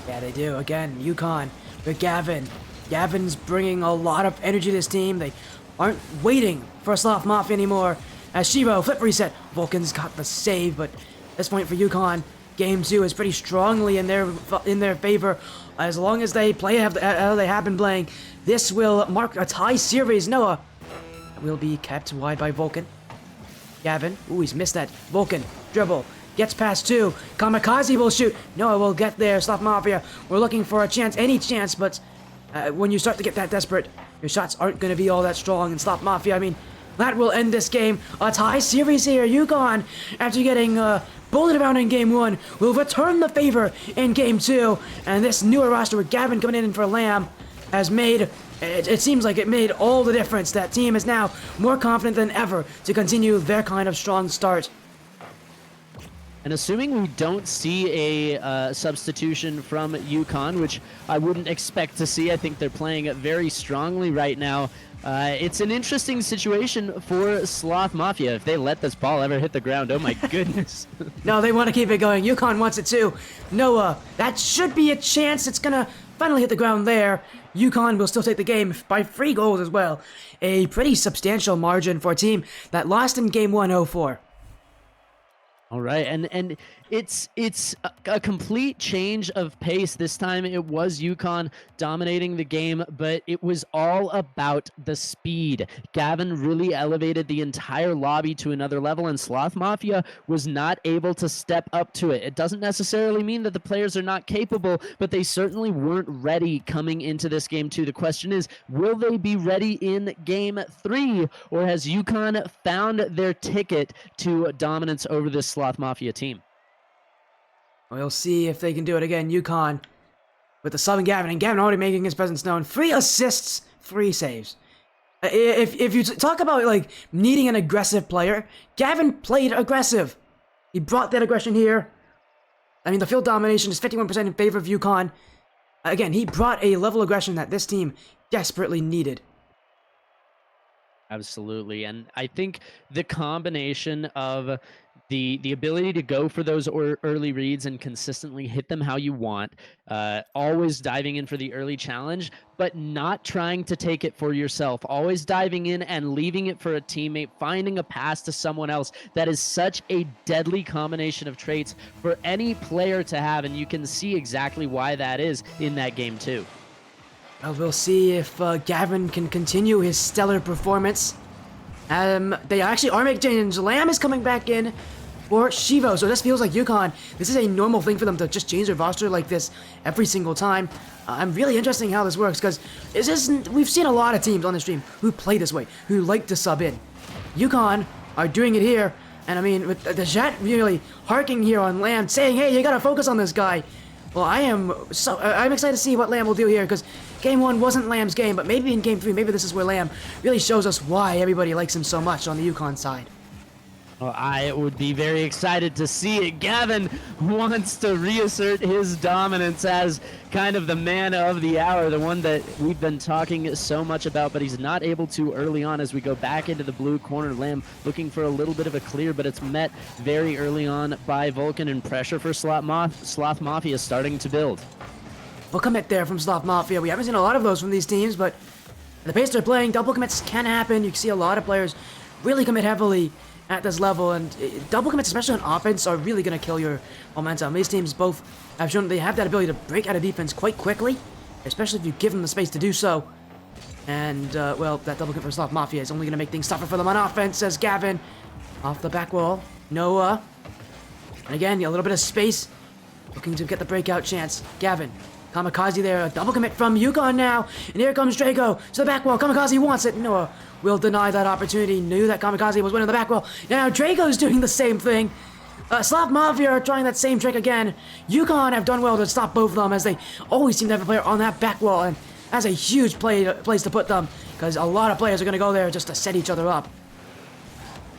Yeah, they do. Again, UConn with Gavin. Gavin's bringing a lot of energy to this team. They aren't waiting for Sloth Mafia anymore. As Shivo, flip reset. Vulcan's got the save, but at this point for UConn, Game 2 is pretty strongly in their favor. As long as they play how they have been playing, this will mark a tie series. Noah will be kept wide by Vulcan. Gavin, ooh, he's missed that. Vulcan, dribble, gets past 2. Kamikaze will shoot. Noah will get there. Sloth Mafia, we're looking for a chance, any chance, but when you start to get that desperate, your shots aren't going to be all that strong. And Sloth Mafia, I mean, that will end this game. A tie series here. UConn, after getting bullied around in Game 1, will return the favor in Game 2. And this newer roster with Gavin coming in for Lamb has made... It seems like it made all the difference. That team is now more confident than ever to continue their kind of strong start. And assuming we don't see a substitution from UConn, which I wouldn't expect to see, I think they're playing very strongly right now. It's an interesting situation for Sloth Mafia. If they let this ball ever hit the ground, oh my goodness. No, they want to keep it going. UConn wants it too. Noah, that should be a chance. It's going to finally hit the ground there. UConn will still take the game by 3 goals as well. A pretty substantial margin for a team that lost in Game 1 0-4. All right, and it's a complete change of pace. This time it was UConn dominating the game, but it was all about the speed. Gavin really elevated the entire lobby to another level, and Sloth Mafia was not able to step up to it. It doesn't necessarily mean that the players are not capable, but they certainly weren't ready coming into this game too. The question is, will they be ready in game 3, or has UConn found their ticket to dominance over this Sloth Mafia team? We'll see if they can do it again. UConn with the sub and Gavin already making his presence known. 3 assists, 3 saves. If you talk about like needing an aggressive player, Gavin played aggressive. He brought that aggression here. I mean, the field domination is 51% in favor of UConn. Again, he brought a level of aggression that this team desperately needed. Absolutely. And I think the combination of the ability to go for those early reads and consistently hit them how you want, always diving in for the early challenge, but not trying to take it for yourself, always diving in and leaving it for a teammate, finding a pass to someone else. That is such a deadly combination of traits for any player to have, and you can see exactly why that is in that game too. Well, we'll see if Gavin can continue his stellar performance. They actually are making changes. Lamb is coming back in for Shivo, so this feels like UConn. This is a normal thing for them to just change their roster like this every single time. I'm really interested in how this works, because we've seen a lot of teams on the stream who play this way, who like to sub in. UConn are doing it here, and I mean, with the chat really harking here on Lamb, saying, hey, you gotta focus on this guy. Well, I'm excited to see what Lamb will do here, because Game 1 wasn't Lamb's game, but maybe in Game 3, maybe this is where Lamb really shows us why everybody likes him so much on the UConn side. Well, I would be very excited to see it. Gavin wants to reassert his dominance as kind of the man of the hour, the one that we've been talking so much about, but he's not able to early on as we go back into the blue corner. Lamb looking for a little bit of a clear, but it's met very early on by Vulcan, and pressure for Sloth Mafia starting to build. Full commit there from Sloth Mafia. We haven't seen a lot of those from these teams, but the pace they're playing, double commits can happen. You can see a lot of players really commit heavily at this level, and double commits, especially on offense, are really going to kill your momentum. These teams both have shown they have that ability to break out of defense quite quickly, especially if you give them the space to do so. And, well, that double commit for Sloth Mafia is only going to make things tougher for them on offense, says Gavin. Off the back wall, Noah. And again, a little bit of space, looking to get the breakout chance. Gavin. Kamikaze there, a double commit from UConn now, and here comes Draco to the back wall. Kamikaze wants it. Noah will deny that opportunity. Knew that Kamikaze was winning the back wall. Now Draco's doing the same thing. Sloth Mafia are trying that same trick again. UConn have done well to stop both of them, as they always seem to have a player on that back wall, and that's a huge place to put them, because a lot of players are going to go there just to set each other up.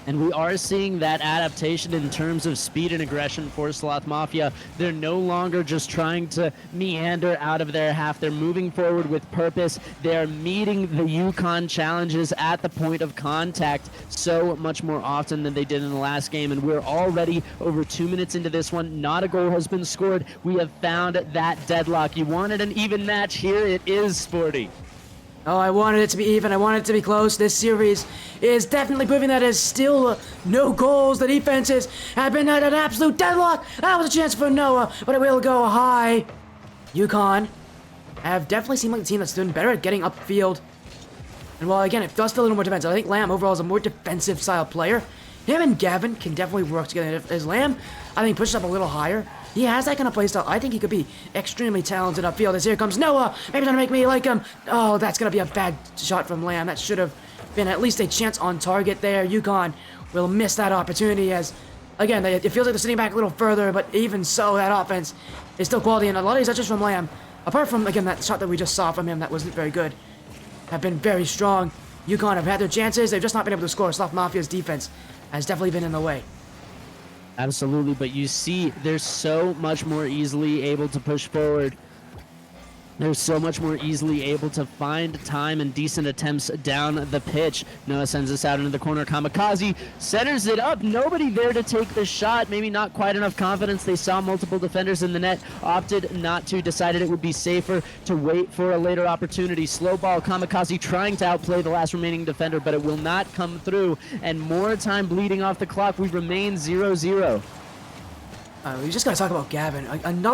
And we are seeing that adaptation in terms of speed and aggression for Sloth Mafia. They're no longer just trying to meander out of their half. They're moving forward with purpose. They're meeting the UConn challenges at the point of contact so much more often than they did in the last game. And we're already over 2 minutes into this one. Not a goal has been scored. We have found that deadlock. You wanted an even match. Here it is, Sporty. Oh, I wanted it to be even. I wanted it to be close. This series is definitely proving that it's still no goals. The defenses have been at an absolute deadlock. That was a chance for Noah, but it will go high. UConn have definitely seemed like the team that's doing better at getting upfield. And while, again, it does feel a little more defensive, I think Lamb overall is a more defensive style player. Him and Gavin can definitely work together. As Lamb, I think, pushes up a little higher, he has that kind of playstyle. I think he could be extremely talented upfield. As here comes Noah. Maybe trying to make me like him. Oh, that's going to be a bad shot from Lamb. That should have been at least a chance on target there. UConn will miss that opportunity, as, again, it feels like they're sitting back a little further, but even so, that offense is still quality. And a lot of these touches from Lamb, apart from, again, that shot that we just saw from him that wasn't very good, have been very strong. UConn have had their chances. They've just not been able to score. Sloth Mafia's defense has definitely been in the way. Absolutely, but you see, they're so much more easily able to push forward. They're so much more easily able to find time and decent attempts down the pitch. Noah sends this out into the corner. Kamikaze centers it up. Nobody there to take the shot. Maybe not quite enough confidence. They saw multiple defenders in the net. Opted not to. Decided it would be safer to wait for a later opportunity. Slow ball. Kamikaze trying to outplay the last remaining defender, but it will not come through. And more time bleeding off the clock. We remain 0-0. We just gotta talk about Gavin.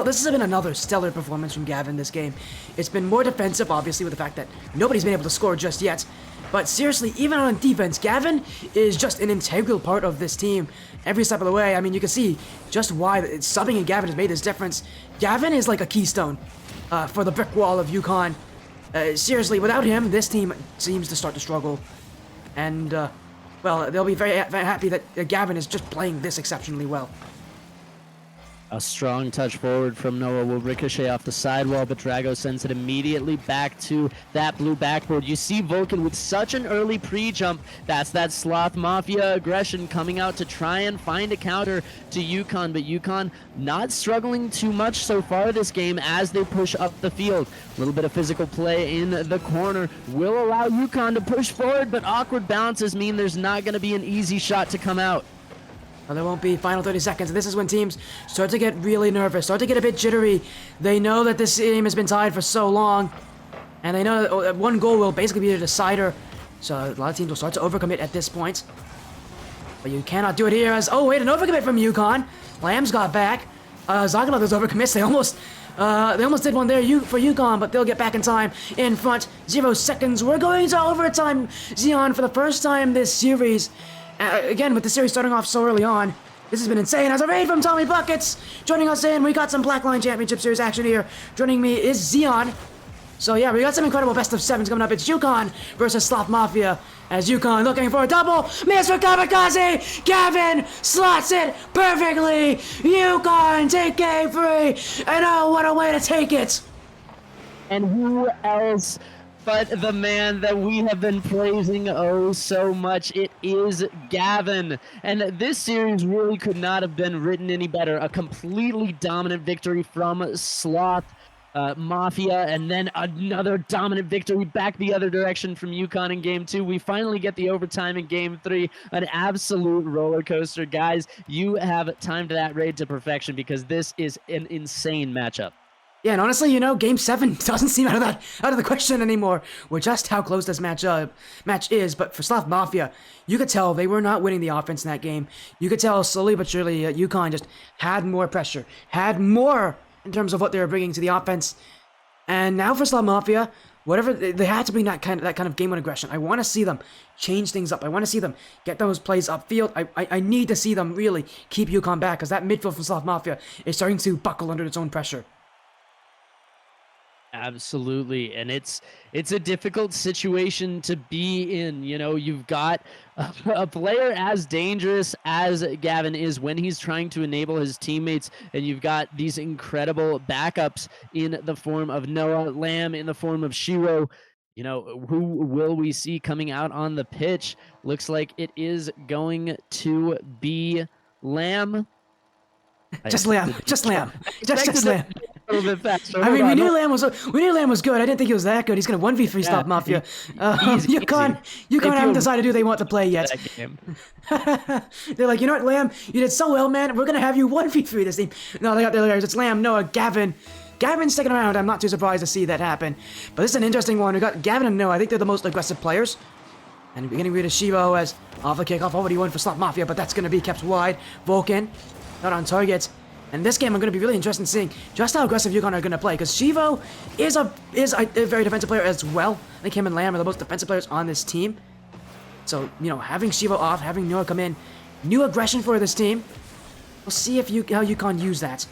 This has been another stellar performance from Gavin this game. It's been more defensive, obviously, with the fact that nobody's been able to score just yet. But seriously, even on defense, Gavin is just an integral part of this team every step of the way. I mean, you can see just why subbing in Gavin has made this difference. Gavin is like a keystone for the brick wall of UConn. Seriously, without him, this team seems to start to struggle. And, well, they'll be very happy that Gavin is just playing this exceptionally well. A strong touch forward from Noah will ricochet off the sidewall, but Drago sends it immediately back to that blue backboard. You see Vulcan with such an early pre-jump. That's that Sloth Mafia aggression coming out to try and find a counter to UConn, but UConn not struggling too much so far this game as they push up the field. A little bit of physical play in the corner will allow UConn to push forward, but awkward bounces mean there's not going to be an easy shot to come out. Well, there won't be final 30 seconds. This is when teams start to get really nervous, start to get a bit jittery. They know that this game has been tied for so long, and they know that one goal will basically be a decider. So a lot of teams will start to overcommit at this point. But you cannot do it here as, oh wait, an overcommit from UConn. Lamb's got back. Talking about those overcommits, they almost did one there for UConn, but they'll get back in time. In front, 0 seconds. We're going to overtime. Xeon for the first time this series. Again, with the series starting off so early on, this has been insane. As a raid from Tommy Buckets, joining us in, we got some Blackline Championship Series action here. Joining me is Xeon. So yeah, we got some incredible best of sevens coming up. It's UConn versus Sloth Mafia. As UConn looking for a double. Miss for Kamikaze. Gavin slots it perfectly. UConn take game free. And oh, what a way to take it. And who else but the man that we have been praising oh so much? It is Gavin. And this series really could not have been written any better. A completely dominant victory from Sloth Mafia, and then another dominant victory back the other direction from UConn in game 2. We finally get the overtime in game 3. An absolute roller coaster. Guys, you have timed that raid to perfection because this is an insane matchup. Yeah, and honestly, you know, Game 7 doesn't seem out of the question anymore with just how close this match is. But for Sloth Mafia, you could tell they were not winning the offense in that game. You could tell slowly but surely UConn just had more pressure, had more in terms of what they were bringing to the offense. And now for Sloth Mafia, whatever they had to bring that kind of game on aggression. I want to see them change things up. I want to see them get those plays upfield. I need to see them really keep UConn back because that midfield from Sloth Mafia is starting to buckle under its own pressure. Absolutely, and it's a difficult situation to be in. You know, you've got a player as dangerous as Gavin is when he's trying to enable his teammates, and you've got these incredible backups in the form of Noah, Lamb in the form of Shiro. You know, who will we see coming out on the pitch? Looks like it is going to be Lamb. Just Lamb. Just Lamb. Just Lamb. A little bit faster. I mean, we knew Lamb was good. I didn't think he was that good. He's going to 1v3 Sloth Mafia. UConn haven't decided who they want to play yet. They're like, you know what, Lamb? You did so well, man. We're going to have you 1v3 this team. No, they got their layers. It's Lamb, Noah, Gavin. Gavin's sticking around. I'm not too surprised to see that happen. But this is an interesting one. We got Gavin and Noah. I think they're the most aggressive players. And we're getting rid of Shivo as off the kickoff. Already won for Sloth Mafia, but that's going to be kept wide. Vulcan, not on target. And this game, I'm going to be really interested in seeing just how aggressive UConn are going to play, because Shivo is a very defensive player as well. I think him and Lamb are the most defensive players on this team. So, you know, having Shivo off, having Noah come in, new aggression for this team. We'll see how UConn use that.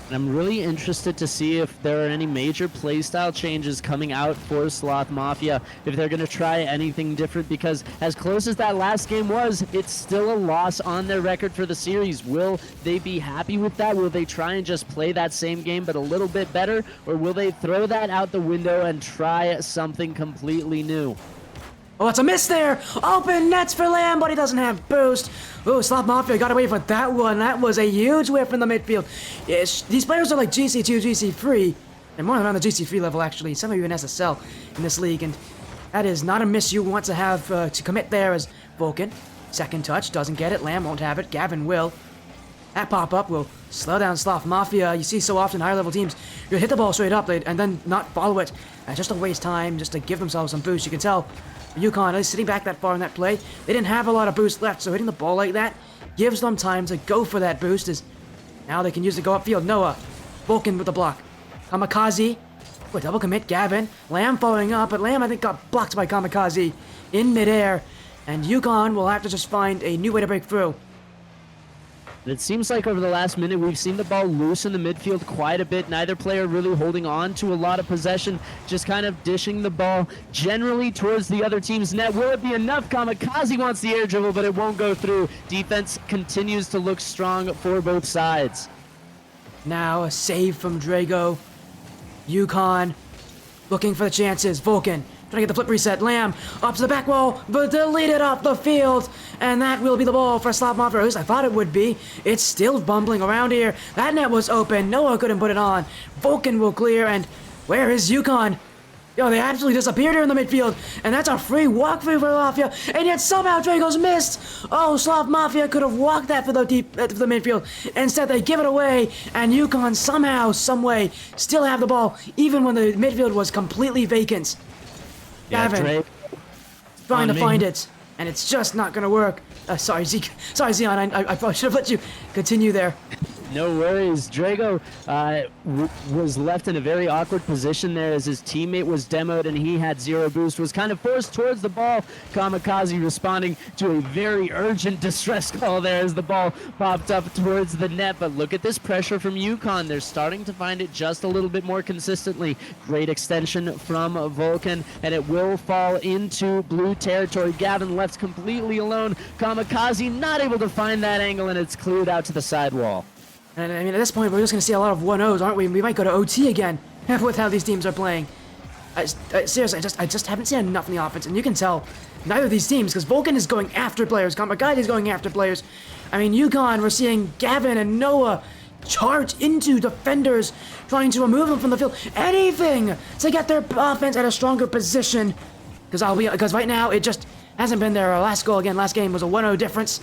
And I'm really interested to see if there are any major playstyle changes coming out for Sloth Mafia, if they're going to try anything different, because as close as that last game was, it's still a loss on their record for the series. Will they be happy with that? Will they try and just play that same game but a little bit better? Or will they throw that out the window and try something completely new? Oh, it's a miss there! Open nets for Lamb, but he doesn't have boost. Oh, Sloth Mafia got away with that one. That was a huge whiff in the midfield. Yes, these players are like GC2, GC3. They're more around the GC3 level, actually. Some of you in SSL in this league, and that is not a miss you want to have to commit there as Vulcan. Second touch, doesn't get it. Lamb won't have it. Gavin will. That pop-up will slow down Sloth Mafia. You see so often higher level teams, you'll hit the ball straight up and then not follow it. Just to waste time, just to give themselves some boost. You can tell UConn is sitting back that far in that play. They didn't have a lot of boost left, so hitting the ball like that gives them time to go for that boost as Now they can use it to go upfield. Noah, Vulcan with the block. Kamikaze, with double commit. Gavin, Lamb following up, but Lamb I think got blocked by Kamikaze in midair. And Yukon will have to just find a new way to break through. It seems like over the last minute, we've seen the ball loose in the midfield quite a bit. Neither player really holding on to a lot of possession, just kind of dishing the ball generally towards the other team's net. Will it be enough? Kamikaze wants the air dribble, but it won't go through. Defense continues to look strong for both sides. Now a save from Drago. Yukon looking for the chances. Vulcan trying to get the flip reset. Lamb up to the back wall, but deleted off the field. And that will be the ball for Sloth Mafia. At least I thought it would be. It's still bumbling around here. That net was open. Noah couldn't put it on. Vulcan will clear. And where is Yukon? Yo, they absolutely disappeared here in the midfield. And that's a free walkthrough for Mafia. And yet somehow Drago's missed. Oh, Sloth Mafia could have walked that for the for the midfield. Instead, they give it away. And Yukon somehow, someway, still have the ball, even when the midfield was completely vacant. Gavin trying to find it, and it's just not gonna work. Sorry, Zeke. Sorry, Zion. I probably should have let you continue there. No worries. Drago was left in a very awkward position there as his teammate was demoed and he had zero boost, was kind of forced towards the ball. Kamikaze responding to a very urgent distress call there as the ball popped up towards the net. But look at this pressure from Yukon. They're starting to find it just a little bit more consistently. Great extension from Vulcan, and it will fall into blue territory. Gavin left completely alone. Kamikaze not able to find that angle, and it's cleared out to the sidewall. And I mean, at this point, we're just going to see a lot of 1-0s, aren't we? We might go to OT again with how these teams are playing. Seriously, I just haven't seen enough in the offense. And you can tell neither of these teams, because Vulcan is going after players. Kamikaze is going after players. I mean, Yukon, we're seeing Gavin and Noah charge into defenders, trying to remove them from the field. Anything to get their offense at a stronger position. Because right now, it just hasn't been there. Our last goal, again, last game was a 1-0 difference.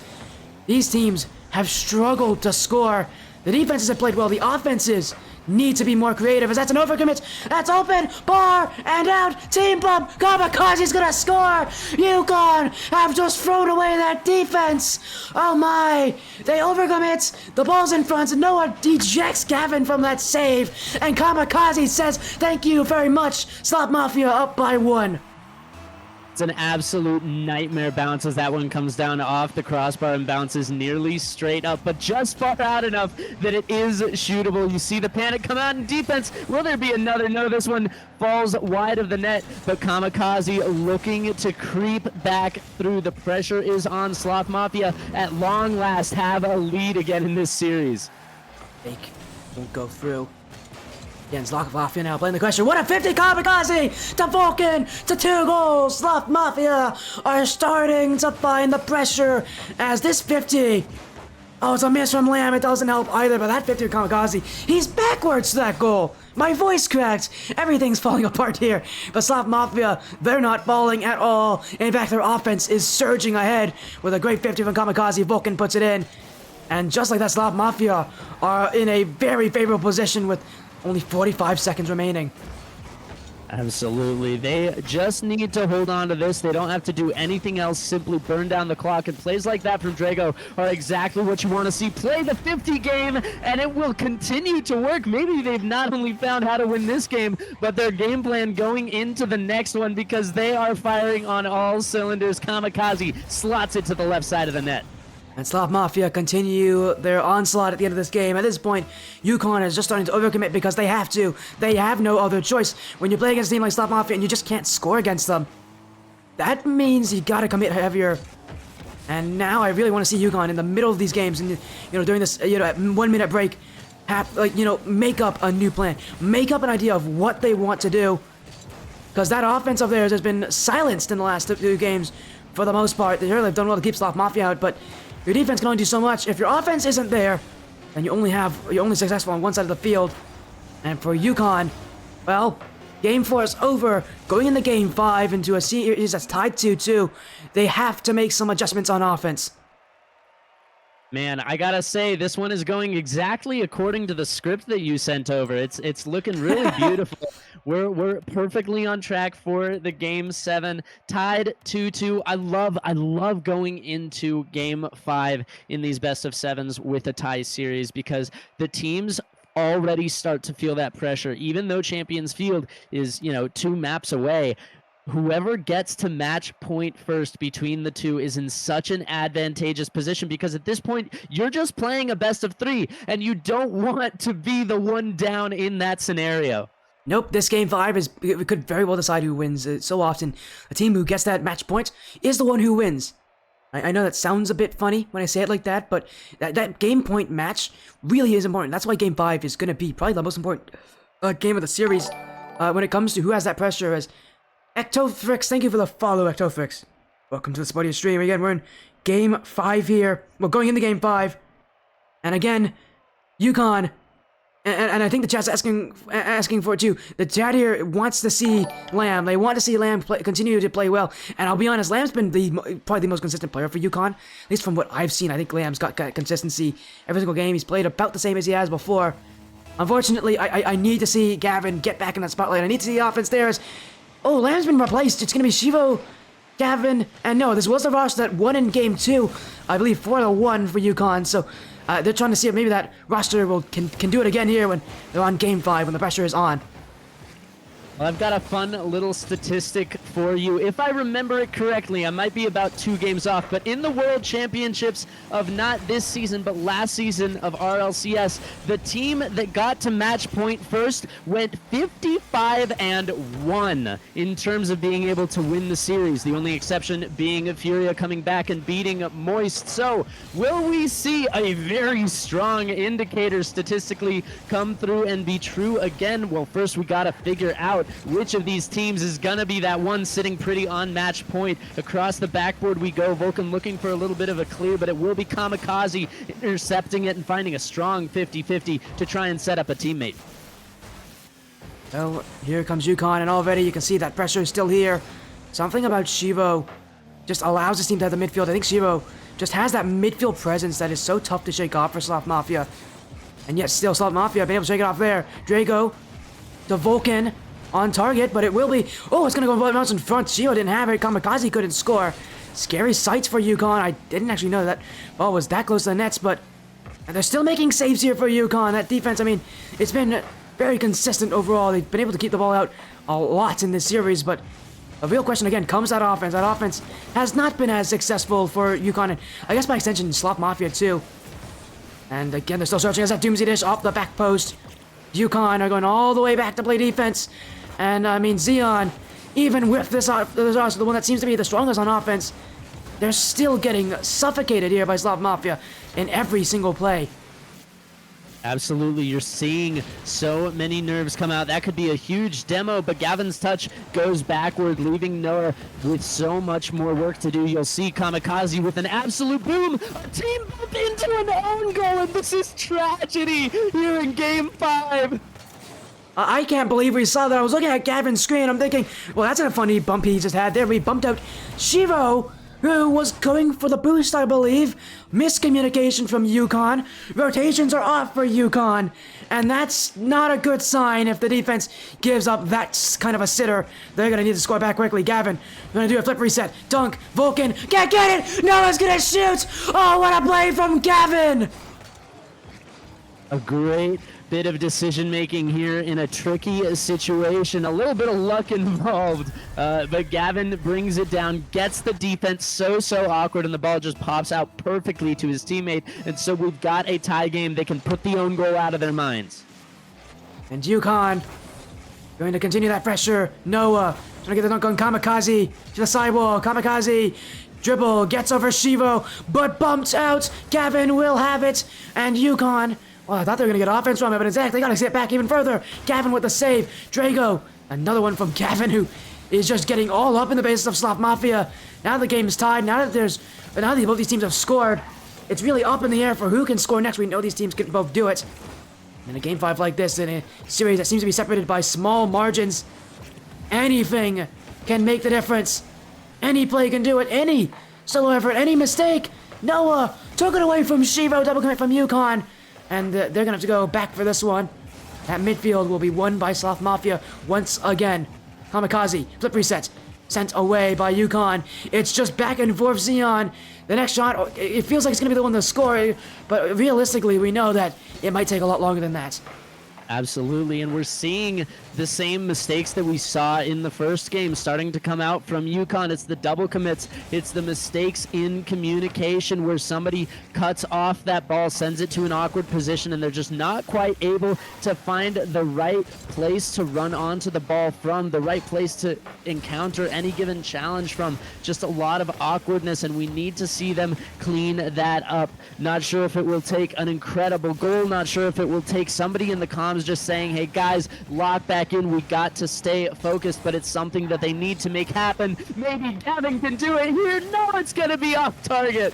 These teams have struggled to score. The defenses have played well. The offenses need to be more creative, as that's an overcommit. That's open, bar, and out. Team bump. Kamikaze's gonna score. Yukon have just thrown away that defense. Oh my. They overcommit. The ball's in front. Noah dejects Gavin from that save. And Kamikaze says, thank you very much. Sloth Mafia up by 1. It's an absolute nightmare bounce as that one comes down off the crossbar and bounces nearly straight up, but just far out enough that it is shootable. You see the panic come out in defense. Will there be another? No, this one falls wide of the net, but Kamikaze looking to creep back through. The pressure is on. Sloth Mafia at long last have a lead again in this series. Fake won't go through. Again, Sloth Mafia now playing the question. What a 50 Kamikaze to Vulcan to 2 goals. Sloth Mafia are starting to find the pressure as this 50. Oh, it's a miss from Lamb. It doesn't help either, but that 50 Kamikaze, he's backwards to that goal. My voice cracked. Everything's falling apart here. But Sloth Mafia, they're not falling at all. In fact, their offense is surging ahead with a great 50 from Kamikaze. Vulcan puts it in. And just like that, Sloth Mafia are in a very favorable position with only 45 seconds remaining. Absolutely. They just need to hold on to this. They don't have to do anything else. Simply burn down the clock. And plays like that from Drago are exactly what you want to see. Play the 50 game, and it will continue to work. Maybe they've not only found how to win this game, but their game plan going into the next one, because they are firing on all cylinders. Kamikaze slots it to the left side of the net. And Sloth Mafia continue their onslaught at the end of this game. At this point, Yukon is just starting to overcommit because they have to. They have no other choice. When you play against a team like Sloth Mafia and you just can't score against them, that means you gotta commit heavier. And now I really want to see Yukon in the middle of these games and, during this, 1 minute break, make up a new plan. Make up an idea of what they want to do. Because that offense of theirs has been silenced in the last 2 games for the most part. They've done well to keep Sloth Mafia out, but your defense can only do so much. If your offense isn't there, then you're only successful on one side of the field. And for Yukon, well, Game 4 is over. Going into Game 5 into a series that's tied 2-2, they have to make some adjustments on offense. Man, I gotta say, this one is going exactly according to the script that you sent over. It's looking really beautiful. We're perfectly on track for the game 7, tied 2-2. I love going into game 5 in these best of 7s with a tie series, because the teams already start to feel that pressure. Even though Champions Field is, 2 maps away, whoever gets to match point first between the two is in such an advantageous position, because at this point you're just playing a best of 3 and you don't want to be the one down in that scenario. Nope, this game 5 it could very well decide who wins. So often, a team who gets that match point is the one who wins. I know that sounds a bit funny when I say it like that, but that game point match really is important. That's why game 5 is going to be probably the most important game of the series when it comes to who has that pressure. As Ectofrix, thank you for the follow, Ectofrix. Welcome to the Spotty stream. Again, we're in game 5 here. We're going into game 5. And again, Yukon, and I think the chat's asking for it too. The chat here wants to see Lamb. They want to see Lamb continue to play well. And I'll be honest, Lamb's been probably the most consistent player for Yukon, at least from what I've seen. I think Lamb's got consistency every single game. He's played about the same as he has before. Unfortunately, I need to see Gavin get back in that spotlight. I need to see the offense there. Oh, Lamb's been replaced. It's going to be Shivo, Gavin, and no, this was the roster that won in game 2. I believe 4-1 for Yukon. So they're trying to see if maybe that roster can do it again here when they're on game 5, when the pressure is on. Well, I've got a fun little statistic for you. If I remember it correctly, I might be about 2 games off, but in the World Championships of not this season, but last season of RLCS, the team that got to match point first went 55-1 in terms of being able to win the series. The only exception being Furia coming back and beating Moist. So, will we see a very strong indicator statistically come through and be true again? Well, first we gotta figure out which of these teams is gonna be that one sitting pretty on match point. Across the backboard we go. Vulcan looking for a little bit of a clear, but it will be Kamikaze intercepting it and finding a strong 50-50 to try and set up a teammate. So here comes Yukon, and already you can see that pressure is still here. Something about Shivo just allows this team to have the midfield. I think Shivo just has that midfield presence that is so tough to shake off for Sloth Mafia. And yet still Sloth Mafia been able to shake it off there. Drago to Vulcan on target, but it will be... Oh, it's going to go bounce in front. Shivo didn't have it. Kamikaze couldn't score. Scary sights for Yukon. I didn't actually know that ball was that close to the nets, but they're still making saves here for Yukon. That defense, I mean, it's been very consistent overall. They've been able to keep the ball out a lot in this series, but the real question again comes that offense. That offense has not been as successful for Yukon, and I guess by extension, Sloth Mafia too. And again, they're still searching as that Doomsday Dish off the back post. Yukon are going all the way back to play defense. And I mean, Xeon, even with this roster, the one that seems to be the strongest on offense, they're still getting suffocated here by Sloth Mafia in every single play. Absolutely, you're seeing so many nerves come out. That could be a huge demo, but Gavin's touch goes backward, leaving Noah with so much more work to do. You'll see Kamikaze with an absolute boom. A team bump into an own goal, and this is tragedy here in Game 5. I can't believe we saw that. I was looking at Gavin's screen. I'm thinking, well, that's a funny bump he just had there. We bumped out Shivo, who was going for the boost, I believe. Miscommunication from Yukon. Rotations are off for Yukon. And that's not a good sign if the defense gives up that kind of a sitter. They're going to need to score back quickly. Gavin, going to do a flip reset. Dunk, Vulcan, can't get it! Noah's going to shoot! Oh, what a play from Gavin! A great bit of decision making here in a tricky situation. A little bit of luck involved, but Gavin brings it down, gets the defense so awkward, and the ball just pops out perfectly to his teammate. And so we've got a tie game. They can put the own goal out of their minds. And Yukon going to continue that pressure. Noah trying to get the dunk on Kamikaze to the sidewall. Kamikaze dribble, gets over Shivo, but bumped out. Gavin will have it, and Yukon... Well, I thought they were going to get offense from it, but instead they got to sit back even further. Gavin with the save. Drago, another one from Gavin, who is just getting all up in the basis of Sloth Mafia. Now the game is tied. Now that both these teams have scored, it's really up in the air for who can score next. We know these teams can both do it. In a game 5 like this, in a series that seems to be separated by small margins, anything can make the difference. Any play can do it. Any solo effort, any mistake Noah took it away from Shivo, double commit from Yukon. And they're going to have to go back for this one. That midfield will be won by Sloth Mafia once again. Kamikaze, flip reset, sent away by Yukon. It's just back and forth, Xeon. The next shot, it feels like it's going to be the one to score, but realistically, we know that it might take a lot longer than that. Absolutely, and we're seeing the same mistakes that we saw in the first game starting to come out from UConn. It's the double commits, it's the mistakes in communication where somebody cuts off that ball, sends it to an awkward position, and they're just not quite able to find the right place to run onto the ball from, the right place to encounter any given challenge from. Just a lot of awkwardness, and we need to see them clean that up. Not sure if it will take an incredible goal, not sure if it will take somebody in the comms just saying, hey guys, lock back in, we got to stay focused, but it's something that they need to make happen. Maybe Gavin can do it here. No, it's gonna be off target.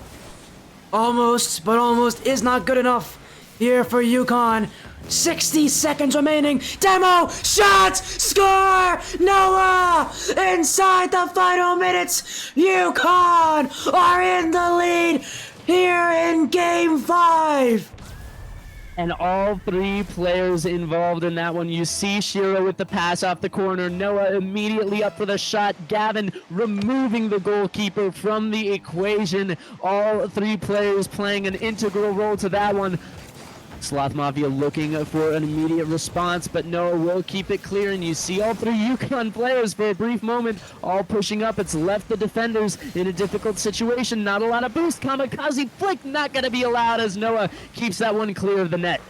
Almost, but almost is not good enough here for UConn. 60 seconds remaining. Demo, shots, score! Noah! Inside the final minutes, UConn are in the lead here in Game 5. And all three players involved in that one. You see Shiro with the pass off the corner. Noah immediately up for the shot. Gavin removing the goalkeeper from the equation. All three players playing an integral role to that one. Sloth Mafia looking for an immediate response, but Noah will keep it clear, and you see all three UConn players for a brief moment all pushing up. It's left the defenders in a difficult situation. Not a lot of boost. Kamikaze flick not going to be allowed as Noah keeps that one clear of the net.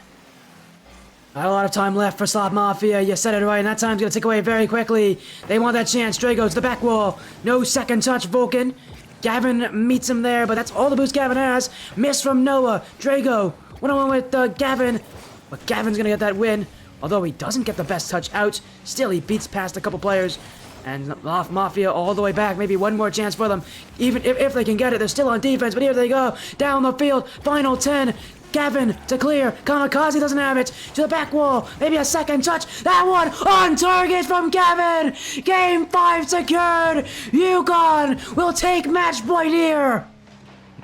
Not a lot of time left for Sloth Mafia. You said it right, and that time's going to tick away very quickly. They want that chance. Drago to the back wall. No second touch, Vulcan. Gavin meets him there, but that's all the boost Gavin has. Miss from Noah. Drago. 1-on-1 with Gavin, but Gavin's gonna get that win. Although he doesn't get the best touch out, still he beats past a couple players. And Sloth Mafia all the way back, maybe one more chance for them. Even if they can get it, they're still on defense, but here they go. Down the field, final 10. Gavin to clear. Kamikaze doesn't have it. To the back wall. Maybe a second touch. That one on target from Gavin. Game 5 secured. UConn will take match point here.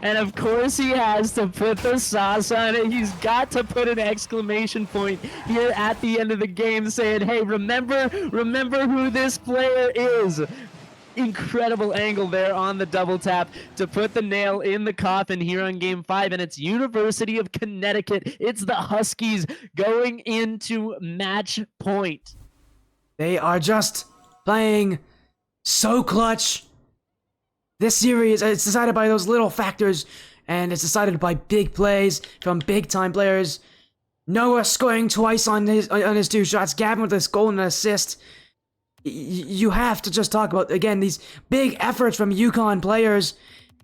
And of course he has to put the sauce on it. He's got to put an exclamation point here at the end of the game saying, hey, remember who this player is. Incredible angle there on the double tap to put the nail in the coffin here on Game 5, and it's University of Connecticut. It's the Huskies going into match point. They are just playing so clutch. This series, it's decided by those little factors, and it's decided by big plays from big-time players. Noah scoring twice on his two shots. Gavin with this goal and an assist. You have to just talk about, again, these big efforts from UConn players,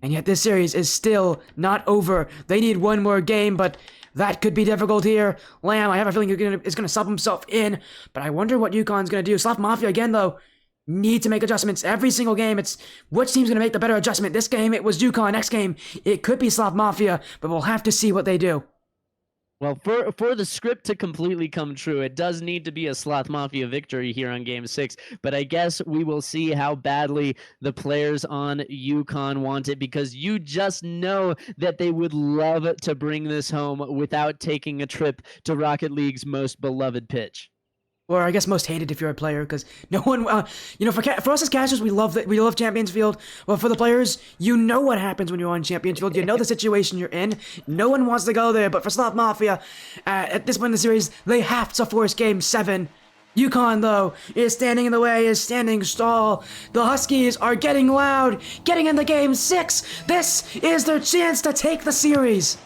and yet this series is still not over. They need one more game, but that could be difficult here. Lamb, I have a feeling is going to sub himself in, but I wonder what UConn's going to do. Sloth Mafia, again, though, need to make adjustments every single game. It's which team's going to make the better adjustment. This game, it was UConn. Next game, it could be Sloth Mafia, but we'll have to see what they do. Well, for the script to completely come true, it does need to be a Sloth Mafia victory here on Game 6, but I guess we will see how badly the players on UConn want it, because you just know that they would love to bring this home without taking a trip to Rocket League's most beloved pitch. Or I guess most hated if you're a player, because no one, for us as casters, we love Champions Field. Well, for the players, you know what happens when you're on Champions Field. You know the situation you're in. No one wants to go there, but for Sloth Mafia, at this point in the series, they have to force Game 7. UConn, though, is standing in the way, is standing tall. The Huskies are getting loud, getting into Game 6. This is their chance to take the series.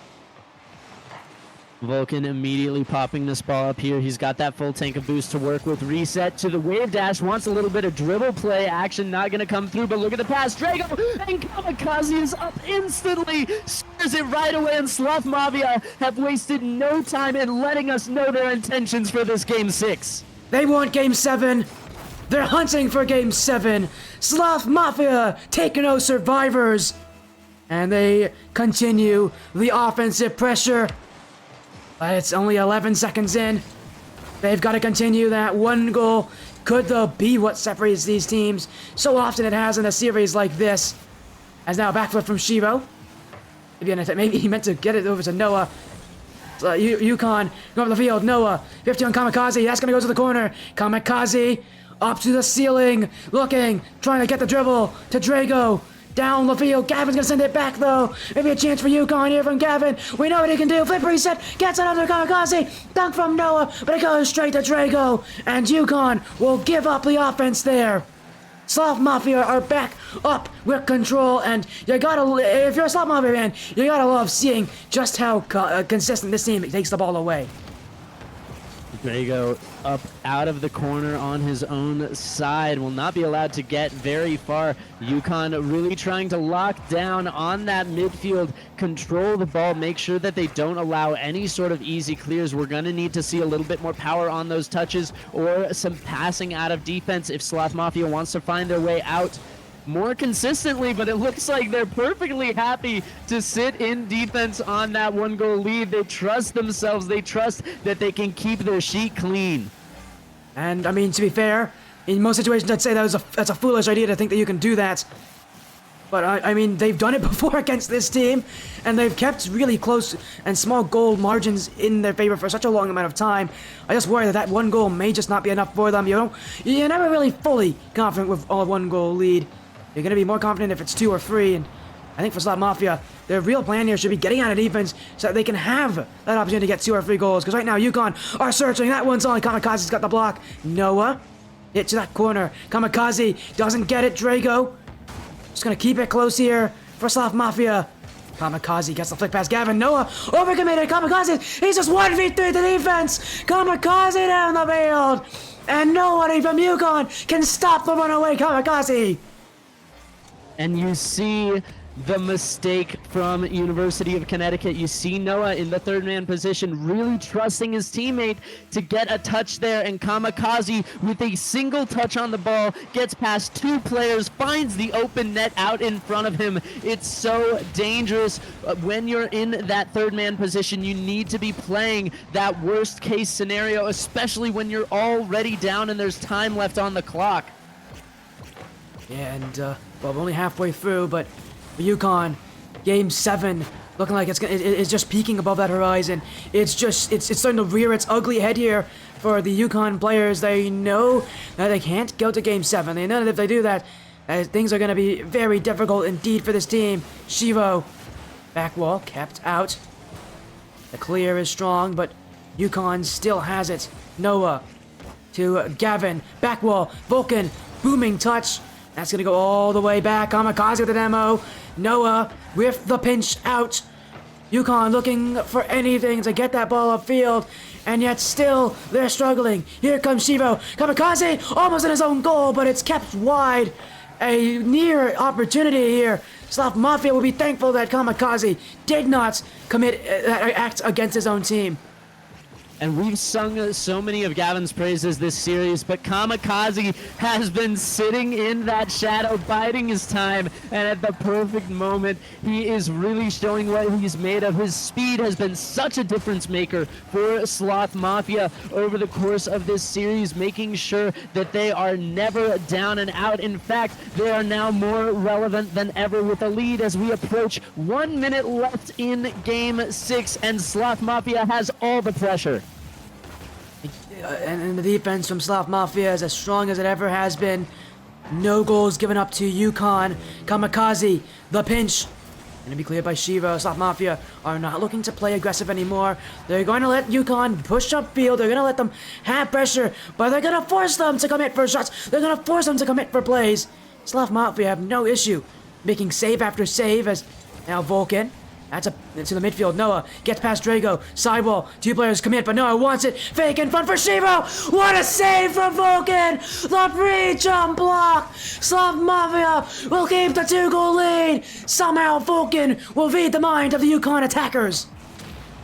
Vulcan immediately popping this ball up here. He's got that full tank of boost to work with. Reset to the wave dash. Wants a little bit of dribble play action. Not going to come through, but look at the pass. Drago and Kamikaze is up instantly. Scores it right away, and Sloth Mafia have wasted no time in letting us know their intentions for this Game 6. They want Game 7. They're hunting for Game 7. Sloth Mafia take no survivors. And they continue the offensive pressure. But it's only 11 seconds in. They've got to continue that. One goal could, though, be what separates these teams. So often it has in a series like this. As now backflip from Shivo. Maybe he meant to get it over to Noah. So, Yukon going up the field. Noah, 50 on Kamikaze. That's going to go to the corner. Kamikaze up to the ceiling. Looking, trying to get the dribble to Drago. Down the field. Gavin's going to send it back, though. Maybe a chance for Yukon here from Gavin. We know what he can do. Flip reset. Gets it under Kamikaze. Dunk from Noah, but it goes straight to Drago. And Yukon will give up the offense there. Sloth Mafia are back up with control, and you gotta, if you're a Sloth Mafia fan, you gotta love seeing just how consistent this team takes the ball away. Drago up out of the corner on his own side, will not be allowed to get very far. Yukon really trying to lock down on that midfield, control the ball, make sure that they don't allow any sort of easy clears. We're going to need to see a little bit more power on those touches or some passing out of defense if Sloth Mafia wants to find their way out more consistently, but it looks like they're perfectly happy to sit in defense on that 1-goal lead. They trust themselves. They trust that they can keep their sheet clean. And, I mean, to be fair, in most situations I'd say that's a foolish idea to think that you can do that. But, I mean, they've done it before against this team, and they've kept really close and small goal margins in their favor for such a long amount of time. I just worry that 1 goal may just not be enough for them. You're never really fully confident with a 1-goal lead. You're going to be more confident if it's 2 or 3, and I think for Sloth Mafia, their real plan here should be getting out of defense so that they can have that opportunity to get 2 or 3 goals, because right now Yukon are searching. That one's on. Kamikaze's got the block. Noah hit to that corner. Kamikaze doesn't get it. Drago just going to keep it close here for Sloth Mafia. Kamikaze gets the flick past Gavin. Noah overcommitted. Kamikaze, he's just 1v3 the defense. Kamikaze down the field, and nobody from Yukon can stop the runaway Kamikaze. And you see the mistake from University of Connecticut. You see Noah in the third man position, really trusting his teammate to get a touch there, and Kamikaze with a single touch on the ball gets past 2 players, finds the open net out in front of him. It's so dangerous. When you're in that third man position, you need to be playing that worst case scenario, especially when you're already down and there's time left on the clock. Yeah, and well, we're only halfway through, but for Yukon, Game 7 looking like it's just peaking above that horizon. It's starting to rear its ugly head here for the Yukon players. They know that they can't go to Game 7. They know that if they do that, things are going to be very difficult indeed for this team. Shivo, back wall kept out. The clear is strong, but Yukon still has it. Noah to Gavin, back wall, Vulcan, booming touch. That's going to go all the way back. Kamikaze with the demo. Noah with the pinch out. Yukon looking for anything to get that ball upfield, and yet still they're struggling. Here comes Shivo. Kamikaze almost in his own goal, but it's kept wide. A near opportunity here. Sloth Mafia will be thankful that Kamikaze did not commit act against his own team. And we've sung so many of Gavin's praises this series, but Kamikaze has been sitting in that shadow, biding his time, and at the perfect moment, he is really showing what he's made of. His speed has been such a difference maker for Sloth Mafia over the course of this series, making sure that they are never down and out. In fact, they are now more relevant than ever with a lead as we approach 1 minute left in Game 6, and Sloth Mafia has all the pressure. And the defense from Sloth Mafia is as strong as it ever has been. No goals given up to Yukon. Kamikaze, the pinch. Going to be cleared by Shiva. Sloth Mafia are not looking to play aggressive anymore. They're going to let Yukon push upfield. They're going to let them have pressure, but they're going to force them to commit for shots. They're going to force them to commit for plays. Sloth Mafia have no issue making save after save as now Vulcan. That's to the midfield. Noah gets past Drago. Sidewall. 2 players commit, but Noah wants it. Fake in front for Shivo. What a save from Vulcan. The pre-jump block. Sloth Mafia will keep the 2-goal lead. Somehow Vulcan will read the mind of the Yukon attackers.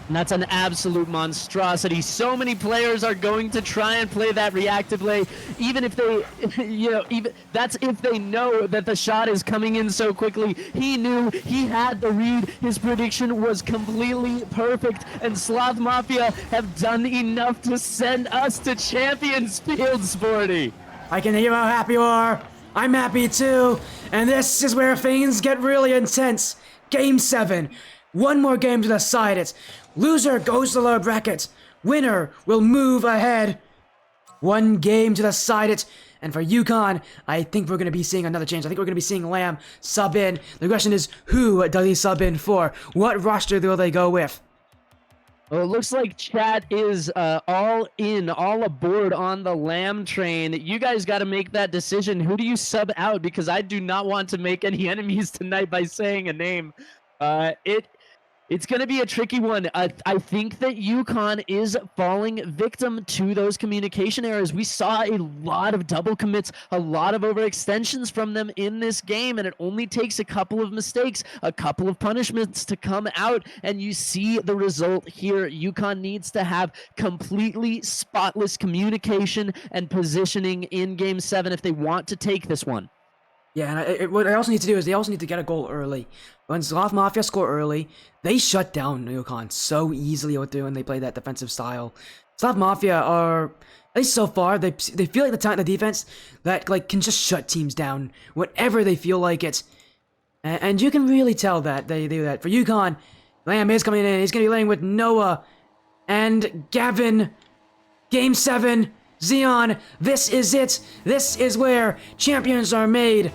And that's an absolute monstrosity. So many players are going to try and play that reactive play, even if they, that's if they know that the shot is coming in so quickly. He knew, he had the read. His prediction was completely perfect, and Sloth Mafia have done enough to send us to Champions Field, Sporty. I can hear how happy you are. I'm happy too. And this is where things get really intense. Game 7. One more game to decide it. Loser goes to the lower bracket. Winner will move ahead. One game to decide it. And for UConn, I think we're going to be seeing another change. I think we're going to be seeing Lamb sub in. The question is, who does he sub in for? What roster will they go with? Well, it looks like chat is all in, all aboard on the Lamb train. You guys got to make that decision. Who do you sub out? Because I do not want to make any enemies tonight by saying a name. It's going to be a tricky one. I think that UConn is falling victim to those communication errors. We saw a lot of double commits, a lot of overextensions from them in this game, and it only takes a couple of mistakes, a couple of punishments to come out, and you see the result here. UConn needs to have completely spotless communication and positioning in Game 7 if they want to take this one. Yeah, and what I also need to do is they also need to get a goal early. When Sloth Mafia score early, they shut down UConn so easily when they play that defensive style. Sloth Mafia are, at least so far, they feel like the talent, the defense that like can just shut teams down whenever they feel like it, and you can really tell that they do that. For UConn, Lamb is coming in. He's gonna be laying with Noah and Gavin. Game 7, Xeon. This is it. This is where champions are made.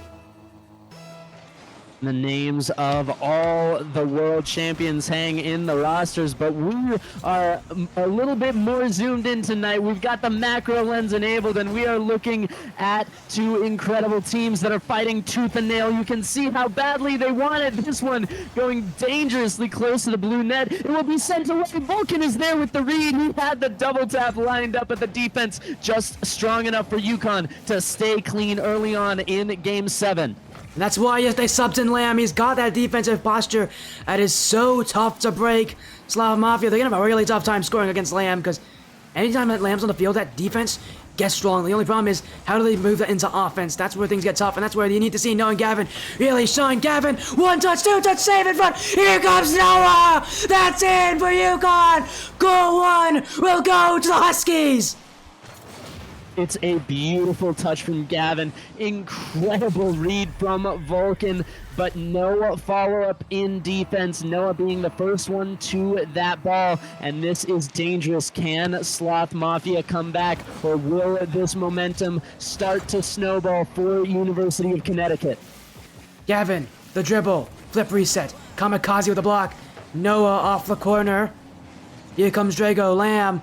The names of all the world champions hang in the rosters, but we are a little bit more zoomed in tonight. We've got the macro lens enabled, and we are looking at two incredible teams that are fighting tooth and nail. You can see how badly they wanted this one, going dangerously close to the blue net. It will be sent away. Vulcan is there with the read. He had the double tap lined up at the defense, just strong enough for UConn to stay clean early on in Game 7. And that's why they subbed in Lamb. He's got that defensive posture that is so tough to break. Sloth Mafia, they're going to have a really tough time scoring against Lamb because anytime that Lamb's on the field, that defense gets strong. The only problem is, how do they move that into offense? That's where things get tough, and that's where you need to see Noah and Gavin really shine. Gavin, one touch, two touch, save in front. Here comes Noah. That's in for UConn. Goal 1 will go to the Huskies. It's a beautiful touch from Gavin. Incredible read from Vulcan, but no follow-up in defense. Noah being the first one to that ball, and this is dangerous. Can Sloth Mafia come back, or will this momentum start to snowball for University of Connecticut? Gavin, the dribble, flip reset, Kamikaze with a block. Noah off the corner. Here comes Drago. Lamb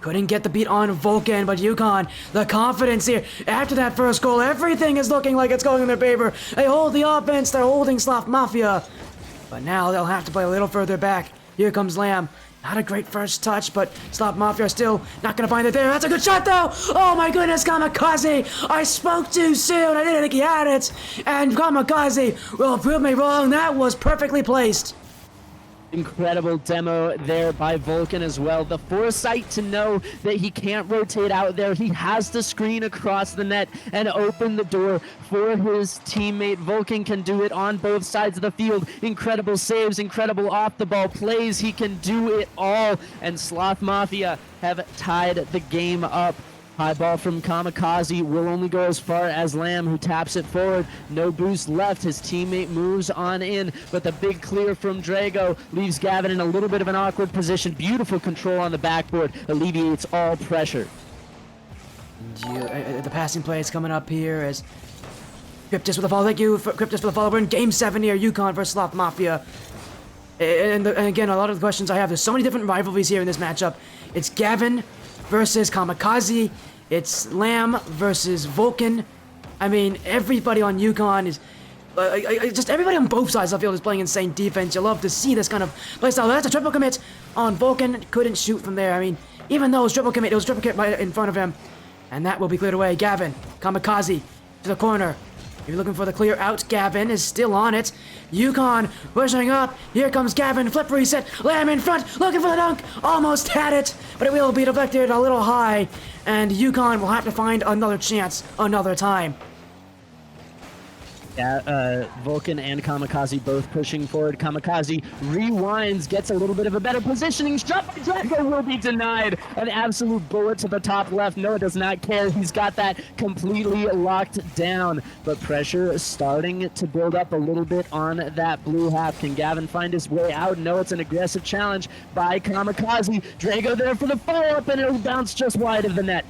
couldn't get the beat on Vulcan, but UConn, the confidence here. After that first goal, everything is looking like it's going in their favor. They hold the offense, they're holding Sloth Mafia. But now they'll have to play a little further back. Here comes Lamb. Not a great first touch, but Sloth Mafia are still not going to find it there. That's a good shot, though! Oh my goodness, Kamikaze! I spoke too soon, I didn't think he had it! And Kamikaze will prove me wrong, that was perfectly placed. Incredible demo there by Vulcan as well. The foresight to know that he can't rotate out there. He has to screen across the net and open the door for his teammate. Vulcan can do it on both sides of the field. Incredible saves, incredible off-the-ball plays. He can do it all. And Sloth Mafia have tied the game up. High ball from Kamikaze will only go as far as Lamb, who taps it forward. No boost left. His teammate moves on in, but the big clear from Drago leaves Gavin in a little bit of an awkward position. Beautiful control on the backboard, alleviates all pressure. The passing play is coming up here as Cryptus with a follow. Thank you, Cryptus, for the follow. We're in Game 7 here, UConn versus Sloth Mafia. And again, a lot of the questions I have, there's so many different rivalries here in this matchup. It's Gavin versus Kamikaze. It's Lamb versus Vulcan. I mean, everybody on UConn is... just everybody on both sides of the field is playing insane defense. You love to see this kind of playstyle. That's a triple commit on Vulcan. Couldn't shoot from there. I mean, even though it was triple commit, it was triple commit right in front of him. And that will be cleared away. Gavin, Kamikaze to the corner. If you're looking for the clear out, Gavin is still on it. UConn pushing up. Here comes Gavin. Flip reset. Lamb in front. Looking for the dunk. Almost had it. But it will be deflected a little high. And UConn will have to find another chance another time. Vulcan and Kamikaze both pushing forward. Kamikaze rewinds, gets a little bit of a better positioning. Shot by Draco will be denied. An absolute bullet to the top left. Noah does not care. He's got that completely locked down. But pressure starting to build up a little bit on that blue half. Can Gavin find his way out? No, it's an aggressive challenge by Kamikaze. Drago there for the follow-up, and it'll bounce just wide of the net.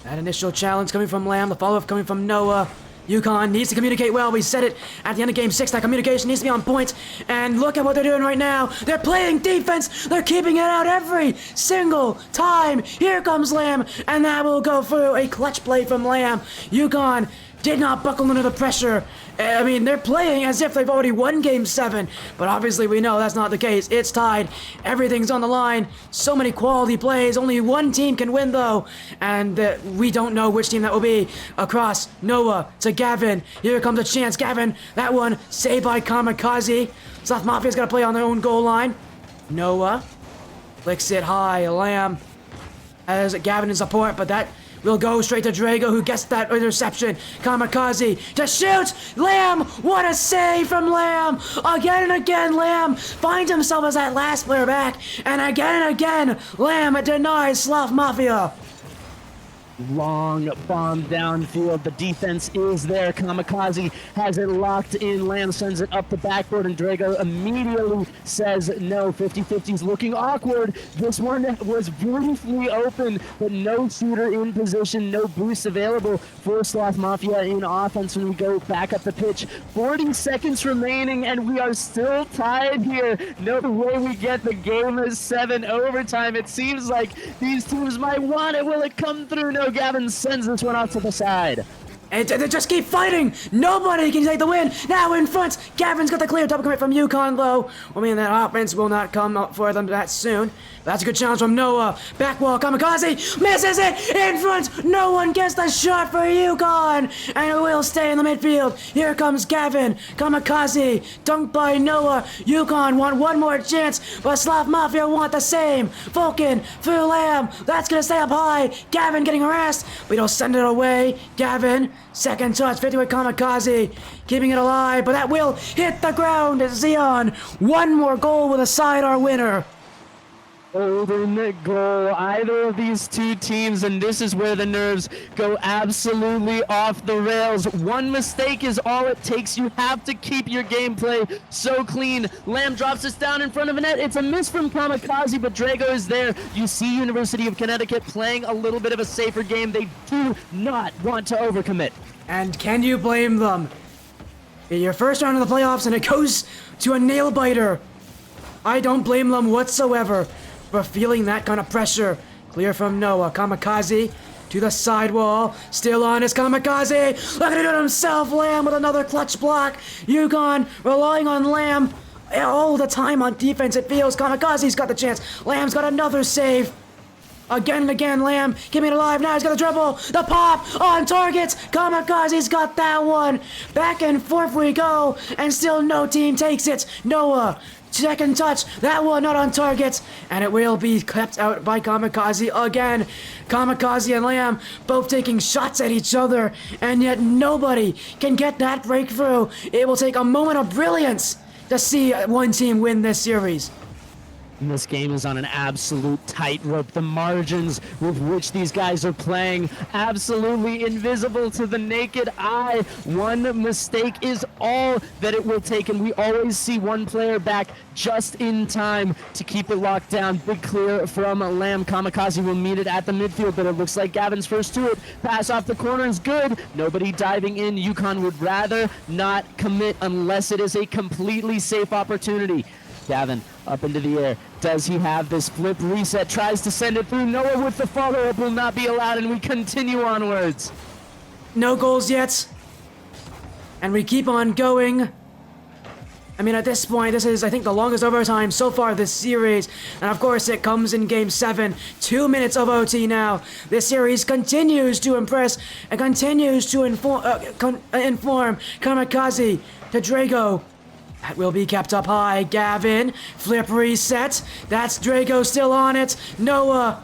That initial challenge coming from Lamb, the follow-up coming from Noah. UConn needs to communicate well. We said it at the end of Game 6. That communication needs to be on point. And look at what they're doing right now. They're playing defense. They're keeping it out every single time. Here comes Lamb, and that will go through. A clutch play from Lamb. UConn did not buckle under the pressure. I mean, they're playing as if they've already won Game 7, but obviously we know that's not the case. It's tied. Everything's on the line. So many quality plays. Only one team can win, though, and we don't know which team that will be. Across Noah to Gavin. Here comes a chance. Gavin, that one saved by Kamikaze. Sloth Mafia's got to play on their own goal line. Noah flicks it high. Lamb has Gavin in support, but that will go straight to Drago, who gets that interception. Kamikaze to shoot. Lamb, what a save from Lamb. Again and again, Lamb finds himself as that last player back. And again, Lamb denies Sloth Mafia. Long bomb downfield. The defense is there. Kamikaze has it locked in. Lamb sends it up the backboard, and Drago immediately says no. 50-50's looking awkward. This one was briefly open, but no shooter in position, no boost available for Sloth Mafia in offense when we go back up the pitch. 40 seconds remaining, and we are still tied here. No way we get the Game 7 overtime. It seems like these teams might want it. Will it come through? No. Gavin sends this one out to the side. And they just keep fighting. Nobody can take the win. Now in front. Gavin's got the clear double commit from UConn, though. I mean, that offense will not come up for them that soon. That's a good challenge from Noah. Back wall, Kamikaze misses it in front. No one gets the shot for UConn. And it will stay in the midfield. Here comes Gavin. Kamikaze, dunked by Noah. UConn want one more chance, but Sloth Mafia want the same. Vulcan through Lamb. That's going to stay up high. Gavin getting harassed. We don't send it away. Gavin, second touch, 50 with Kamikaze. Keeping it alive, but that will hit the ground. Xeon, one more goal with a sidearm winner. Golden goal, either of these two teams, and this is where the nerves go absolutely off the rails. One mistake is all it takes. You have to keep your gameplay so clean. Lamb drops this down in front of a net. It's a miss from Kamikaze, but Drago is there. You see University of Connecticut playing a little bit of a safer game. They do not want to overcommit. And can you blame them? Your first round of the playoffs, and it goes to a nail-biter. I don't blame them whatsoever for feeling that kind of pressure. Clear from Noah. Kamikaze to the sidewall. Still on is Kamikaze. Look at it himself. Lamb with another clutch block. UConn relying on Lamb all the time on defense. It feels Kamikaze's got the chance. Lamb's got another save. Again and again, Lamb keeping it alive. Now he's got the dribble. The pop on targets. Kamikaze's got that one. Back and forth we go, and still no team takes it. Noah, second touch. That one not on target, and it will be kept out by Kamikaze again. Kamikaze and Lamb both taking shots at each other, and yet nobody can get that breakthrough. It will take a moment of brilliance to see one team win this series. And this game is on an absolute tightrope. The margins with which these guys are playing, absolutely invisible to the naked eye. One mistake is all that it will take, and we always see one player back just in time to keep it locked down. Big clear from Lamb. Kamikaze will meet it at the midfield, but it looks like Gavin's first to it. Pass off the corner is good. Nobody diving in. UConn would rather not commit unless it is a completely safe opportunity. Gavin up into the air. Does he have this flip reset? Tries to send it through. Noah with the follow-up will not be allowed, and we continue onwards. No goals yet. And we keep on going. I mean, at this point, this is, I think, the longest overtime so far this series. And of course, it comes in Game 7. 2 minutes of OT now. This series continues to impress and continues to inform Kamikaze to Drago. That will be kept up high. Gavin, flip reset. That's Drago still on it. Noah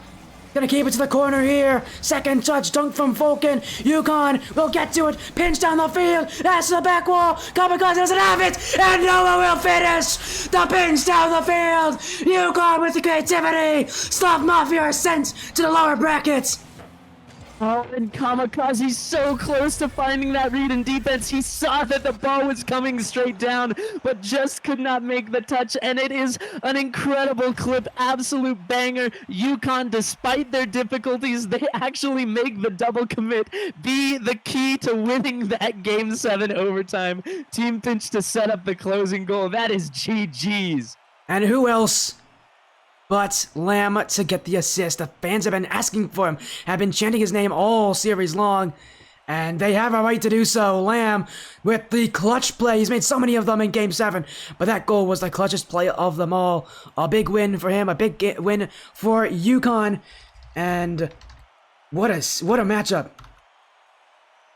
Gonna keep it to the corner here. Second touch dunk from Vulcan. Yukon will get to it. Pinch down the field. That's the back wall. Kamikaze doesn't have it. And Noah will finish. The pinch down the field. Yukon with the creativity. Sloth Mafia are sent to the lower brackets. Oh, and Kamikaze's so close to finding that read in defense. He saw that the ball was coming straight down, but just could not make the touch. And it is an incredible clip, absolute banger. UConn, despite their difficulties, they actually make the double commit be the key to winning that Game 7 overtime. Team pinch to set up the closing goal. That is GG's. And who else but Lamb to get the assist? The fans have been asking for him, have been chanting his name all series long, and they have a right to do so. Lamb with the clutch play. He's made so many of them in Game 7, but that goal was the clutchest play of them all. A big win for him, a big win for UConn, and what a matchup.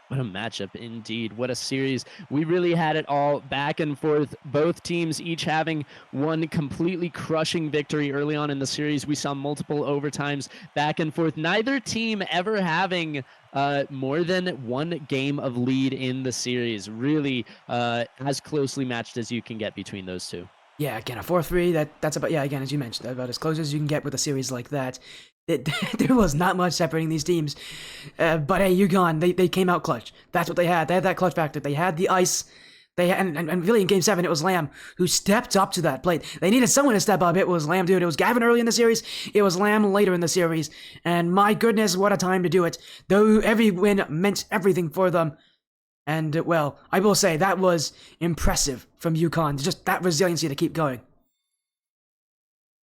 What a matchup indeed. What a series. We really had it all back and forth. Both teams each having one completely crushing victory early on in the series. We saw multiple overtimes back and forth. Neither team ever having more than one game of lead in the series. Really as closely matched as you can get between those two. Yeah, again, a 4-3, that's about, yeah, again, as you mentioned, about as close as you can get with a series like that. There was not much separating these teams. But hey, UConn, they came out clutch. That's what they had. They had that clutch factor. They had the ice. They had, and really in Game 7, it was Lamb who stepped up to that plate. They needed someone to step up. It was Lamb, dude. It was Gavin early in the series. It was Lamb later in the series. And my goodness, what a time to do it. Though every win meant everything for them. And, well, I will say that was impressive from UConn. Just that resiliency to keep going.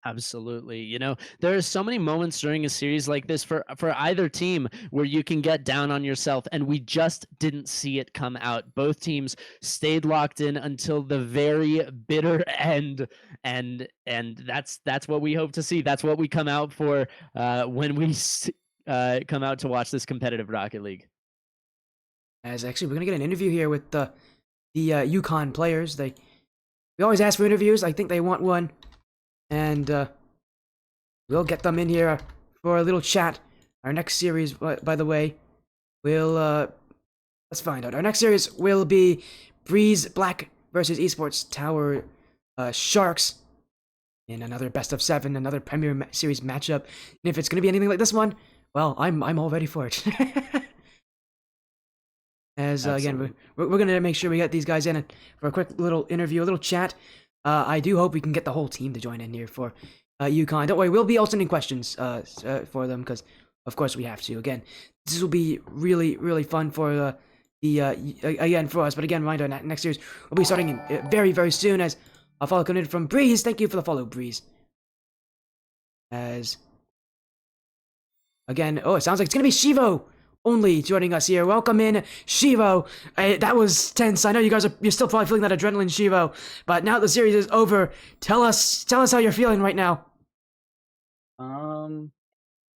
Absolutely. You know, there are so many moments during a series like this for either team where you can get down on yourself, and we just didn't see it come out. Both teams stayed locked in until the very bitter end, and that's what we hope to see. That's what we come out for when we come out to watch this competitive Rocket League. As actually, we're gonna get an interview here with the UConn players. We always ask for interviews. I think they want one. And we'll get them in here for a little chat. Our next series, by the way, will let's find out. Our next series will be Breeze Black versus Esports Tower Sharks in another best of 7, another Premier Series matchup. And if it's gonna be anything like this one, well, I'm all ready for it. As again, we're gonna make sure we get these guys in for a quick little interview, a little chat. I do hope we can get the whole team to join in here for UConn. Don't worry, we'll be alternate questions for them because, of course, we have to. Again, this will be really, really fun for again for us. But again, reminder, next series will be starting in, very, very soon. As a follow coming from Breeze. Thank you for the follow, Breeze. As again, oh, it sounds like it's gonna be Shivo only joining us here. Welcome in, Shivo. That was tense. I know you're still probably feeling that adrenaline, Shivo. But now the series is over. Tell us how you're feeling right now.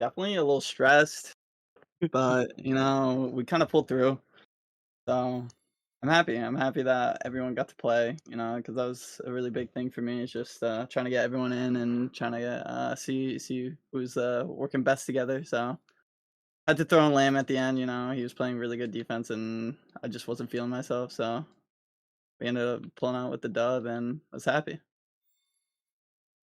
Definitely a little stressed, but you know, we kind of pulled through. So I'm happy. I'm happy that everyone got to play. You know, because that was a really big thing for me. It's just trying to get everyone in and trying to get see who's working best together. So had to throw in Lamb at the end, you know. He was playing really good defense, and I just wasn't feeling myself, so we ended up pulling out with the dub, and I was happy.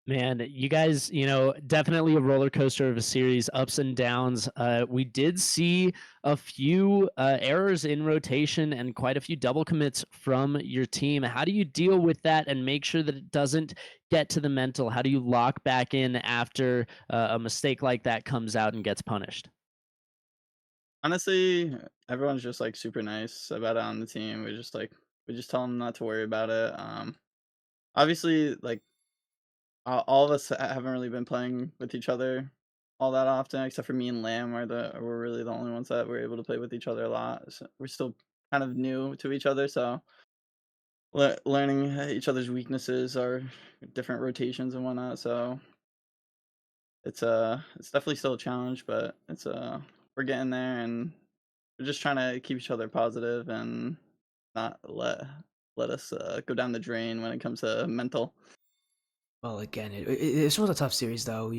Man, you guys, you know, definitely a roller coaster of a series, ups and downs. We did see a few errors in rotation and quite a few double commits from your team. How do you deal with that and make sure that it doesn't get to the mental? How do you lock back in after a mistake like that comes out and gets punished? Honestly, everyone's just like super nice about it on the team. We just tell them not to worry about it. Obviously, like all of us haven't really been playing with each other all that often, except for me and Lamb we're really the only ones that were able to play with each other a lot. So we're still kind of new to each other, so learning each other's weaknesses or different rotations and whatnot. So it's definitely still a challenge, but we're getting there, and we're just trying to keep each other positive and not let us go down the drain when it comes to mental. Well, again, this was a tough series, though.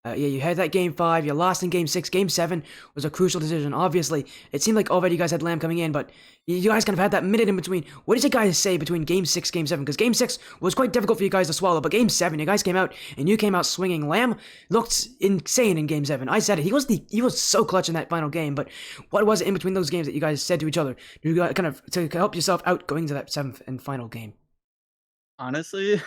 Yeah, you had that game 5, you lost in game 6. Game 7 was a crucial decision. Obviously, it seemed like already you guys had Lamb coming in, but you guys kind of had that minute in between. What did you guys say between game 6, game 7? Because game 6 was quite difficult for you guys to swallow, but game 7, you guys came out and you came out swinging. Lamb looked insane in game 7. I said it. He was so clutch in that final game. But what was it in between those games that you guys said to each other, you got kind of to help yourself out going to that 7th and final game? Honestly,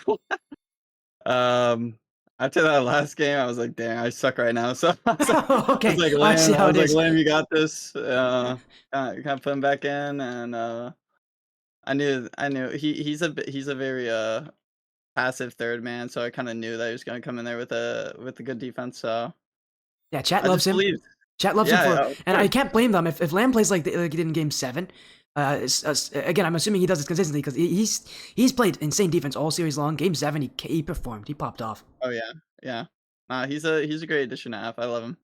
after that last game, I was like, "Dang, I suck right now." So Okay, I was like, I see "Lamb, how it is. Lamb, you got this." Kind of put him back in, and I knew he's a very passive third man, so I kind of knew that he was gonna come in there with a good defense. So Yeah, chat I loves just him. believed. Chat loves him Yeah, for, yeah, of and I course. can't blame them if Lamb plays like he did in Game 7. Again, I'm assuming he does it consistently because he's played insane defense all series long. Game 7, he performed. He popped off. Oh yeah, yeah. Nah, he's a great addition to F. I love him.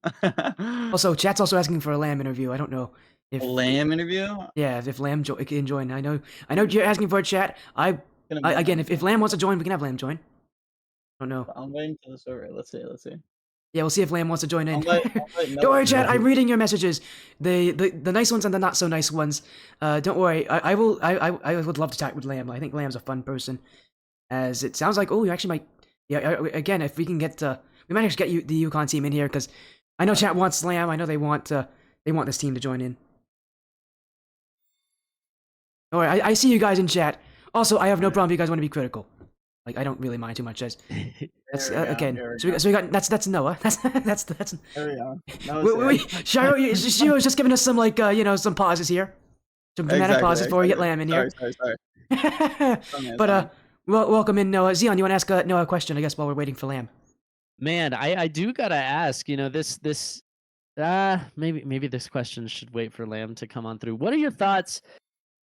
Also, chat's also asking for a Lamb interview. I don't know if A Lamb interview? yeah, if Lamb can join. I know you're asking for a chat. Again, if Lamb wants to join, we can have Lamb join. I don't know. I'm waiting for the server. Let's see. Yeah, we'll see if Lamb wants to join in. I'll let Don't worry, Noah chat. know. I'm reading your messages. The nice ones and the not so nice ones. Don't worry. I will. I would love to chat with Lamb. I think Lamb's a fun person. As it sounds like, oh, you actually might. Yeah. Again, if we can get, we might actually get the UConn team in here because I know chat wants Lamb. I know they want this team to join in. All right. I see you guys in chat. Also, I have no problem if you guys want to be critical. Like, I don't really mind too much. That's There we go, again. there we So we got that's Noah. That's There we go. Noah's Shiro was just giving us some some pauses here, some dramatic pauses before we get Lamb in here. Sorry. But welcome in Noah. Zion, you want to ask Noah a question? I guess while we're waiting for Lamb. Man, I do gotta ask. This maybe this question should wait for Lamb to come on through. What are your thoughts?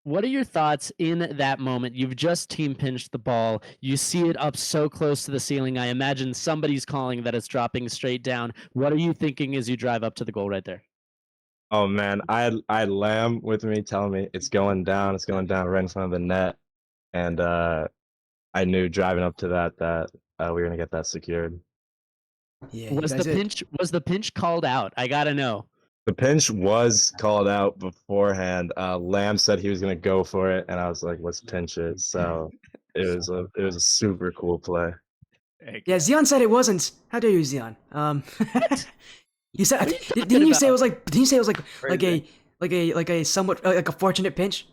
What are your thoughts in that moment? You've just team pinched the ball. You see it up so close to the ceiling. I imagine somebody's calling that it's dropping straight down. What are you thinking as you drive up to the goal right there? Oh man, I had Lamb with me telling me it's going down right in front of the net, and I knew driving up to that we were gonna get that secured. Yeah, Was the pinch called out? I gotta know. The pinch was called out beforehand. Lamb said he was gonna go for it, and I was like, "Let's pinch it." So it was a super cool play. Yeah, Zion said it wasn't. How dare you, Zion? You said What didn't you say it was like Crazy. like a somewhat like a fortunate pinch?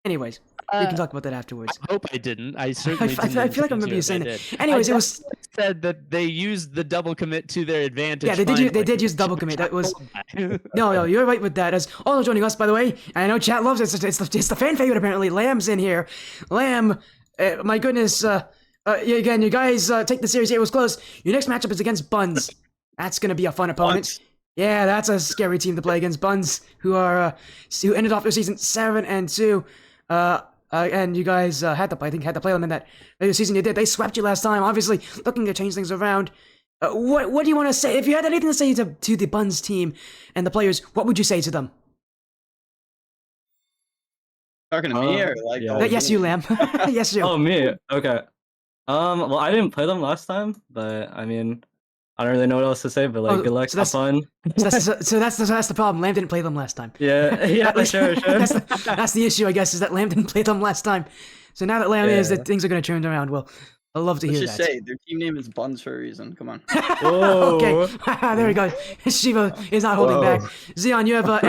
Anyways, we can talk about that afterwards. I hope I didn't. I certainly didn't. I feel like I remember you saying that. Anyways, it was said that they used the double commit to their advantage. yeah, they did use double commit. That was no, you're right with that. As also joining us, by the way, and I know chat loves it. It's the fan favorite apparently. Lamb's in here. Lamb, my goodness. Again, you guys take the series. It was close. Your next matchup is against Buns. That's gonna be a fun opponent. Yeah, that's a scary team to play against. Buns, who who ended off their season 7-2. And you guys had to play them in that later season. You did. They swept you last time. Obviously, looking to change things around. What do you want to say? If you had anything to say to the Buns team and the players, what would you say to them? Talking to me or like? yeah. the whole Yes, team? you, Lamb. Yes, you. Oh, me. Okay. Well, I didn't play them last time, but I mean, I don't really know what else to say. But like, Oh, good luck, so have fun. So that's the problem. Lamb didn't play them last time. Yeah, sure. That's the issue, I guess, is that Lamb didn't play them last time. So now that Lamb is, Yeah. that things are going to turn around. Well, I'd love to Let's hear just that. say their team name is Buns for a reason. Come on. Okay, there we go. Shiva is not holding Whoa. back. Zion, you have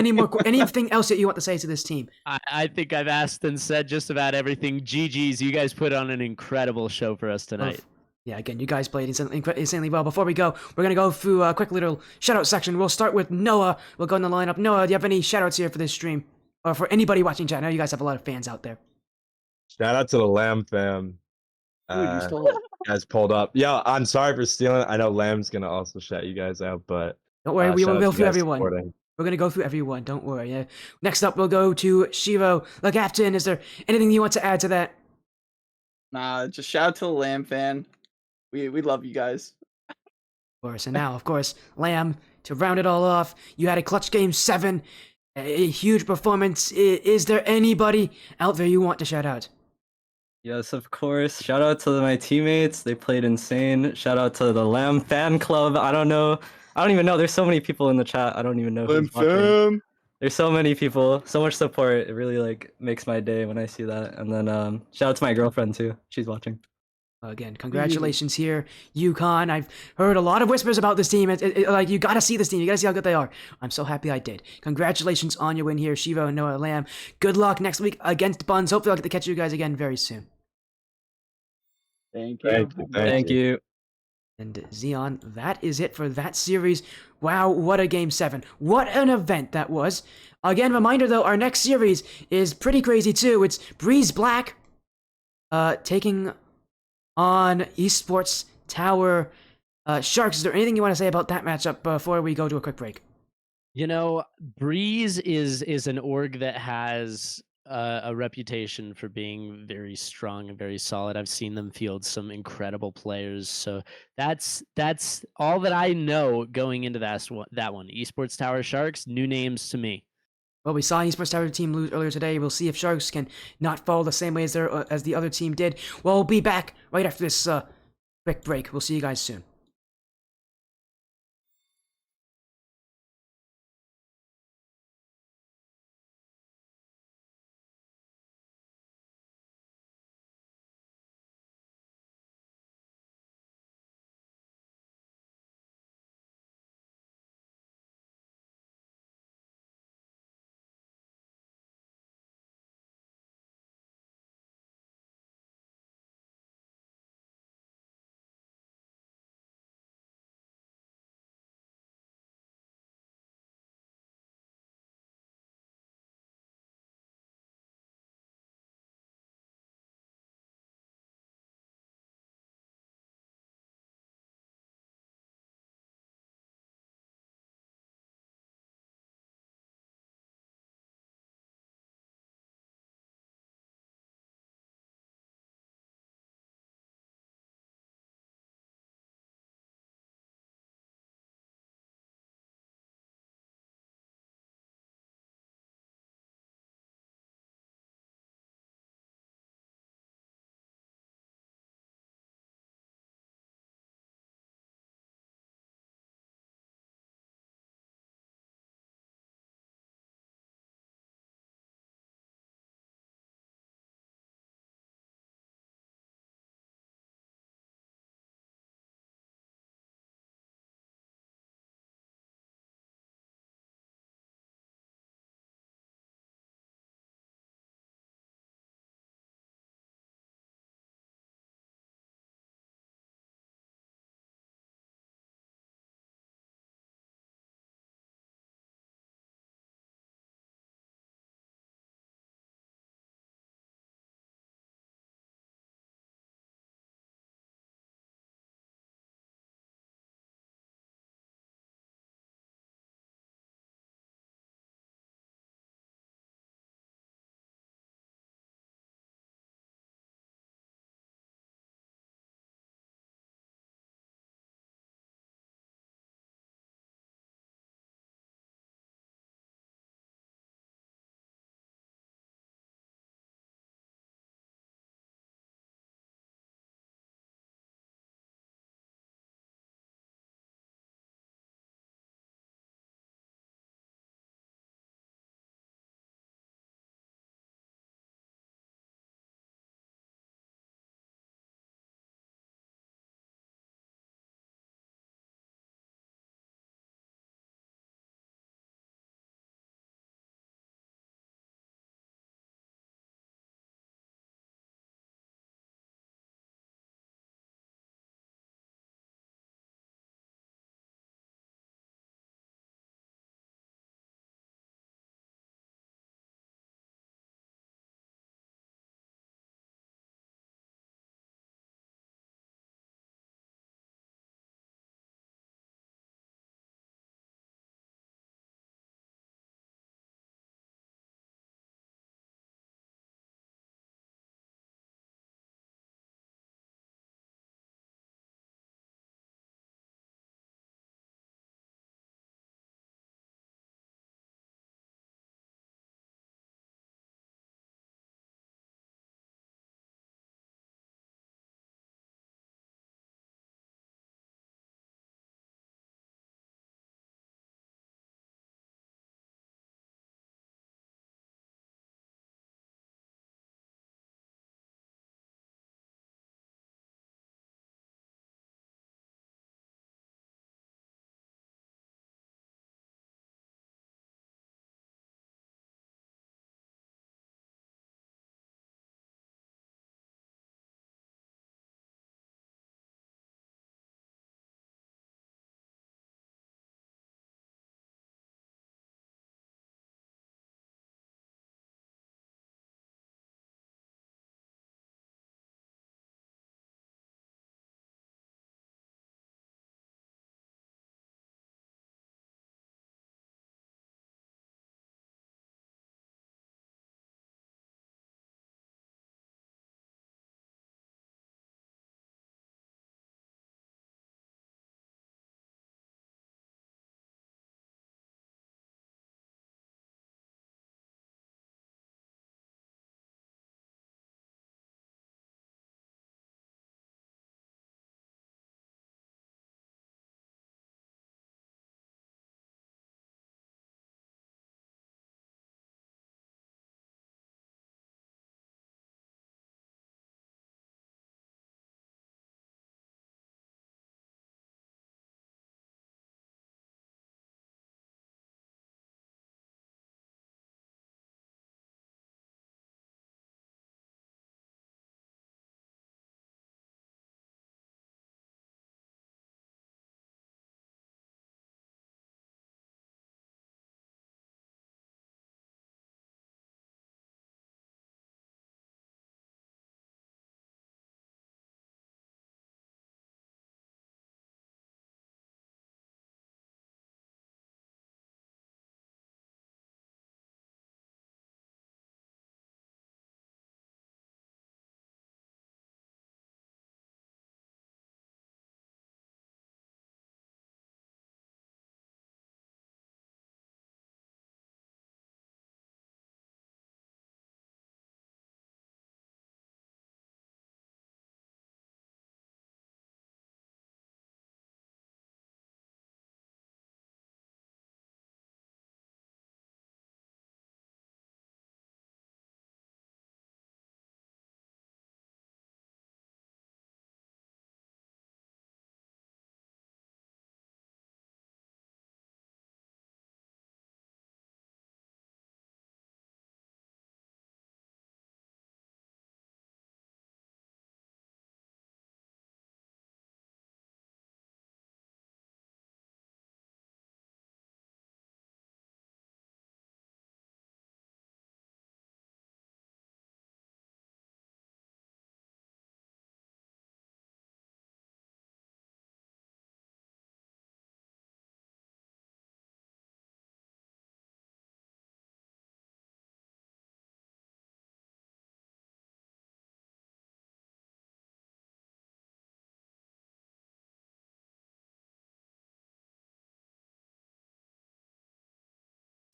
anything else that you want to say to this team? I think I've asked and said just about everything. GG's, you guys put on an incredible show for us tonight. Yeah, again, you guys played insanely well. Before we go, we're going to go through a quick little shoutout section. We'll start with Noah. We'll go in the lineup. Noah, do you have any shoutouts here for this stream? Or for anybody watching chat? I know you guys have a lot of fans out there. Shout out to the Lamb fam. Dude, you stole it. Guys pulled up. Yeah, I'm sorry for stealing. I know Lamb's gonna also shout you guys out, but Don't worry, we shout will out go to through you guys everyone. supporting. We're going to go through everyone. Don't worry. Yeah. Next up, we'll go to Shivo, the captain. Is there anything you want to add to that? Nah, just shout out to the Lamb fan. We love you guys. Of course. And now, of course, Lamb, to round it all off, you had a clutch game 7, a huge performance. Is there anybody out there you want to shout out? Yes, of course. Shout out to my teammates. They played insane. Shout out to the Lamb fan club. I don't know. I don't even know. There's so many people in the chat. I don't even know who's watching. There's so many people. So much support. It really like makes my day when I see that. And then shout out to my girlfriend too. She's watching. Again, congratulations here, UConn. I've heard a lot of whispers about this team. Like, you gotta see this team. You gotta see how good they are. I'm so happy I did. Congratulations on your win here, Shivo and Noah Lamb. Good luck next week against Buns. Hopefully I'll get to catch you guys again very soon. Thank you. Thank you. Thank you. And Xeon, that is it for that series. Wow, what a Game 7. What an event that was. Again, reminder though, our next series is pretty crazy too. It's Breeze Black taking on Esports Tower Sharks. Is there anything you want to say about that matchup before we go to a quick break? You know, Breeze is an org that has a reputation for being very strong and very solid. I've seen them field some incredible players, so that's all that I know going into that one. Esports Tower Sharks, new names to me. Well, we saw an Esports Tower team lose earlier today. We'll see if Sharks can not fall the same way as the other team did. Well, we'll be back right after this quick break. We'll see you guys soon.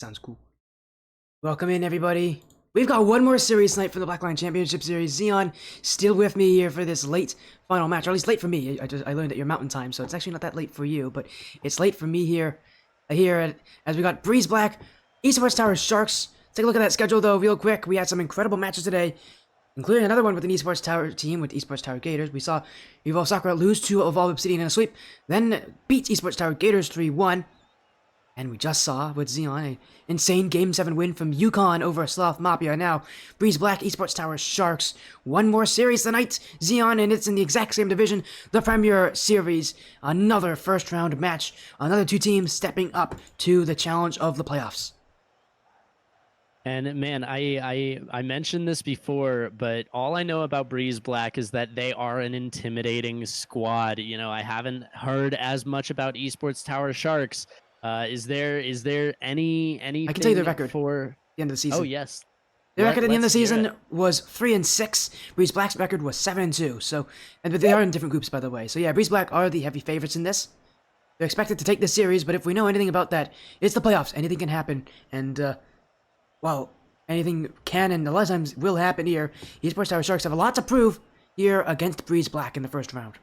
Sounds cool. Welcome in, everybody. We've got one more series tonight for the Blackline Championship Series. Xeon still with me here for this late final match, or at least late for me. I learned at your mountain time, so it's actually not that late for you, but it's late for me here. As we got Breeze Black, Esports Tower Sharks. Take a look at that schedule though, real quick. We had some incredible matches today, including another one with an Esports Tower team with Esports Tower Gators. We saw Evolve Sakura lose to Evolve Obsidian in a sweep, then beat Esports Tower Gators 3-1. And we just saw with Xeon an insane Game 7 win from Yukon over Sloth Mafia. Now, Breeze Black, Esports Tower Sharks. One more series tonight, Xeon, and it's in the exact same division, the Premier Series. Another first round match. Another two teams stepping up to the challenge of the playoffs. And man, I mentioned this before, but all I know about Breeze Black is that they are an intimidating squad. You know, I haven't heard as much about Esports Tower Sharks. Is there anything I can tell you the record for the end of the season. Oh yes. The record at the end of the Let's hear season it. was 3-6. Breeze Black's record was 7-2. So, but they are in different groups, by the way. So yeah, Breeze Black are the heavy favorites in this. They're expected to take this series, but if we know anything about that, it's the playoffs. Anything can happen, and well, anything can and a lot of times will happen here. Esports Tower Sharks have a lot to prove here against Breeze Black in the first round.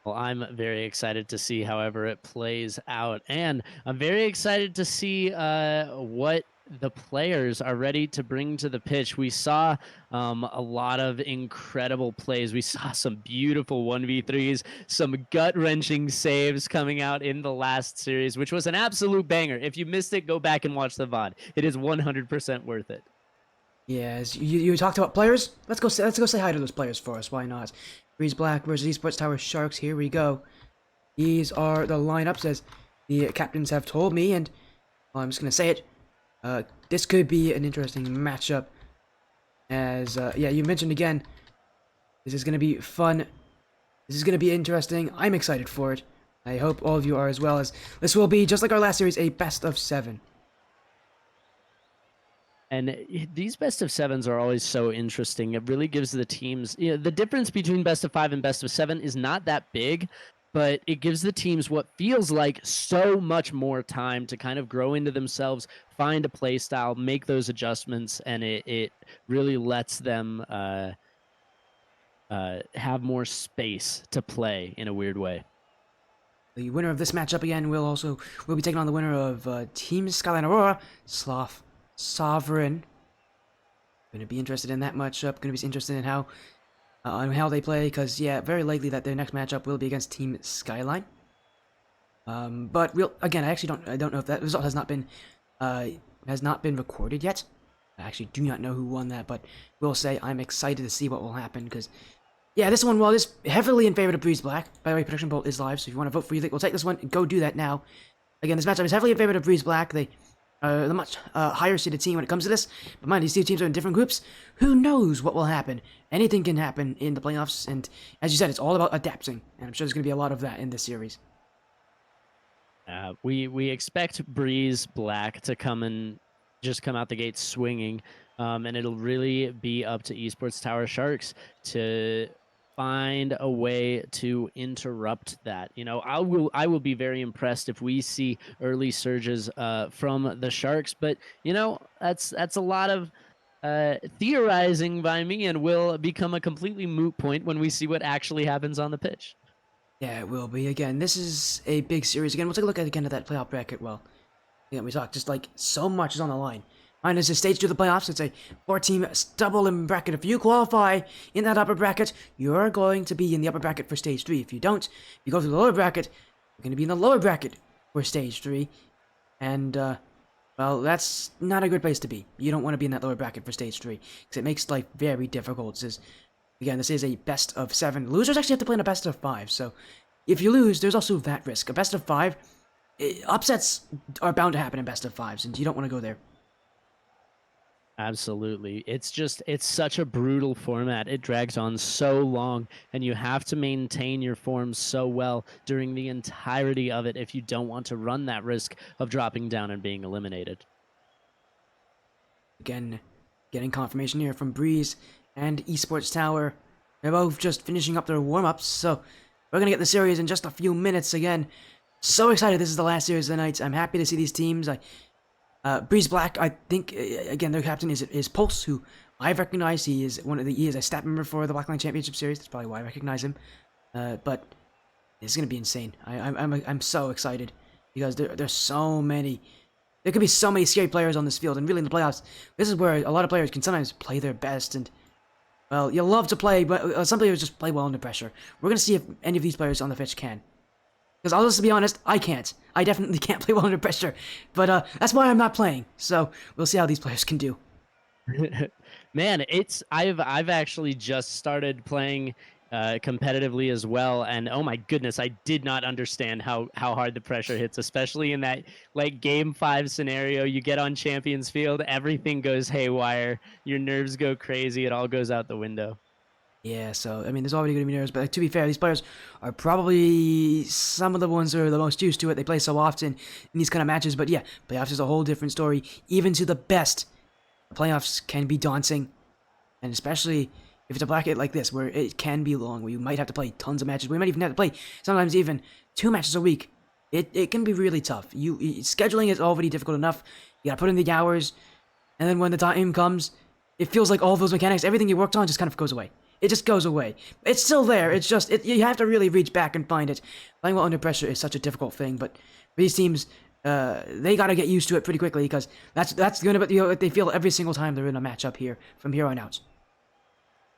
Well, I'm very excited to see however it plays out, and I'm very excited to see what the players are ready to bring to the pitch. We saw a lot of incredible plays. We saw some beautiful 1v3s, some gut-wrenching saves coming out in the last series, which was an absolute banger. If you missed it, go back and watch the VOD. It is 100% worth it. Yes, you talked about players. Let's go say hi to those players for us. Why not? Breeze Black versus Esports Tower Sharks. Here we go. These are the lineups as the captains have told me, and well, I'm just gonna say it. This could be an interesting matchup. As yeah, you mentioned again, this is gonna be fun. This is gonna be interesting. I'm excited for it. I hope all of you are as well, as this will be, just like our last series, a best of 7. And these best of 7s are always so interesting. It really gives the teams, you know, the difference between best of 5 and best of 7 is not that big, but it gives the teams what feels like so much more time to kind of grow into themselves, find a play style, make those adjustments, and it really lets them have more space to play in a weird way. The winner of this matchup again will be taking on the winner of Team Skyline Aurora, Sloth Sovereign. Gonna be interested in that matchup. Gonna be interested in how they play, because yeah, very likely that their next matchup will be against Team Skyline. But I actually don't know if that result has not been recorded yet. I actually do not know who won that, but we'll say I'm excited to see what will happen, because yeah, this one, well, is heavily in favor of Breeze Black. By the way, Prediction Bolt is live, so if you want to vote for either, we'll take this one and go do that now. Again, this matchup is heavily in favor of Breeze Black. They the much higher seeded team when it comes to this. But mind, these two teams are in different groups. Who knows what will happen? Anything can happen in the playoffs, and as you said, it's all about adapting. And I'm sure there's going to be a lot of that in this series. We expect Breeze Black to come out the gate swinging, and it'll really be up to Esports Tower Sharks to find a way to interrupt that. You know, I will be very impressed if we see early surges from the Sharks, but you know, that's a lot of theorizing by me, and will become a completely moot point when we see what actually happens on the pitch. Yeah, it will be. Again, this is a big series. Again, we'll take a look at that playoff bracket. Well, again, we talked just like so much is on the line. Mine is a stage 2 of the playoffs. It's a 4-team double bracket. If you qualify in that upper bracket, you're going to be in the upper bracket for stage 3. If you don't, you go through the lower bracket, you're going to be in the lower bracket for stage 3. And, well, that's not a good place to be. You don't want to be in that lower bracket for stage 3, because it makes life very difficult. Again, this is a best of 7. Losers actually have to play in a best of 5, so if you lose, there's also that risk. A best of 5, upsets are bound to happen in best of 5s, and you don't want to go there. Absolutely. It's such a brutal format. It drags on so long, and you have to maintain your form so well during the entirety of it if you don't want to run that risk of dropping down and being eliminated. Again, getting confirmation here from Breeze and Esports Tower. They're both just finishing up their warm-ups, so we're going to get the series in just a few minutes again. So excited! This is the last series of the night. I'm happy to see these teams. Breeze Black, I think, again, their captain is Pulse, who I've recognized. He is a stat member for the Blackline Championship Series. That's probably why I recognize him. But it's gonna be insane. I'm so excited because there's so many. There could be so many scary players on this field, and really in the playoffs, this is where a lot of players can sometimes play their best. And well, you love to play, but some players just play well under pressure. We're gonna see if any of these players on the pitch can. Because I'll just be honest, I can't. I definitely can't play well under pressure. But that's why I'm not playing. So we'll see how these players can do. Man, I've actually just started playing competitively as well, and oh my goodness, I did not understand how hard the pressure hits, especially in that like game 5 scenario. You get on Champions Field, everything goes haywire, your nerves go crazy, it all goes out the window. Yeah, so, I mean, there's already going to be nerves, but like, to be fair, these players are probably some of the ones that are the most used to it. They play so often in these kind of matches, but yeah, playoffs is a whole different story. Even to the best, playoffs can be daunting, and especially if it's a bracket like this, where it can be long, where you might have to play tons of matches. We might even have to play sometimes even 2 matches a week. It can be really tough. Scheduling is already difficult enough. You gotta put in the hours, and then when the time comes, it feels like all those mechanics, everything you worked on just kind of goes away. It just goes away. It's still there. It's just, you have to really reach back and find it. Playing well under pressure is such a difficult thing, but for these teams, they gotta get used to it pretty quickly, because that's gonna be what they feel every single time they're in a matchup here from here on out.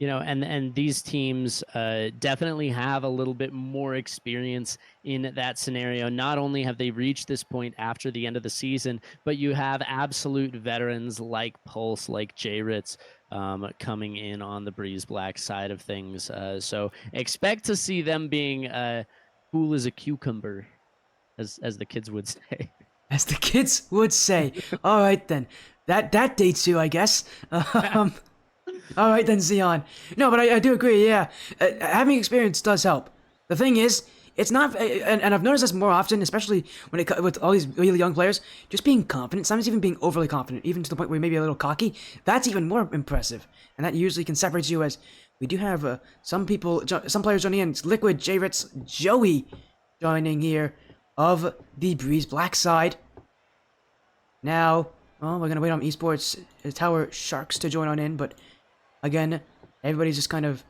You know, and these teams definitely have a little bit more experience in that scenario. Not only have they reached this point after the end of the season, but you have absolute veterans like Pulse, like J-Ritz, coming in on the Breeze Black side of things. So expect to see them being cool as a cucumber, as the kids would say. As the kids would say. All right, then. That dates you, I guess. All right, then, Xeon. No, but I do agree, yeah. Having experience does help. The thing is, it's not, and I've noticed this more often, especially when with all these really young players, just being confident, sometimes even being overly confident, even to the point where you may be a little cocky, that's even more impressive. And that usually can separate you, as we do have some players joining in. It's Liquid, J-Ritz, Joey joining here of the Breeze Black side. Now, well, we're going to wait on Esports Tower Sharks to join on in, but again, everybody's just kind of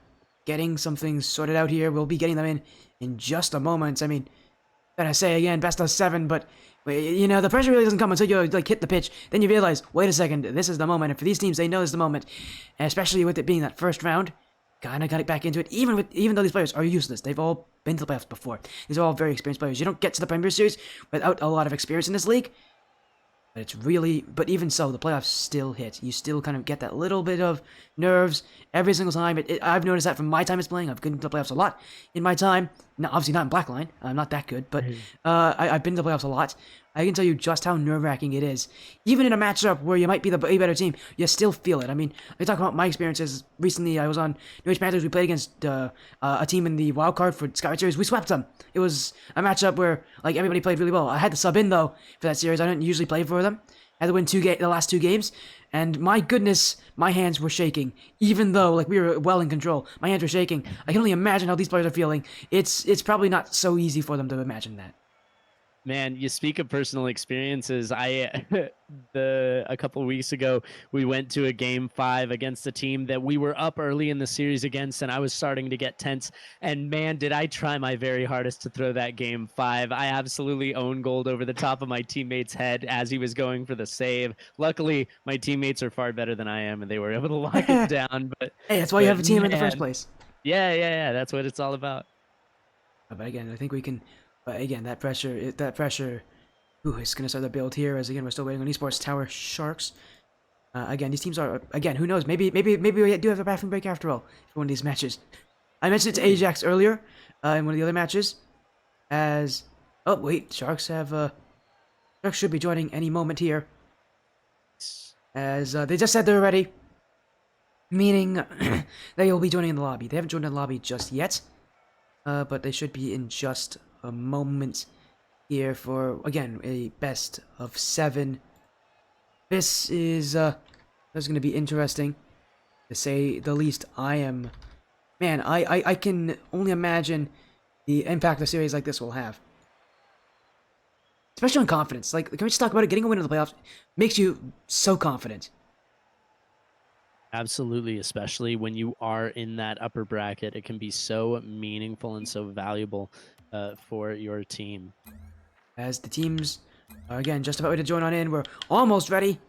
getting some things sorted out here. We'll be getting them in just a moment. I mean, gotta say again, best of 7, but you know, the pressure really doesn't come until you like hit the pitch. Then you realize, wait a second, this is the moment. And for these teams, they know this is the moment, and especially with it being that first round, kind of got it back into it. Even though these players are useless, they've all been to the playoffs before. These are all very experienced players. You don't get to the Premier Series without a lot of experience in this league. But even so, the playoffs still hit. You still kind of get that little bit of nerves every single time. I've noticed that from my time as playing. I've been to the playoffs a lot in my time. No, obviously not in Blackline. I'm not that good, but I've been to the playoffs a lot. I can tell you just how nerve-wracking it is. Even in a matchup where you might be a better team, you still feel it. I mean, I talk about my experiences. Recently, I was on New Age Panthers. We played against a team in the wild card for Skyward Series. We swept them. It was a matchup where like everybody played really well. I had to sub in though for that series. I didn't usually play for them. I had to win the last 2 games, and my goodness, my hands were shaking. Even though like we were well in control, my hands were shaking. I can only imagine how these players are feeling. It's probably not so easy for them to imagine that. Man, you speak of personal experiences. A couple of weeks ago, we went to a game 5 against a team that we were up early in the series against, and I was starting to get tense. And man, did I try my very hardest to throw that game 5. I absolutely owned gold over the top of my teammate's head as he was going for the save. Luckily, my teammates are far better than I am, and they were able to lock it down. But hey, that's why you have a team in the first place. Yeah. That's what it's all about. But again, I think we can. But again, that pressure, ooh, it's going to start the build here, as again, we're still waiting on Esports Tower Sharks. Again, these teams are, again, who knows, maybe we do have a bathroom break after all, for one of these matches. I mentioned it to Ajax earlier, in one of the other matches, as, oh, wait, Sharks should be joining any moment here, as they just said they're ready, meaning they will be joining in the lobby. They haven't joined in the lobby just yet, but they should be in just a moment here for, again, a best of 7. This is going to be interesting, to say the least. Man, I can only imagine the impact a series like this will have. especially on confidence. Like, can we just talk about it? Getting a win in the playoffs makes you so confident. Absolutely, especially when you are in that upper bracket. It can be so meaningful and so valuable for your team. As the teams are, again, just about ready to join on in. We're almost ready.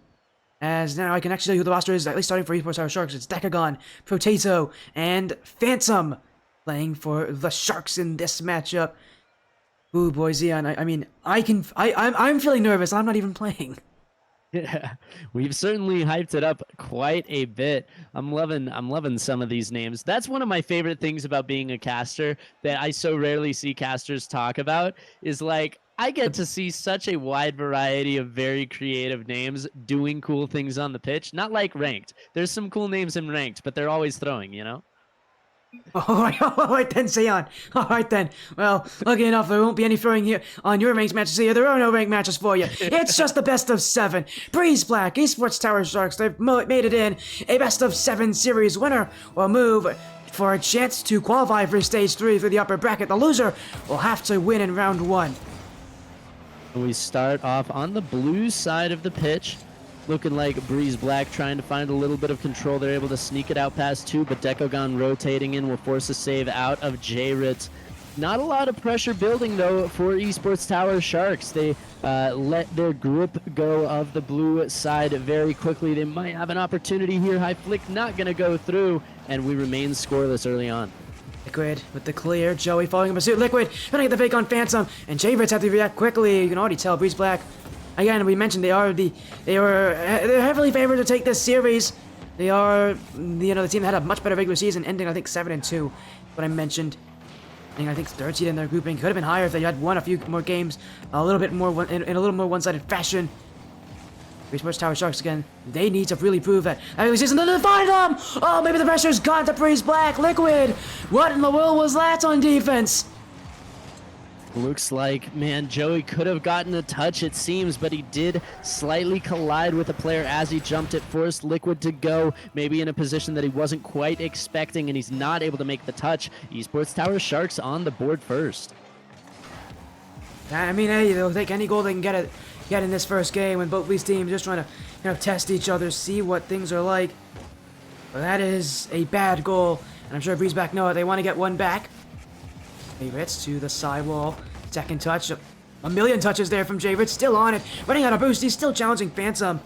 As now I can actually tell you who the roster is, at least starting for Esports Tower Sharks. It's Decagon, Potato, and Phantom playing for the Sharks in this matchup. Ooh, boy, Zion, I'm feeling nervous. I'm not even playing. Yeah, we've certainly hyped it up quite a bit. I'm loving some of these names. That's one of my favorite things about being a caster that I so rarely see casters talk about is like I get to see such a wide variety of very creative names doing cool things on the pitch. Not like ranked. There's some cool names in ranked, but they're always throwing, you know? All right then, Zion. All right then. Well, lucky enough, there won't be any throwing here on your ranked matches here. There are no ranked matches for you. It's just the best of 7. Breeze Black, Esports Tower Sharks, they've made it in. A best of 7 series winner will move for a chance to qualify for stage 3 for the upper bracket. The loser will have to win in round 1. We start off on the blue side of the pitch. Looking like Breeze Black trying to find a little bit of control. They're able to sneak it out past 2, but Decagon rotating in will force a save out of J-Rit. Not a lot of pressure building, though, for Esports Tower Sharks. They let their grip go of the blue side very quickly. They might have an opportunity here. High Flick not going to go through, and we remain scoreless early on. Liquid with the clear. Joey following in pursuit. Liquid trying to get the fake on Phantom, and J-Rit's have to react quickly. You can already tell Breeze Black. Again, we mentioned they're heavily favored to take this series. They are, the team that had a much better regular season, ending I think 7-2. What I mentioned, and I think 3rd seed in their grouping could have been higher if they had won a few more games, a little bit more in a little more one-sided fashion. Esports Tower Sharks again. They need to really prove that regular season. Then find them. Oh, maybe the pressure's gone to Breeze Black. Liquid. What in the world was that on defense? Looks like, man, Joey could have gotten a touch, it seems, but he did slightly collide with a player as he jumped. It forced Liquid to go, maybe in a position that he wasn't quite expecting, and he's not able to make the touch. Esports Tower Sharks on the board first. I mean, hey, they'll take any goal they can get in this first game when both these teams just trying to test each other, see what things are like. But that is a bad goal, and I'm sure Breeze Black know it. They want to get one back. J-Ritz to the sidewall. Second touch. A million touches there from J-Ritz. Still on it. Running out of boost. He's still challenging Phantom.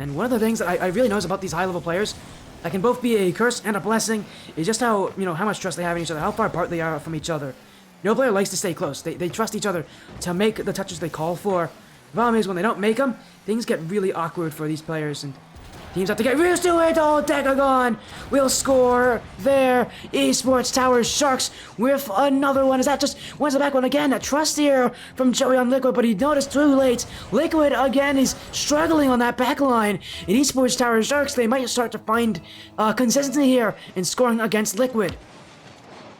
And one of the things that I really notice about these high-level players that can both be a curse and a blessing is just how, how much trust they have in each other, how far apart they are from each other. No player likes to stay close. They trust each other to make the touches they call for. The problem is when they don't make them, things get really awkward for these players, and teams have to get used to it. Oh, Decagon will score there. Esports Tower Sharks with another one. Is that just wins the back one again? A trust here from Joey on Liquid, but he noticed too late. Liquid again is struggling on that back line. In Esports Tower Sharks, they might start to find consistency here in scoring against Liquid.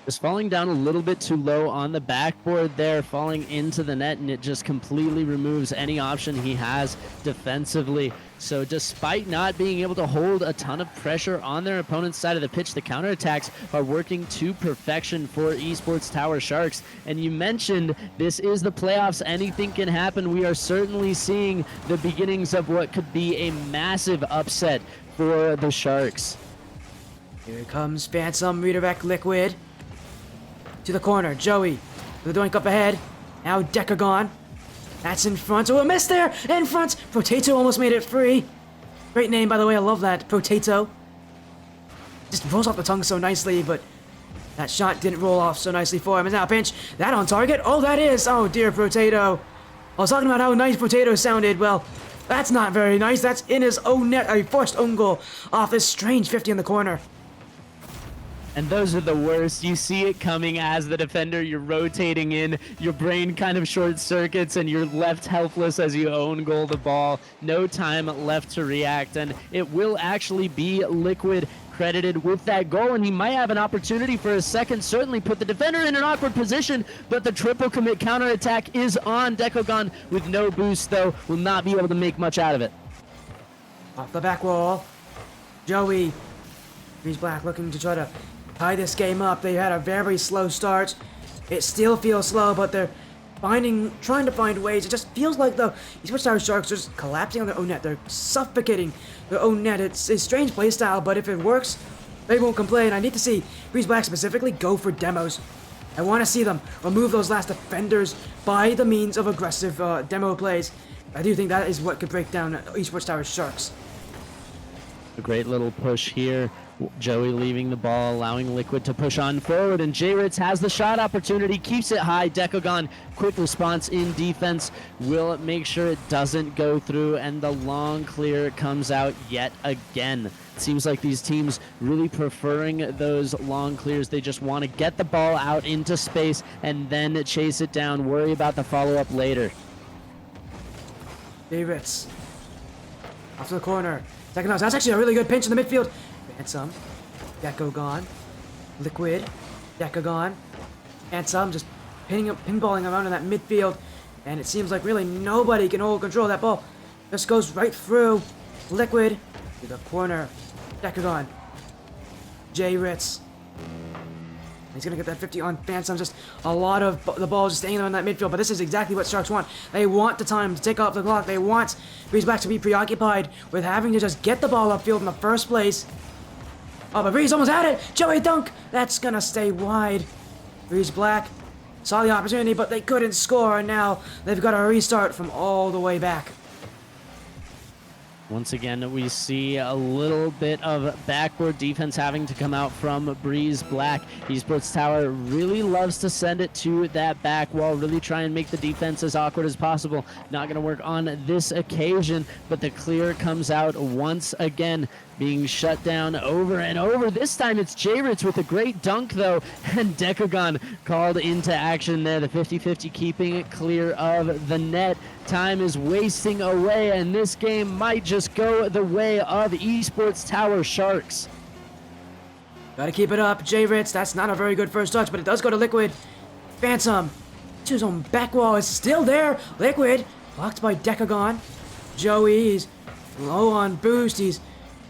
Just falling down a little bit too low on the backboard there, falling into the net, and it just completely removes any option he has defensively. So despite not being able to hold a ton of pressure on their opponent's side of the pitch, the counterattacks are working to perfection for Esports Tower Sharks. And you mentioned this is the playoffs. Anything can happen. We are certainly seeing the beginnings of what could be a massive upset for the Sharks. Here comes Phantom, redirect Liquid. To the corner, Joey. The doink up ahead. Now Decagon. That's in front. Oh, a miss there! In front! Potato almost made it free. Great name, by the way. I love that. Potato. Just rolls off the tongue so nicely, but that shot didn't roll off so nicely for him. And now pinch. That on target? Oh, that is. Oh, dear Potato. I was talking about how nice Potato sounded. Well, that's not very nice. That's in his own net. A forced own goal off this strange 50 in the corner. And those are the worst. You see it coming as the defender. You're rotating in. Your brain kind of short circuits and you're left helpless as you own goal the ball. No time left to react. And it will actually be Liquid credited with that goal. And he might have an opportunity for a second. Certainly put the defender in an awkward position. But the triple commit counterattack is on. Decagon with no boost, though, will not be able to make much out of it. Off the back wall. Joey. Breeze Black looking to try to tie this game up. They had a very slow start. It still feels slow, but they're trying to find ways. It just feels like the Esports Tower Sharks are just collapsing on their own net. They're suffocating their own net. It's a strange playstyle, but if it works, they won't complain. I need to see Breeze Black specifically go for demos. I want to see them remove those last defenders by the means of aggressive demo plays. I do think that is what could break down Esports Tower Sharks. A great little push here. Joey leaving the ball, allowing Liquid to push on forward, and J-Ritz has the shot opportunity, keeps it high. Decagon, quick response in defense, will make sure it doesn't go through, and the long clear comes out yet again. It seems like these teams really preferring those long clears. They just want to get the ball out into space and then chase it down, worry about the follow-up later. J-Ritz off to the corner. Second house. That's actually a really good pinch in the midfield. Handsome. Deco gone. Liquid. Deca gone. Handsome just pinballing around in that midfield. And it seems like really nobody can hold control of that ball. Just goes right through. Liquid to the corner. Deca gone. J-Ritz. He's going to get that 50 on Phantom. Just a lot of the ball just staying on that midfield. But this is exactly what Sharks want. They want the time to take off the clock. They want Breeze Black to be preoccupied with having to just get the ball upfield in the first place. Oh, but Breeze almost had it. Joey dunk. That's going to stay wide. Breeze Black saw the opportunity, but they couldn't score. And now they've got to restart from all the way back. Once again, we see a little bit of backward defense having to come out from Breeze Black. Esports Tower really loves to send it to that back wall, really try and make the defense as awkward as possible. Not going to work on this occasion, but the clear comes out once again, being shut down over and over. This time it's J-Ritz with a great dunk, though, and Decagon called into action there. The 50-50 keeping it clear of the net. Time is wasting away, and this game might just go the way of Esports Tower Sharks. Gotta keep it up, J-Ritz. That's not a very good first touch, but it does go to Liquid. Phantom to his own back wall is still there. Liquid blocked by Decagon. Joey's low on boost. He's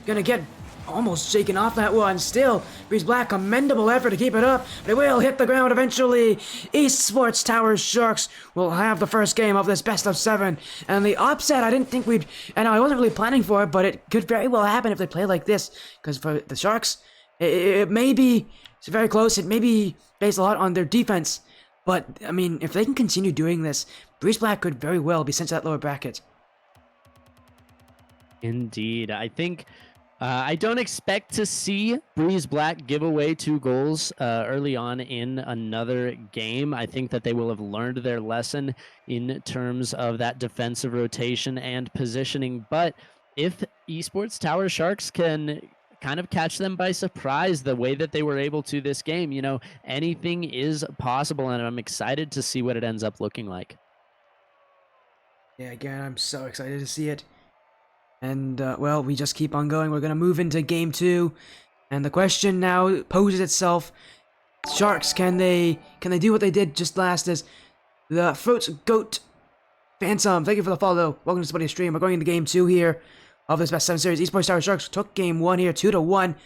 gonna get almost shaken off that one. Still, Breeze Black, commendable effort to keep it up, but it will hit the ground eventually. Esports Tower Sharks will have the first game of this best of 7. And the upset, I didn't think we'd, and I wasn't really planning for it, but it could very well happen if they play like this. Because for the Sharks, it may be, it's very close, it may be based a lot on their defense. But, I mean, if they can continue doing this, Breeze Black could very well be sent to that lower bracket. Indeed. I think I don't expect to see Breeze Black give away 2 goals early on in another game. I think that they will have learned their lesson in terms of that defensive rotation and positioning. But if Esports Tower Sharks can kind of catch them by surprise the way that they were able to this game, you know, anything is possible, and I'm excited to see what it ends up looking like. Yeah, again, I'm so excited to see it. And, well, we just keep on going. We're going to move into Game 2. And the question now poses itself. Sharks, can they do what they did just last as the Fruits Goat Phantom? Thank you for the follow. Welcome to somebody's stream. We're going into Game 2 here of this Best 7 series. Esports Tower Sharks took Game 1 here, 2-1.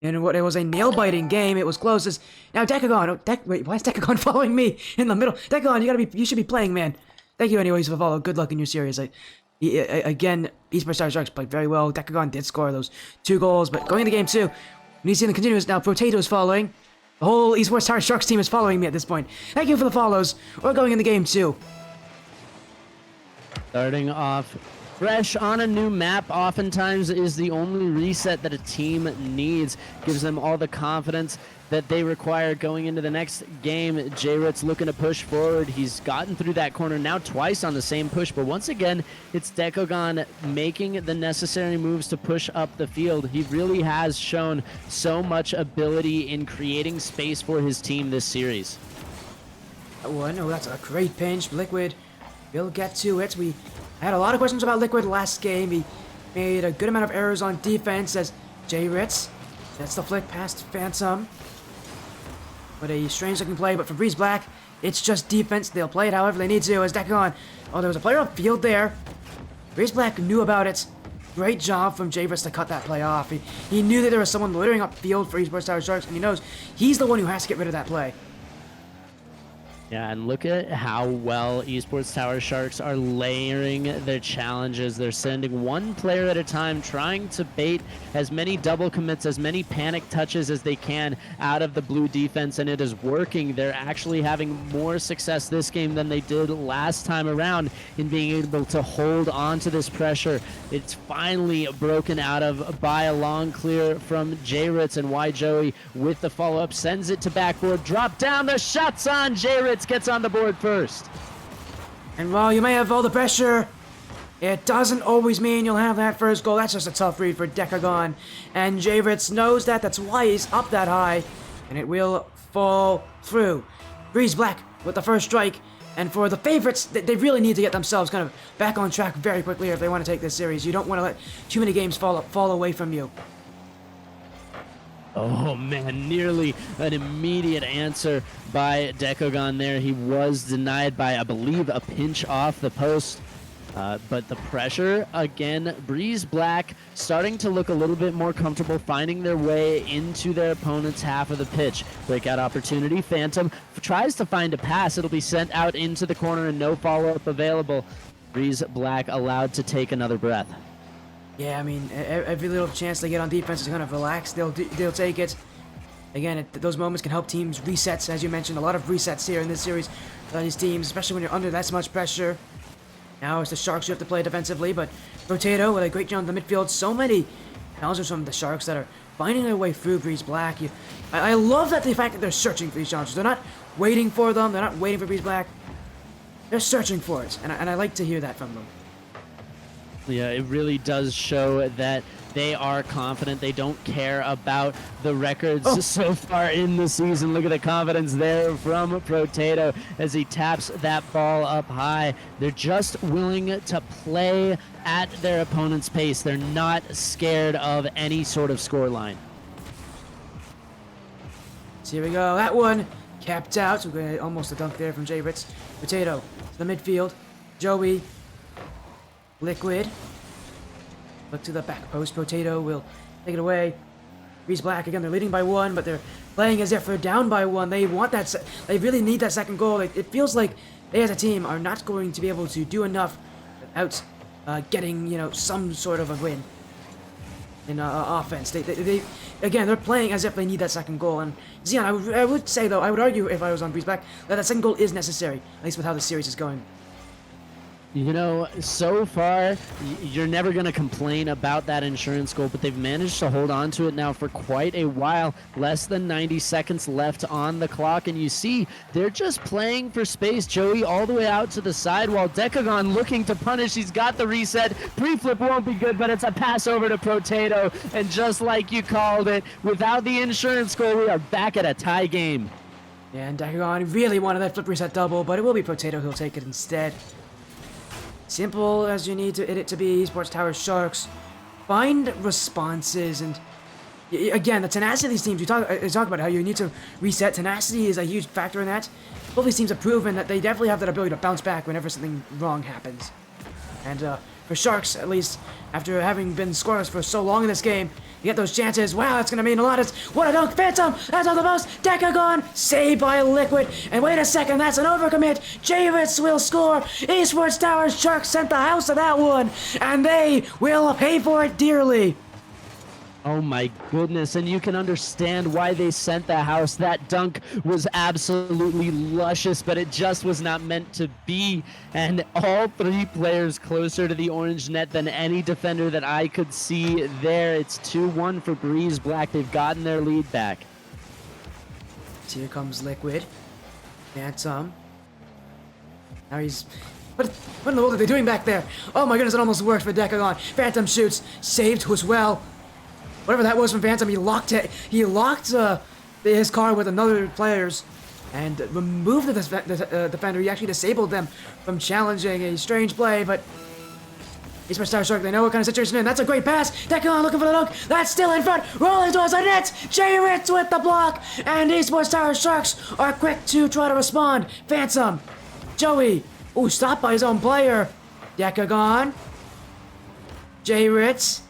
And what it was a nail-biting game. It was close as now Decagon. Wait, why is Decagon following me in the middle? Decagon, you should be playing, man. Thank you anyways for the follow. Good luck in your series. Again, Esports Tower Sharks played very well. Decagon did score those 2 goals, but going into Game 2, we see in the continuous now. Potato is following. The whole Esports Tower Sharks team is following me at this point. Thank you for the follows. We're going into Game 2. Starting off fresh on a new map oftentimes is the only reset that a team needs. Gives them all the confidence that they require going into the next game. J-Ritz looking to push forward. He's gotten through that corner now twice on the same push, but once again, it's Decagon making the necessary moves to push up the field. He really has shown so much ability in creating space for his team this series. Oh, I know, that's a great pinch. Liquid will get to it. We had a lot of questions about Liquid last game. He made a good amount of errors on defense as J-Ritz gets the flick past Phantom. But a strange looking play, but for Breeze Black, it's just defense. They'll play it however they need to as Decagon. Oh, there was a player up field there. Breeze Black knew about it. Great job from J-Ritz to cut that play off. He knew that there was someone littering up field for Esports Tower Sharks, and he knows he's the one who has to get rid of that play. Yeah, and look at how well Esports Tower Sharks are layering their challenges. They're sending one player at a time, trying to bait as many double commits, as many panic touches as they can out of the blue defense, and it is working. They're actually having more success this game than they did last time around in being able to hold on to this pressure. It's finally broken out of by a long clear from J-Ritz, and Y Joey with the follow-up sends it to backboard, drop down, the shots on J-Ritz, gets on the board first. And while you may have all the pressure, it doesn't always mean you'll have that first goal. That's just a tough read for Decagon. And J-Ritz knows that. That's why he's up that high. And it will fall through. Breeze Black with the first strike. And for the favorites, they really need to get themselves kind of back on track very quickly if they want to take this series. You don't want to let too many games fall away from you. Oh man, nearly an immediate answer by Decagon there. He was denied by, I believe, a pinch off the post. But the pressure, again, Breeze Black starting to look a little bit more comfortable, finding their way into their opponent's half of the pitch. Breakout opportunity, Phantom tries to find a pass. It'll be sent out into the corner and no follow-up available. Breeze Black allowed to take another breath. Yeah, I mean, every little chance they get on defense is going to relax. They'll take it. Again, those moments can help teams resets, as you mentioned. A lot of resets here in this series for these teams, especially when you're under that much pressure. Now it's the Sharks who have to play defensively, but Potato with a great jump in the midfield. So many challenges from the Sharks that are finding their way through Breeze Black. I love that the fact that they're searching for these challenges. They're not waiting for them. They're not waiting for Breeze Black. They're searching for it, and I like to hear that from them. Yeah, it really does show that they are confident. They don't care about the records so far in the season. Look at the confidence there from Potato as he taps that ball up high. They're just willing to play at their opponent's pace. They're not scared of any sort of scoreline. So here we go. That one capped out. So almost a dunk there from J-Ritz. Potato to the midfield. Joey. Liquid. Look to the back post. Potato will take it away. Breeze Black again. They're leading by one, but they're playing as if they're down by one. They want that. They really need that second goal. It feels like they as a team are not going to be able to do enough without getting some sort of a win in offense. They again, they're playing as if they need that second goal. And Zion, I would say though, I would argue if I was on Breeze Black that second goal is necessary, at least with how the series is going. You know, so far, you're never going to complain about that insurance goal, but they've managed to hold on to it now for quite a while. Less than 90 seconds left on the clock, and you see they're just playing for space. Joey all the way out to the side while Decagon looking to punish. He's got the reset. Pre-flip won't be good, but it's a pass over to Potato, and just like you called it, without the insurance goal, we are back at a tie game. Yeah, and Decagon really wanted that flip reset double, but it will be Potato who'll take it instead. Simple as you need it to be, Esports Tower Sharks. Find responses, and again, the tenacity of these teams, you talk about how you need to reset. Tenacity is a huge factor in that. Both these teams have proven that they definitely have that ability to bounce back whenever something wrong happens. And for Sharks, at least, after having been scoreless for so long in this game, you get those chances. Wow, that's going to mean a lot. What a dunk. Phantom, that's on the post. Decagon, saved by Liquid. And wait a second, that's an overcommit. J-Ritz will score. Esports Tower Sharks sent the house of that one. And they will pay for it dearly. Oh my goodness, and you can understand why they sent the house. That dunk was absolutely luscious, but it just was not meant to be. And all three players closer to the orange net than any defender that I could see there. It's 2-1 for Breeze Black. They've gotten their lead back. Here comes Liquid. Phantom. Now he's... What in the world are they doing back there? Oh my goodness, it almost worked for Decagon. Phantom shoots. Saved as well. Whatever that was from Phantom, he locked it. He locked his car with another player's and removed the defender. He actually disabled them from challenging a strange play, but Esports Tower Shark, they know what kind of situation they're in. That's a great pass. Decagon looking for the dunk. That's still in front. Rolling towards the net. J-Ritz with the block. And Esports Tower Sharks are quick to try to respond. Phantom. Joey. Ooh, stopped by his own player. Decagon. J-Ritz.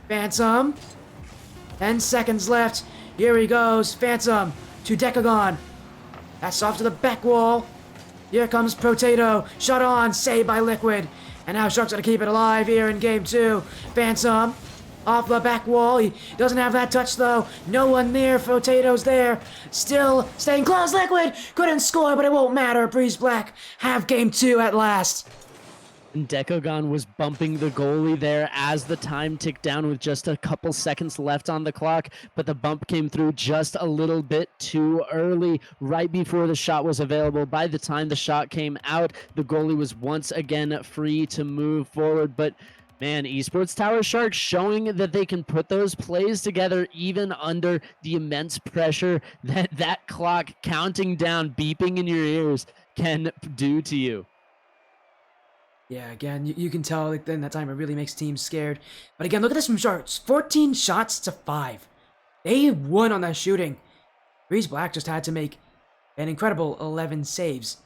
Phantom. 10 seconds left. Here he goes. Phantom to Decagon. That's off to the back wall. Here comes Potato. Shut on. Saved by Liquid. And now Sharks gonna keep it alive here in game 2. Phantom off the back wall. He doesn't have that touch though. No one near. Potato's there. Still staying close. Liquid couldn't score, but it won't matter. Breeze Black have game 2 at last. And Decagon was bumping the goalie there as the time ticked down with just a couple seconds left on the clock, but the bump came through just a little bit too early, right before the shot was available. By the time the shot came out, the goalie was once again free to move forward, but man, Esports Tower Sharks showing that they can put those plays together even under the immense pressure that clock counting down, beeping in your ears can do to you. Yeah, again, you can tell like in that time it really makes teams scared. But again, look at this from Sharks. 14 shots to 5. They won on that shooting. Breeze Black just had to make an incredible 11 saves.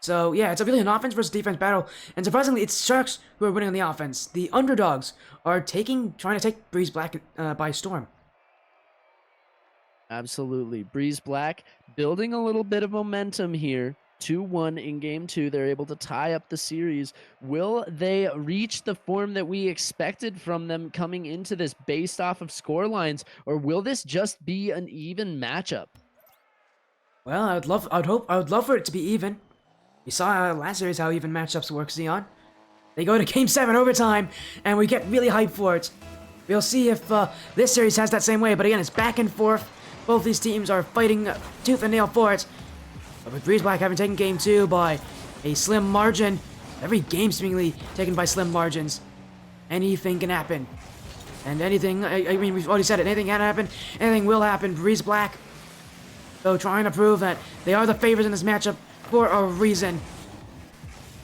So yeah, it's really an offense versus defense battle. And surprisingly, it's Sharks who are winning on the offense. The underdogs are trying to take Breeze Black by storm. Absolutely. Breeze Black building a little bit of momentum here. 2-1 in game 2. They're able to tie up the series. Will they reach the form that we expected from them coming into this based off of score lines, or will this just be an even matchup? Well, I would love for it to be even. We saw last series how even matchups work, Xeon. They go to game 7 overtime, and we get really hyped for it. We'll see if this series has that same way, but again, it's back and forth. Both these teams are fighting tooth and nail for it. But with Breeze Black having taken game 2 by a slim margin, every game seemingly taken by slim margins, anything can happen. And anything, I mean, we've already said it, anything can happen, anything will happen. Breeze Black, though, trying to prove that they are the favorites in this matchup for a reason.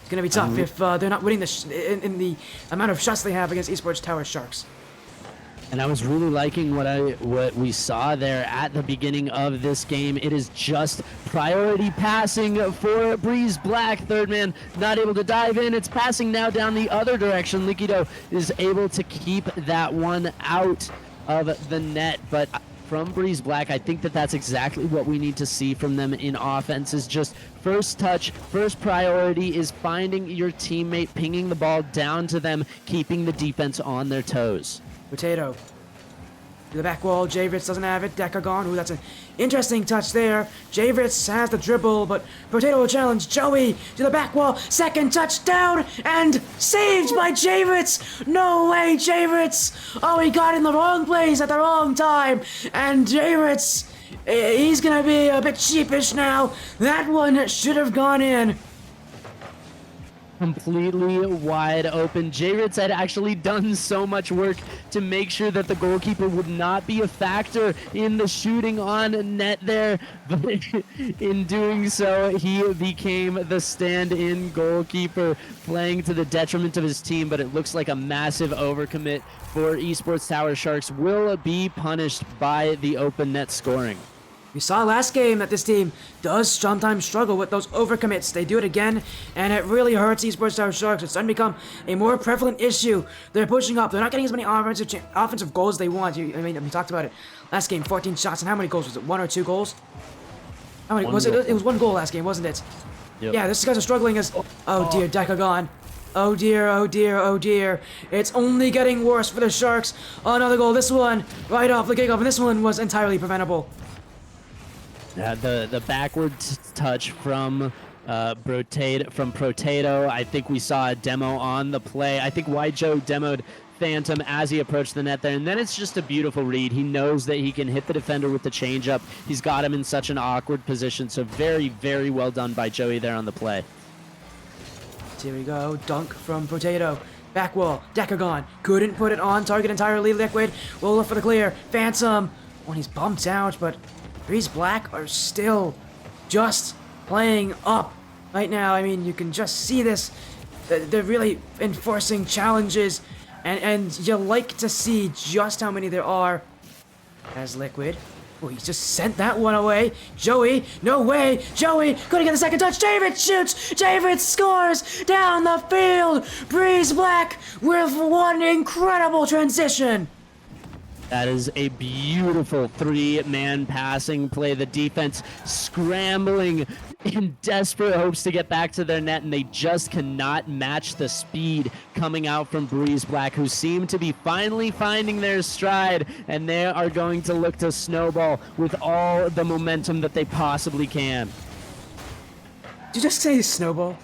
It's going to be tough if they're not winning in the amount of shots they have against Esports Tower Sharks. And I was really liking what we saw there at the beginning of this game. It is just priority passing for Breeze Black. Third man not able to dive in. It's passing now down the other direction. Liquido is able to keep that one out of the net. But from Breeze Black, I think that's exactly what we need to see from them in offense, is just first touch, first priority is finding your teammate, pinging the ball down to them, keeping the defense on their toes. Potato. To the back wall, Javits doesn't have it. Decagon, ooh, that's an interesting touch there. Javits has the dribble, but Potato will challenge Joey to the back wall. Second touchdown, and saved by Javits. No way, Javits. Oh, he got in the wrong place at the wrong time. And Javits, he's gonna be a bit sheepish now. That one should have gone in. Completely wide open. J-Ritz had actually done so much work to make sure that the goalkeeper would not be a factor in the shooting on net there, but in doing so, he became the stand-in goalkeeper, playing to the detriment of his team, but it looks like a massive overcommit for Esports Tower Sharks will be punished by the open net scoring. We saw last game that this team does sometimes struggle with those overcommits. They do it again, and it really hurts Esports Tower Sharks. It's starting to become a more prevalent issue. They're pushing up. They're not getting as many offensive goals as they want. I mean, we talked about it last game. 14 shots, and how many goals was it? 1 or 2 goals? How many was it? It was 1 goal last game, wasn't it? Yep. Yeah, these guys are struggling as... Oh dear, Decagon. Oh dear, oh dear, oh dear. It's only getting worse for the Sharks. Oh, another goal. This one right off the kickoff, and this one was entirely preventable. The backward touch from Potato. I think we saw a demo on the play. I think Joe demoed Phantom as he approached the net there, and then it's just a beautiful read. He knows that he can hit the defender with the changeup. He's got him in such an awkward position, so very, very well done by Joey there on the play. Here we go, dunk from Potato. Back wall, Decagon couldn't put it on target entirely. Liquid will look for the clear. Phantom, when he's bumped out, but Breeze Black are still just playing up right now. I mean, you can just see this. They're really enforcing challenges, and you like to see just how many there are. As Liquid, oh, he just sent that one away. Joey, no way. Joey couldn't get the second touch. David shoots. David scores down the field. Breeze Black with one incredible transition. That is a beautiful three-man passing play. The defense scrambling in desperate hopes to get back to their net, and they just cannot match the speed coming out from Breeze Black, who seem to be finally finding their stride, and they are going to look to snowball with all the momentum that they possibly can. Did you just say snowball?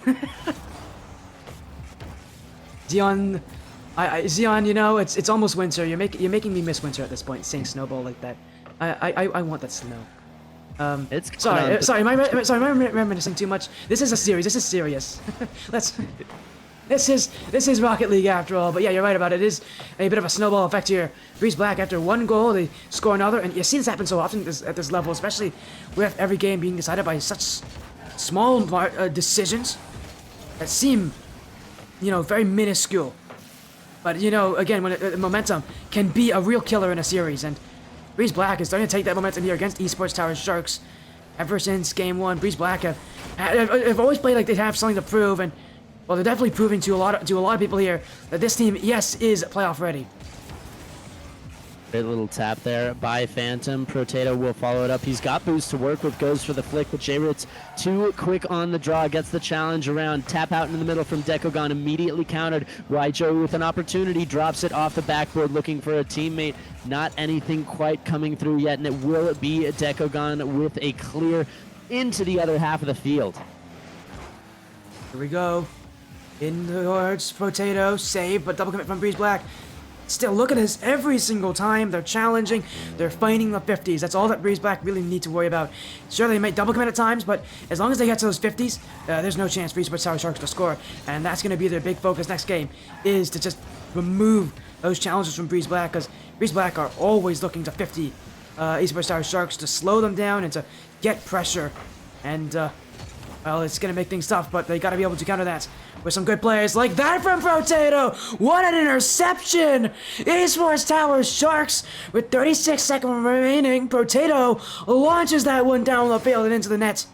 Zion, Zion, you know, it's almost winter. You're making me miss winter at this point, saying snowball like that. I want that snow. It's sorry, am I reminiscing too much? This is a series. This is serious. This is Rocket League after all. But yeah, you're right about it. It is a bit of a snowball effect here. Breeze Black, after one goal, they score another, and you see this happen so often at this level, especially with every game being decided by such small decisions that seem, you know, very minuscule. But, you know, again, when momentum can be a real killer in a series, and Breeze Black is starting to take that momentum here against Esports Tower Sharks. Ever since Game 1, Breeze Black have always played like they have something to prove, and, well, they're definitely proving to a lot of people here that this team, yes, is playoff ready. Great little tap there by Phantom. Protato will follow it up. He's got boost to work with, goes for the flick, but J-Ritz too quick on the draw, gets the challenge around. Tap out in the middle from Dekogon, immediately countered. Joey with an opportunity, drops it off the backboard looking for a teammate. Not anything quite coming through yet, and it will be Dekogon with a clear into the other half of the field. Here we go. In towards Potato, save, but double commit from Breeze Black. Still, look at this every single time. They're challenging, they're finding the 50s. That's all that Breeze Black really need to worry about. Sure, they might double commit at times, but as long as they get to those 50s, there's no chance for Esports Tower Sharks to score. And that's going to be their big focus next game, is to just remove those challenges from Breeze Black, because Breeze Black are always looking to 50 Esports Tower Sharks to slow them down and to get pressure. And, well, it's going to make things tough, but they got to be able to counter that with some good players like that from Potato. What an interception! Esports Tower Sharks with 36 seconds remaining. Potato launches that one down the field and into the net.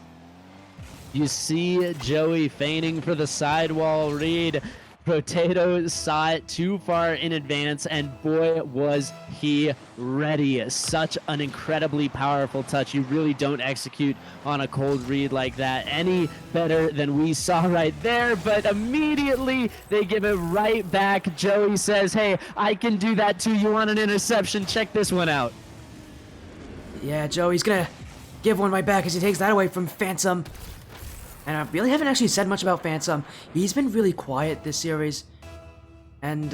You see Joey feigning for the sidewall read. Potato saw it too far in advance, and boy, was he ready. Such an incredibly powerful touch. You really don't execute on a cold read like that any better than we saw right there, but immediately they give it right back. Joey says, hey, I can do that too. You want an interception? Check this one out. Yeah, Joey's gonna give one right back as he takes that away from Phantom. And I really haven't actually said much about Phantom. He's been really quiet this series. And,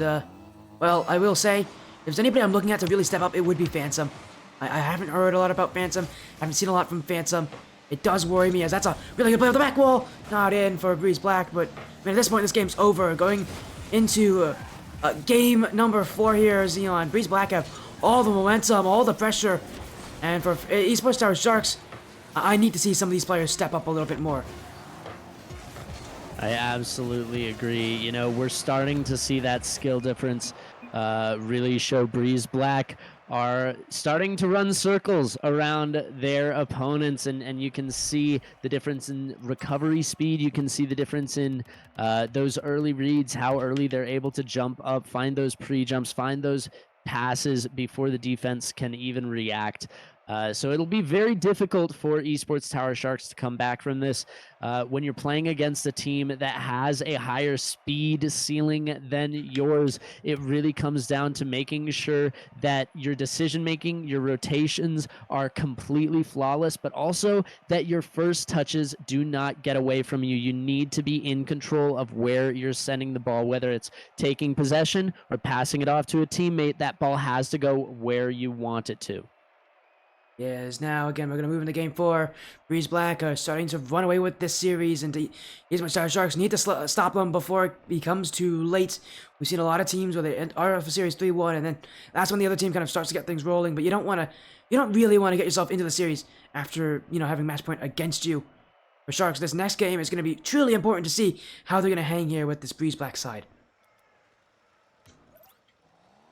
well, I will say, if there's anybody I'm looking at to really step up, it would be Phantom. I haven't heard a lot about Phantom. I haven't seen a lot from Phantom. It does worry me, as that's a really good play off the back wall. Not in for Breeze Black, but I mean, at this point, this game's over. Going into game number 4 here, Xeon. Breeze Black have all the momentum, all the pressure. And for Esports Tower Sharks, I need to see some of these players step up a little bit more. I absolutely agree. You know, we're starting to see that skill difference really show. Breeze Black are starting to run circles around their opponents, and you can see the difference in recovery speed. You can see the difference in those early reads, how early they're able to jump up, find those pre-jumps, find those passes before the defense can even react. So it'll be very difficult for Esports Tower Sharks to come back from this. When you're playing against a team that has a higher speed ceiling than yours, it really comes down to making sure that your decision-making, your rotations are completely flawless, but also that your first touches do not get away from you. You need to be in control of where you're sending the ball, whether it's taking possession or passing it off to a teammate. That ball has to go where you want it to. Yes, now again, we're going to move into game 4. Breeze Black are starting to run away with this series, and the Esports Tower Sharks need to stop them before it becomes too late. We've seen a lot of teams where they are off a series 3-1, and then that's when the other team kind of starts to get things rolling, but you don't really want to get yourself into the series after, you know, having match point against you. For Sharks, this next game is going to be truly important to see how they're going to hang here with this Breeze Black side.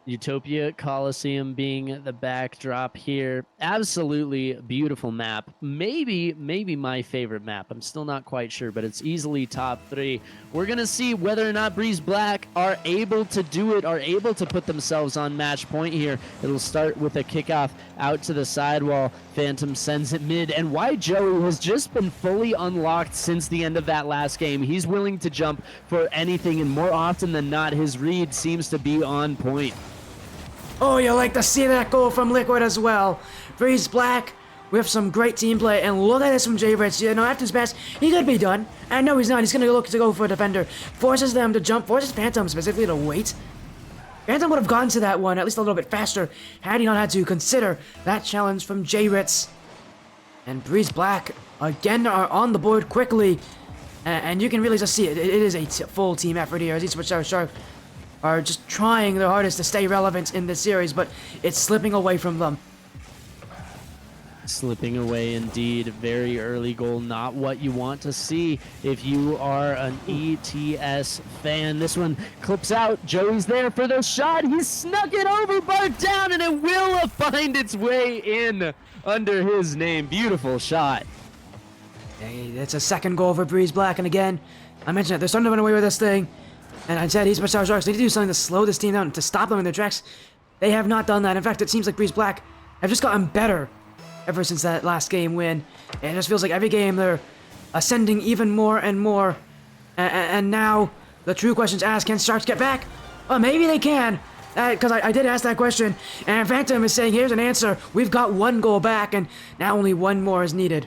Utopia Coliseum being the backdrop here. Absolutely beautiful map. Maybe my favorite map. I'm still not quite sure, but it's easily top 3. We're going to see whether or not Breeze Black are able to do it, are able to put themselves on match point here. It'll start with a kickoff out to the sidewall. Phantom sends it mid, and why Joey has just been fully unlocked since the end of that last game. He's willing to jump for anything, and more often than not, his read seems to be on point. Oh, you like to see that goal from Liquid as well. Breeze Black with some great team play, and look at this from Jay Rich. You know, after this pass, he could be done. And no, he's not. He's going to look to go for a defender. Forces them to jump, forces Phantom specifically to wait. Phantom would have gone to that one at least a little bit faster had he not had to consider that challenge from Jay Ritz. And Breeze Black again are on the board quickly. And you can really just see it. It is a full team effort here as Esports Tower Shark are just trying their hardest to stay relevant in this series, but it's slipping away from them. Slipping away indeed. Very early goal, not what you want to see if you are an ETS fan. This one clips out. Joey's there for the shot. He snuck it over, barred down, and it will find its way in under his name. Beautiful shot. Hey, it's a second goal for Breeze Black, and again, I mentioned it, they're starting to run away with this thing. And I said Esports Tower Sharks need to do something to slow this team down, to stop them in their tracks. They have not done that. In fact, it seems like Breeze Black have just gotten better ever since that last game win. It just feels like every game they're ascending even more and more. And now the true question's asked, can Sharks get back? Well, maybe they can. Because I did ask that question. And Phantom is saying, here's an answer. We've got 1 goal back, and now only 1 more is needed.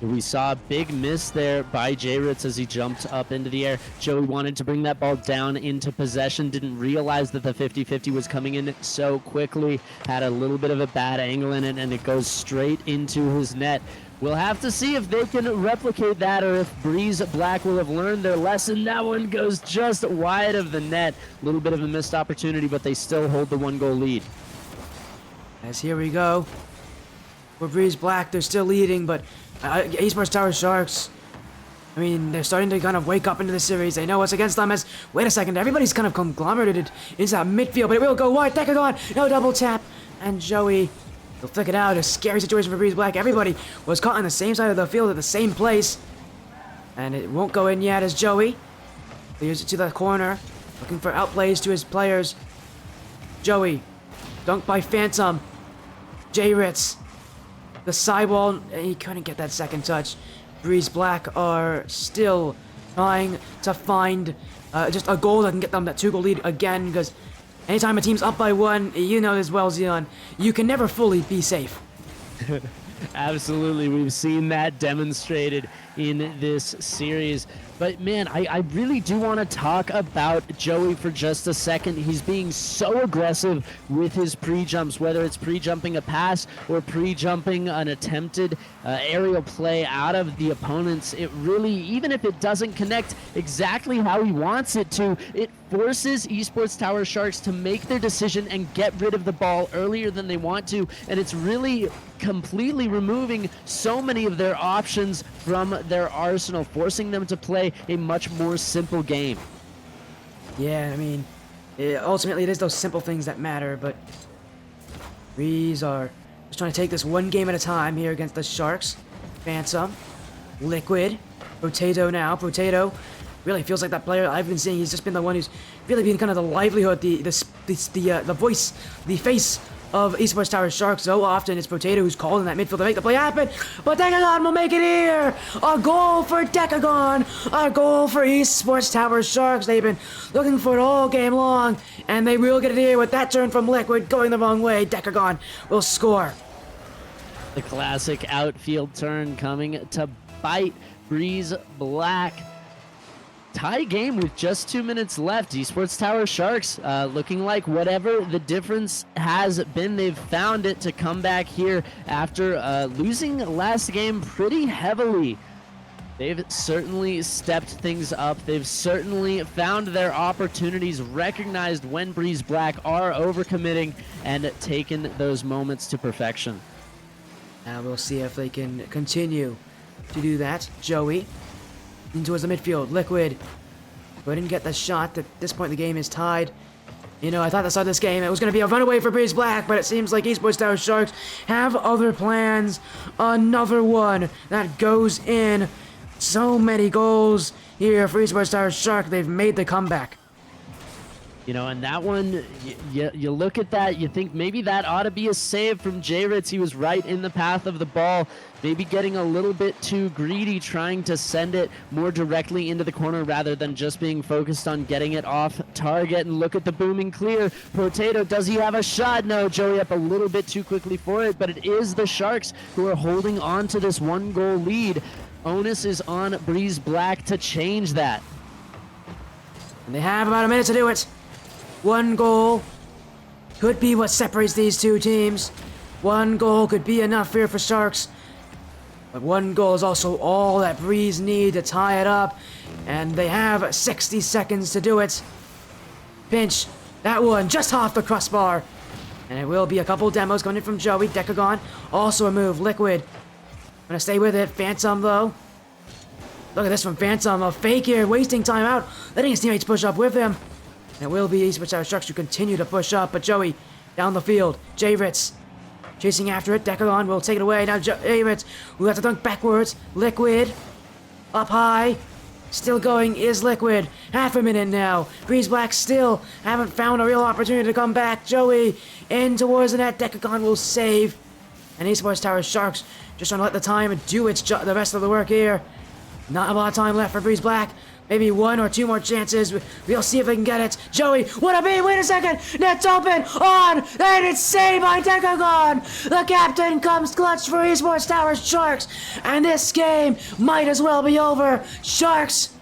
We saw a big miss there by J-Ritz as he jumped up into the air. Joey wanted to bring that ball down into possession, didn't realize that the 50-50 was coming in so quickly, had a little bit of a bad angle in it, and it goes straight into his net. We'll have to see if they can replicate that or if Breeze Black will have learned their lesson. That one goes just wide of the net. A little bit of a missed opportunity, but they still hold the 1-goal lead. As here we go. For Breeze Black, they're still leading, but Esports Tower Sharks, I mean, they're starting to kind of wake up into the series. They know what's against them as, wait a second, everybody's kind of conglomerated into that midfield, but it will go wide. Decagon, no double tap, and Joey will flick it out. A scary situation for Breeze Black. Everybody was caught on the same side of the field at the same place, and it won't go in yet as Joey clears it to the corner, looking for outplays to his players. Joey, dunked by Phantom. Jay Ritz. The sidewall, he couldn't get that second touch. Breeze Black are still trying to find just a goal that can get them that 2-goal lead again, because anytime a team's up by 1, you know as well, Xeon, you can never fully be safe. Absolutely, we've seen that demonstrated in this series. But man, I really do want to talk about Joey for just a second. He's being so aggressive with his pre-jumps, whether it's pre-jumping a pass or pre-jumping an attempted aerial play out of the opponents. It really, even if it doesn't connect exactly how he wants it to, it forces Esports Tower Sharks to make their decision and get rid of the ball earlier than they want to. And it's really completely removing so many of their options from their arsenal, forcing them to play a much more simple game. Yeah, I mean, ultimately it is those simple things that matter, but Breeze are just trying to take this 1 game at a time here against the Sharks. Phantom, Liquid, Potato now. Potato really feels like that player I've been seeing. He's just been the one who's really been kind of the livelihood, the voice, the face of Esports Tower Sharks. So often it's Potato who's called in that midfield to make the play happen, but Decagon will make it here! A goal for Decagon! A goal for Esports Tower Sharks. They've been looking for it all game long, and they will get it here with that turn from Liquid going the wrong way. Decagon will score. The classic outfield turn coming to bite Breeze Black. Tie game with just 2 minutes left. Esports Tower Sharks looking like whatever the difference has been, they've found it to come back here after losing last game pretty heavily. They've certainly stepped things up. They've certainly found their opportunities, recognized when Breeze Black are overcommitting, and taken those moments to perfection. Now we'll see if they can continue to do that. Joey in towards the midfield. Liquid couldn't get the shot. At this point the game is tied. You know, I thought at the start of this game it was going to be a runaway for Breeze Black, but it seems like Esports Tower Sharks have other plans. Another one that goes in. So many goals here for Esports Tower Shark. They've made the comeback. You know, and that one, you look at that, you think maybe that ought to be a save from J-Ritz. He was right in the path of the ball, maybe getting a little bit too greedy, trying to send it more directly into the corner rather than just being focused on getting it off target. And look at the booming clear. Potato, does he have a shot? No, Joey up a little bit too quickly for it, but it is the Sharks who are holding on to this 1-goal lead. Onus is on Breeze Black to change that. And they have about a minute to do it. 1 goal could be what separates these two teams. 1 goal could be enough here for Sharks. But 1 goal is also all that Breeze need to tie it up. And they have 60 seconds to do it. Pinch. That one just off the crossbar. And it will be a couple demos coming in from Joey. Decagon. Also a move. Liquid. Gonna stay with it. Phantom though. Look at this from Phantom. A fake here. Wasting time out. Letting his teammates push up with him. And it will be Esports Tower Sharks who continue to push up, but Joey down the field. J-Ritz chasing after it. Decagon will take it away. Now J-Ritz will have to dunk backwards. Liquid up high. Still going is Liquid. Half a minute now. Breeze Black still haven't found a real opportunity to come back. Joey in towards the net. Decagon will save. And Esports Tower Sharks just trying to let the time do the rest of the work here. Not a lot of time left for Breeze Black. Maybe 1 or 2 more chances. We'll see if they can get it. Joey, what a beat! Wait a second! Net's open! On! And it's saved by Decagon! The captain comes clutch for Esports Tower Sharks! And this game might as well be over. Sharks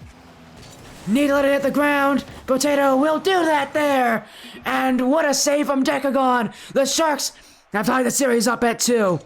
need to let it hit the ground. Potato will do that there! And what a save from Decagon! The Sharks have tied the series up at 2.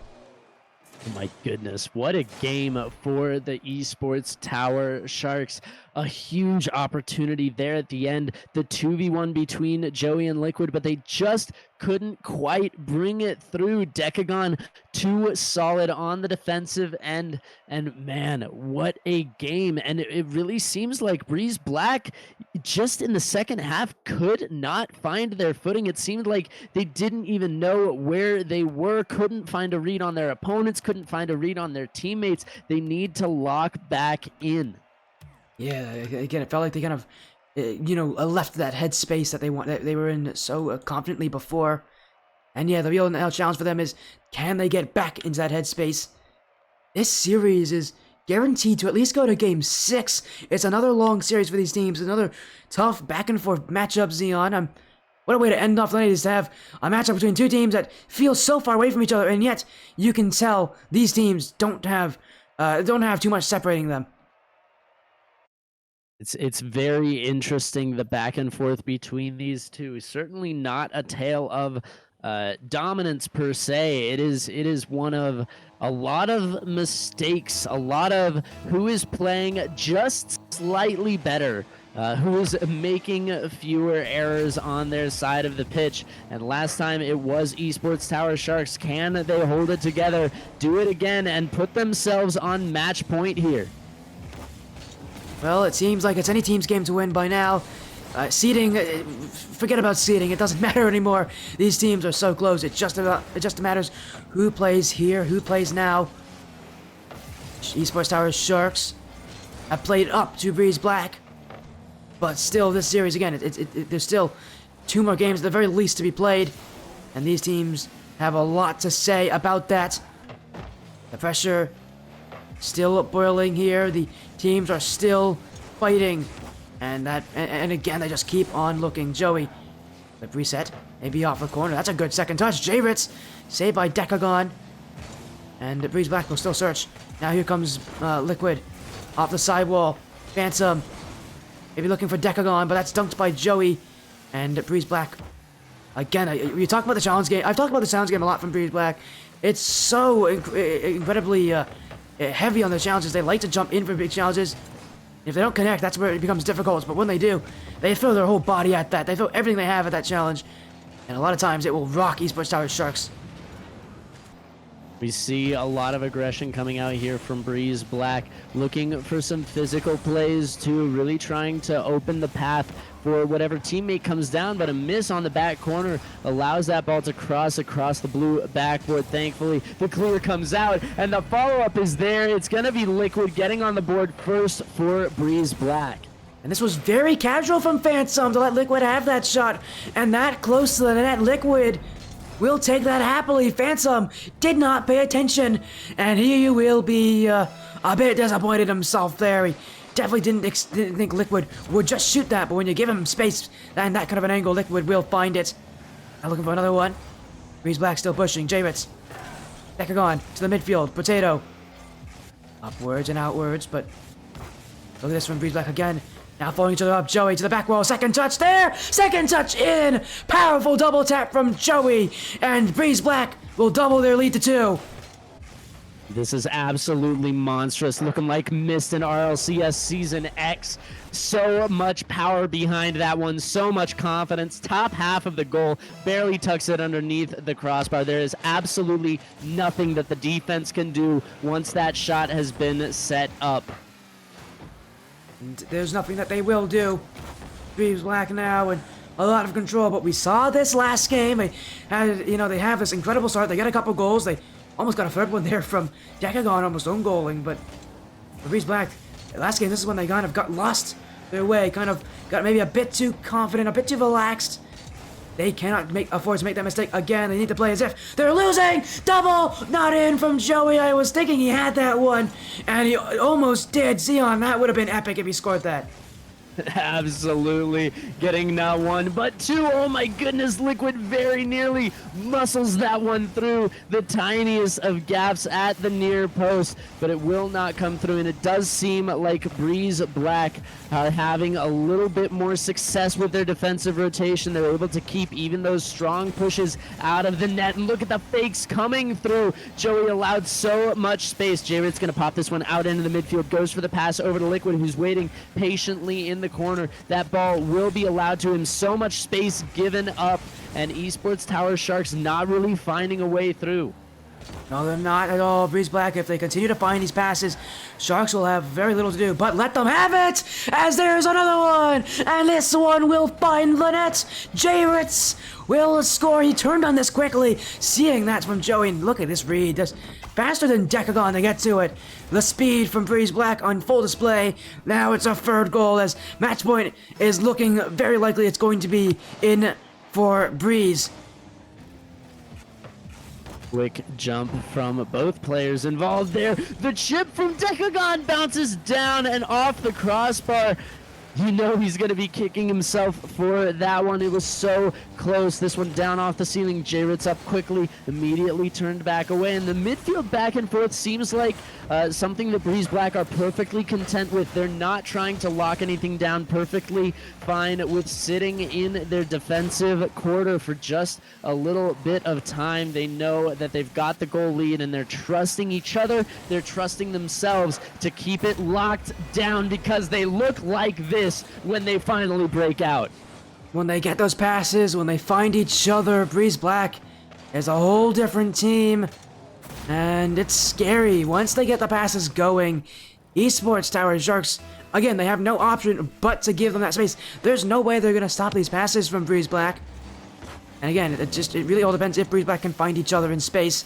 Oh my goodness, what a game for the Esports Tower Sharks. A huge opportunity there at the end. The 2v1 between Joey and Liquid, but they just couldn't quite bring it through. Decagon too solid on the defensive end. And man, what a game. And it really seems like Breeze Black just in the second half could not find their footing. It seemed like they didn't even know where they were, couldn't find a read on their opponents, couldn't find a read on their teammates. They need to lock back in. Yeah, again, it felt like they kind of, left that headspace that they were in so confidently before. And yeah, the real now challenge for them is, can they get back into that headspace? This series is guaranteed to at least go to Game 6. It's another long series for these teams, another tough back-and-forth matchup, Xeon. What a way to end off the night is to have a matchup between two teams that feel so far away from each other, and yet you can tell these teams don't have too much separating them. It's very interesting, the back and forth between these two. Certainly not a tale of dominance per se. It is one of a lot of mistakes, a lot of who is playing just slightly better, who is making fewer errors on their side of the pitch. And last time it was Esports Tower Sharks. Can they hold it together, do it again, and put themselves on match point here? Well, it seems like it's any team's game to win by now. Seeding, forget about seeding. It doesn't matter anymore. These teams are so close. It just matters who plays here, who plays now. Esports Tower Sharks have played up to Breeze Black, but still, this series again, there's still 2 more games at the very least to be played, and these teams have a lot to say about that. The pressure still boiling here. The teams are still fighting. And again, they just keep on looking. Joey, the reset, maybe off the corner. That's a good second touch. J-Ritz, saved by Decagon. And Breeze Black will still search. Now here comes Liquid, off the sidewall. Phantom, maybe looking for Decagon, but that's dunked by Joey. And Breeze Black, again, you talk about the challenge game. I've talked about the challenge game a lot from Breeze Black. It's so incredibly heavy on the challenges. They like to jump in for big challenges. If they don't connect, that's where it becomes difficult. But when they do, they throw their whole body at that. They throw everything they have at that challenge. And a lot of times, it will rock Esports Tower Sharks. We see a lot of aggression coming out here from Breeze Black, looking for some physical plays too, really trying to open the path for whatever teammate comes down, but a miss on the back corner allows that ball to cross across the blue backboard. Thankfully, the clear comes out, and the follow-up is there. It's going to be Liquid getting on the board first for Breeze Black. And this was very casual from Phantom to let Liquid have that shot, and that close to the net. Liquid will take that happily. Phantom did not pay attention, and he will be a bit disappointed himself there. He definitely didn't think Liquid would just shoot that, but when you give him space and that kind of an angle, Liquid will find it. Now looking for another one. Breeze Black still pushing. J-Ritz. Decagon to the midfield. Potato. Upwards and outwards, but look at this from Breeze Black again. Now following each other up, Joey to the back wall, second touch there, second touch in, powerful double tap from Joey, and Breeze Black will double their lead to 2. This is absolutely monstrous, looking like Mist in RLCS Season X. So much power behind that one, so much confidence. Top half of the goal, barely tucks it underneath the crossbar. There is absolutely nothing that the defense can do once that shot has been set up. And there's nothing that they will do. Breeze Black now and a lot of control, but we saw this last game. They had, they have this incredible start. They get a couple goals. They almost got a third one there from Decagon, almost own goaling, but for Breeze Black, last game, this is when they kind of got lost their way, kind of got maybe a bit too confident, a bit too relaxed. They cannot afford to make that mistake again. They need to play as if they're losing. Double, not in from Joey. I was thinking he had that one, and he almost did. Xeon, that would have been epic if he scored that. Absolutely getting not one but two. Oh my goodness, Liquid very nearly muscles that one through the tiniest of gaps at the near post, but it will not come through, and it does seem like Breeze Black are having a little bit more success with their defensive rotation. They're able to keep even those strong pushes out of the net, and look at the fakes coming through. Joey allowed so much space. J-Rit's gonna pop this one out into the midfield, goes for the pass over to Liquid, who's waiting patiently in the corner. That ball will be allowed to him. So much space given up, and Esports Tower Sharks not really finding a way through. No, they're not at all. Breeze Black, if they continue to find these passes, Sharks will have very little to do, but let them have it, as there's another one, and this one will find the net. J-Ritz will score. He turned on this quickly, seeing that from Joey, and look at this read. Just faster than Decagon to get to it. The speed from Breeze Black on full display. Now it's a third goal, as match point is looking very likely it's going to be in for Breeze. Quick jump from both players involved there. The chip from Decagon bounces down and off the crossbar. You know he's going to be kicking himself for that one. It was so close. This one down off the ceiling. J-Ritz up quickly, immediately turned back away. And the midfield back and forth seems like something that Breeze Black are perfectly content with. They're not trying to lock anything down, perfectly fine with sitting in their defensive quarter for just a little bit of time. They know that they've got the goal lead, and they're trusting each other. They're trusting themselves to keep it locked down, because they look like this when they finally break out. When they get those passes, when they find each other, Breeze Black is a whole different team. And it's scary. Once they get the passes going, Esports Tower Sharks, again, they have no option but to give them that space. There's no way they're going to stop these passes from Breeze Black. And again, it really all depends if Breeze Black can find each other in space.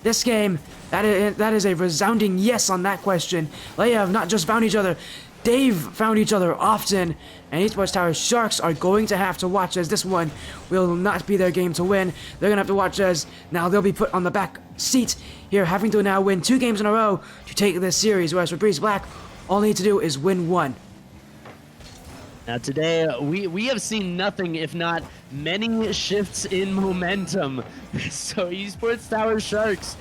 This game, that is a resounding yes on that question. They have not just found each other, they've found each other often, and Esports Tower Sharks are going to have to watch as this one will not be their game to win. They're going to have to watch as now they'll be put on the back seat here, having to now win 2 games in a row to take this series, whereas for Breeze Black, all they need to do is win 1. Now today, we have seen nothing if not many shifts in momentum. So Esports Tower Sharks,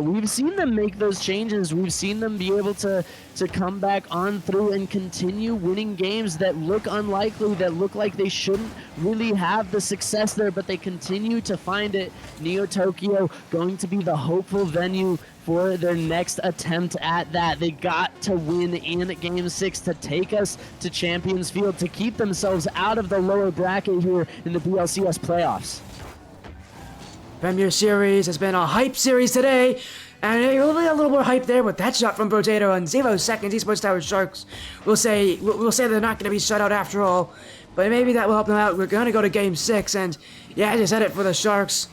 we've seen them make those changes. We've seen them be able to come back on through and continue winning games that look unlikely, that look like they shouldn't really have the success there, but they continue to find it. Neo Tokyo going to be the hopeful venue for their next attempt at that. They got to win in Game 6 to take us to Champions Field, to keep themselves out of the lower bracket here in the BLCS playoffs. Premier Series has been a hype series today, and a little more hype there with that shot from Potato on 0 seconds. Esports Tower Sharks we'll say they're not going to be shut out after all, but maybe that will help them out. We're going to go to Game 6, and yeah, I just said it for the Sharks.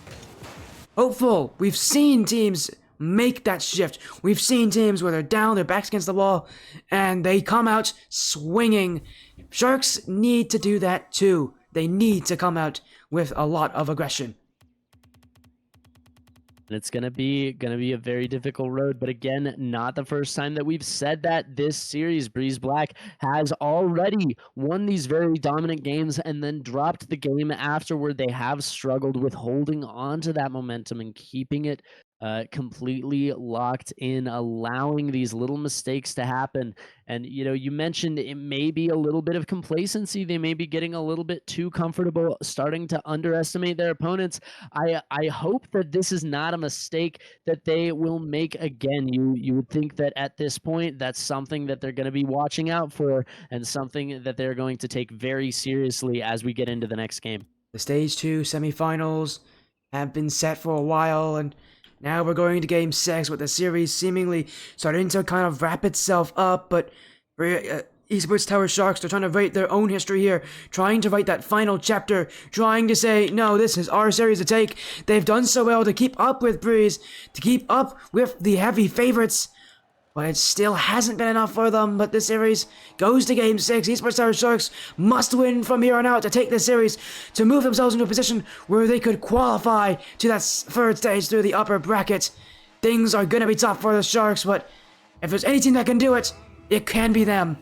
Hopeful. We've seen teams make that shift. We've seen teams where they're down, their backs against the wall, and they come out swinging. Sharks need to do that too. They need to come out with a lot of aggression. And it's gonna be a very difficult road, but again, not the first time that we've said that this series. Breeze Black has already won these very dominant games and then dropped the game afterward. They have struggled with holding on to that momentum and keeping it completely locked in, allowing these little mistakes to happen. And you mentioned it may be a little bit of complacency. They may be getting a little bit too comfortable, starting to underestimate their opponents. I hope that this is not a mistake that they will make again. You would think that at this point, that's something that they're going to be watching out for and something that they're going to take very seriously as we get into the next game. The Stage 2 semifinals have been set for a while, and now we're going to Game 6 with the series seemingly starting to kind of wrap itself up, but Esports Tower Sharks are trying to write their own history here, trying to write that final chapter, trying to say, no, this is our series to take. They've done so well to keep up with Breeze, to keep up with the heavy favorites, but it still hasn't been enough for them. But this series goes to Game 6. Esports Tower Sharks must win from here on out to take this series, to move themselves into a position where they could qualify to that third stage through the upper bracket. Things are going to be tough for the Sharks, but if there's any team that can do it, it can be them.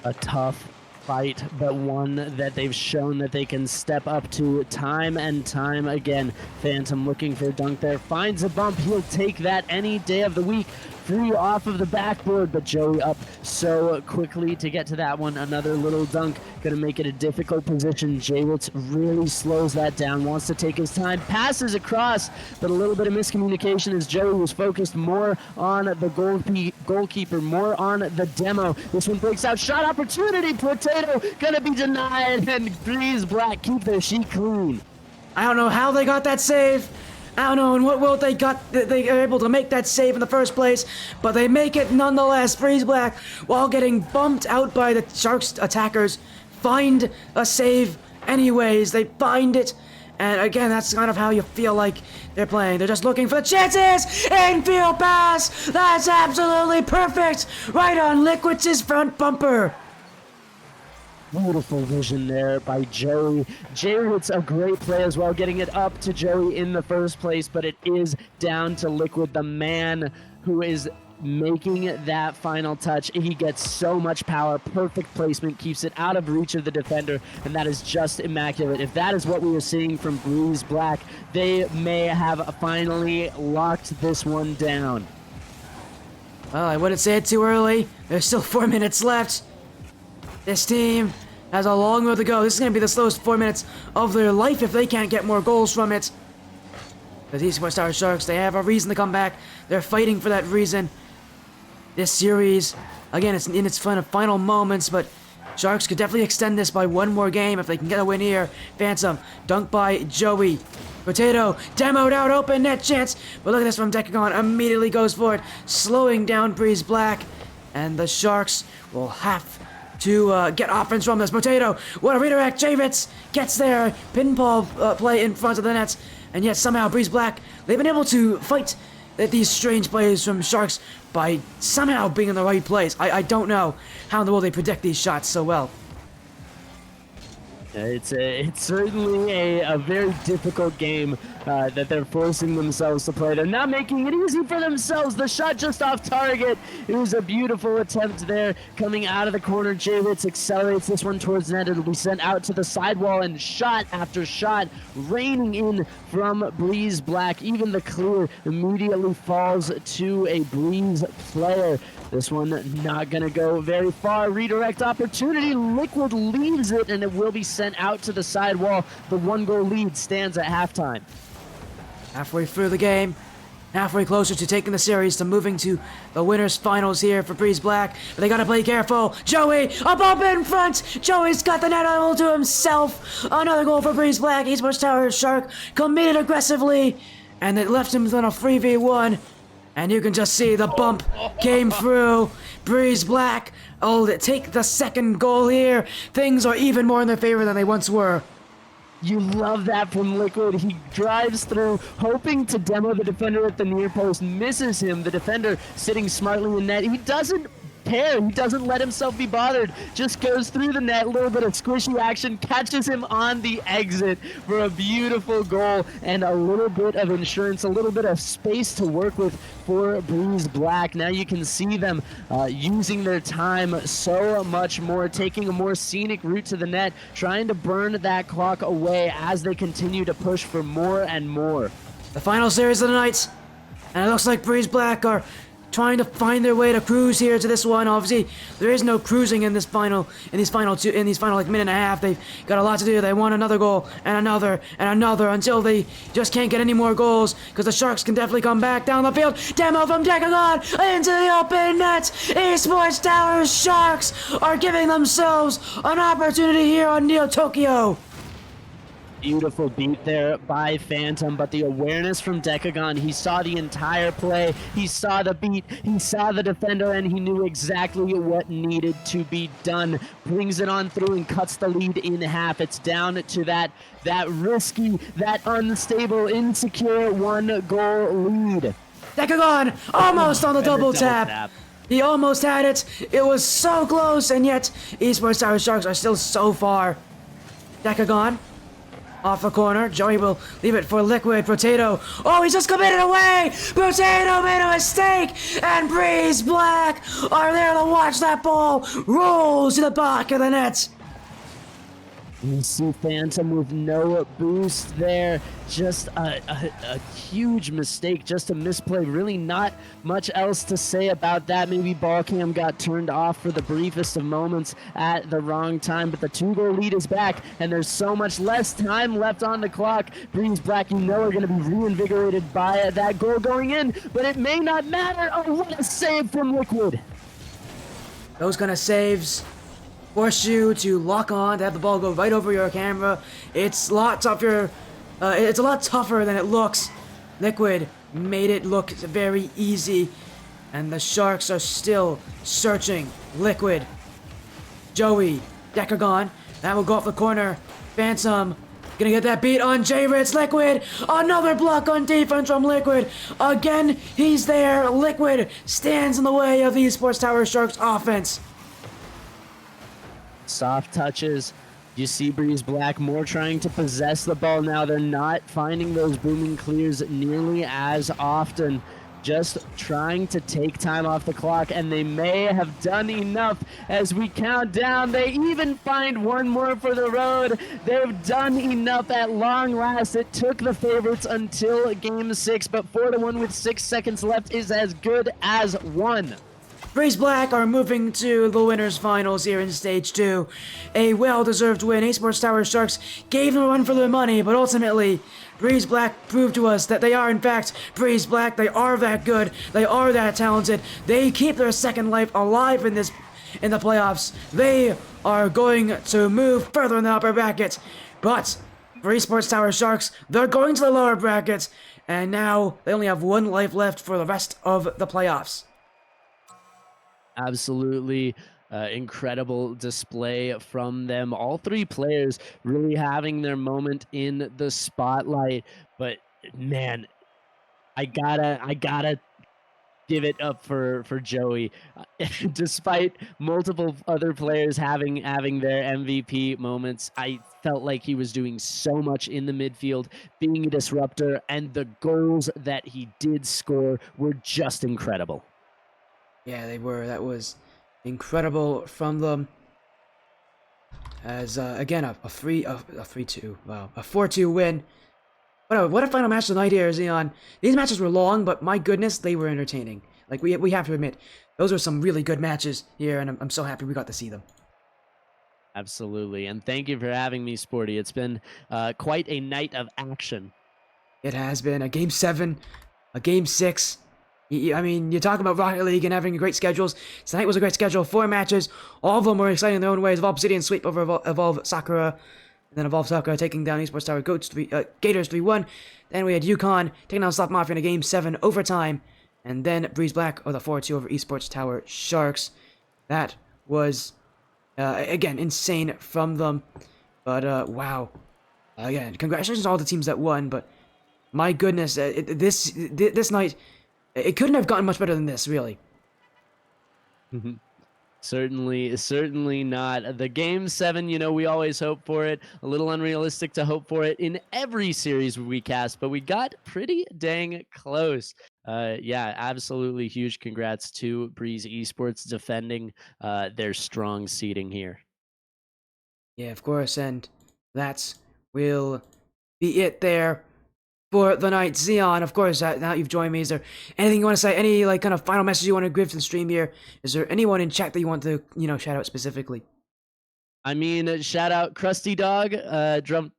A tough fight, but one that they've shown that they can step up to time and time again. Phantom looking for a dunk there, finds a bump. He'll take that any day of the week. Free off of the backboard, but Joey up so quickly to get to that one. Another little dunk, gonna make it a difficult position. Jaywitz really slows that down, wants to take his time, passes across, but a little bit of miscommunication as Joey was focused more on the goalkeeper, more on the demo. This one breaks out, shot opportunity, Potato gonna be denied, and Breeze Black keep their sheet clean. I don't know how they got that save. I don't know in what world they are able to make that save in the first place, but they make it nonetheless. Breeze Black, while getting bumped out by the Sharks attackers, find a save anyways. They find it, and again, that's kind of how you feel like they're playing. They're just looking for chances. Infield pass, that's absolutely perfect, right on Liquid's front bumper. Beautiful vision there by Joey. Jaywitz, a great play as well, getting it up to Joey in the first place, but it is down to Liquid, the man who is making that final touch. He gets so much power, perfect placement, keeps it out of reach of the defender, and that is just immaculate. If that is what we were seeing from Breeze Black, they may have finally locked this one down. Well, I wouldn't say it too early. There's still 4 minutes left. This team has a long road to go. This is going to be the slowest 4 minutes of their life if they can't get more goals from it. The Esports Tower Sharks, they have a reason to come back. They're fighting for that reason. This series, again, it's in its final moments, but Sharks could definitely extend this by one more game if they can get a win here. Phantom, dunked by Joey. Potato, demoed out, open net chance. But look at this from Decagon, immediately goes for it, slowing down Breeze Black. And the Sharks will have to get offense from this. Potato, what a redirect. Jaywitz gets there. Pinball play in front of the nets. And yet somehow Breeze Black, they've been able to fight these strange plays from Sharks by somehow being in the right place. I don't know how in the world they predict these shots so well. It's certainly a very difficult game that they're forcing themselves to play. They're not making it easy for themselves. The shot just off target. It was a beautiful attempt there coming out of the corner. Jaywitz accelerates this one towards net. It'll be sent out to the sidewall, and shot after shot raining in from Breeze Black. Even the clear immediately falls to a Breeze player. This one not going to go very far. Redirect opportunity. Liquid leaves it, and it will be sent out to the sidewall. The 1-goal lead stands at halftime. Halfway through the game, halfway closer to taking the series, to moving to the winners finals here for Breeze Black. But they gotta play careful. Joey, a bump in front. Joey's got the net all to himself. Another goal for Breeze Black. Esports Tower Shark committed aggressively, and it left him on a 3v1. And you can just see the bump came through. Breeze Black, take the second goal here. Things are even more in their favor than they once were. You love that from Liquid. He drives through, hoping to demo the defender at the near post, misses him. The defender sitting smartly in net. He doesn't care. He doesn't let himself be bothered. Just goes through the net, a little bit of squishy action, catches him on the exit for a beautiful goal and a little bit of insurance, a little bit of space to work with for Breeze Black. Now you can see them using their time so much more, taking a more scenic route to the net, trying to burn that clock away as they continue to push for more and more. The final series of the night, and it looks like Breeze Black are trying to find their way to cruise here to this one. Obviously, there is no cruising in these final like minute and a half. They've got a lot to do. They want another goal and another and another until they just can't get any more goals, because the Sharks can definitely come back down the field. Demo from Decagon into the open net. Esports Tower Sharks are giving themselves an opportunity here on Neo Tokyo. Beautiful beat there by Phantom, but the awareness from Decagon, he saw the entire play, he saw the beat, he saw the defender, and he knew exactly what needed to be done. Brings it on through and cuts the lead in half. It's down to that risky, that unstable, insecure 1-goal lead. Decagon almost on the double tap. He almost had it. It was so close, and yet Esports Tower Sharks are still so far. Decagon off the corner. Joey will leave it for Liquid. Potato. Oh, he's just committed away. Potato made a mistake. And Breeze Black are there to watch that ball roll to the back of the net. You see Phantom with no boost there. Just a huge mistake, just a misplay. Really not much else to say about that. Maybe ball cam got turned off for the briefest of moments at the wrong time, but the 2-goal lead is back, and there's so much less time left on the clock. Breeze Black, you know, are going to be reinvigorated by that goal going in, but it may not matter. Oh, what a save from Liquid. Those kind of saves force you to lock on, to have the ball go right over your camera. It's a lot tougher. It's a lot tougher than it looks. Liquid made it look very easy, and the Sharks are still searching. Liquid, Joey, Decagon, that will go off the corner. Phantom gonna get that beat on J-Ritz. Liquid, another block on defense from Liquid. Again, he's there. Liquid stands in the way of the Esports Tower Sharks offense. Soft touches. You see Breeze Black more trying to possess the ball now. They're not finding those booming clears nearly as often. Just trying to take time off the clock, and they may have done enough as we count down. They even find one more for the road. They've done enough at long last. It took the favorites until game 6, but 4-1 with 6 seconds left is as good as one. Breeze Black are moving to the winners finals here in stage 2. A well-deserved win. Esports Tower Sharks gave them a run for their money, but ultimately, Breeze Black proved to us that they are in fact Breeze Black. They are that good. They are that talented. They keep their second life alive in the playoffs. They are going to move further in the upper bracket. But for Esports Tower Sharks, they're going to the lower bracket, and now they only have one life left for the rest of the playoffs. Absolutely incredible display from them. All three players really having their moment in the spotlight. But man, I gotta give it up for Joey. Despite multiple other players having their MVP moments, I felt like he was doing so much in the midfield, being a disruptor, and the goals that he did score were just incredible. Yeah, they were. That was incredible from them. As again, a 3-2, wow, a 4-2 win. What a final match of the night here, Xeon. These matches were long, but my goodness, they were entertaining. Like we have to admit, those were some really good matches here, and I'm so happy we got to see them. Absolutely, and thank you for having me, Sporty. It's been quite a night of action. It has been a Game 7. a Game 6. I mean, you're talking about Rocket League and having great schedules. Tonight was a great schedule. 4 matches. All of them were exciting in their own ways. Obsidian sweep over Evolve Sakura. And then Evolve Sakura taking down Esports Tower Gators 3-1. Then we had UConn taking down Sloth Mafia in a Game 7 overtime. And then Breeze Black with a 4-2 over Esports Tower Sharks. That was, again, insane from them. But, wow. Again, congratulations to all the teams that won. But, my goodness, this night... It couldn't have gotten much better than this, really. Certainly not. The Game 7, we always hope for it. A little unrealistic to hope for it in every series we cast, but we got pretty dang close. Yeah, absolutely huge congrats to Breeze Esports defending their strong seeding here. Yeah, of course, and that will be it there for the night. Xeon, of course, now you've joined me, is there anything you want to say? Any, like, kind of final message you want to give to the stream here? Is there anyone in chat that you want to, shout out specifically? I mean, shout out Krusty Dog,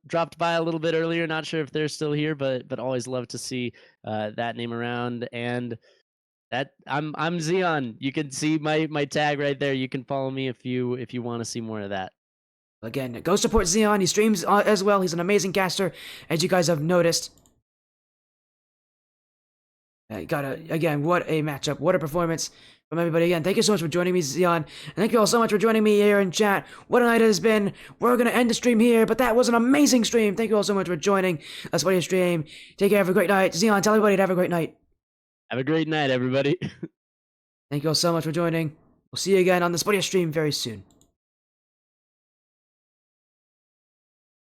dropped by a little bit earlier. Not sure if they're still here, but always love to see that name around. And that I'm Xeon. You can see my tag right there. You can follow me if you want to see more of that. Again, go support Xeon. He streams as well. He's an amazing caster, as you guys have noticed. Again, what a matchup, what a performance from everybody. Again, thank you so much for joining me, Xeon, and thank you all so much for joining me here in chat. What a night it has been. We're gonna end the stream here, but that was an amazing stream. Thank you all so much for joining us for your stream. Take care, have a great night. Xeon, tell everybody to have a great night. Have a great night, everybody. Thank you all so much for joining. We'll see you again on the Spotify stream very soon.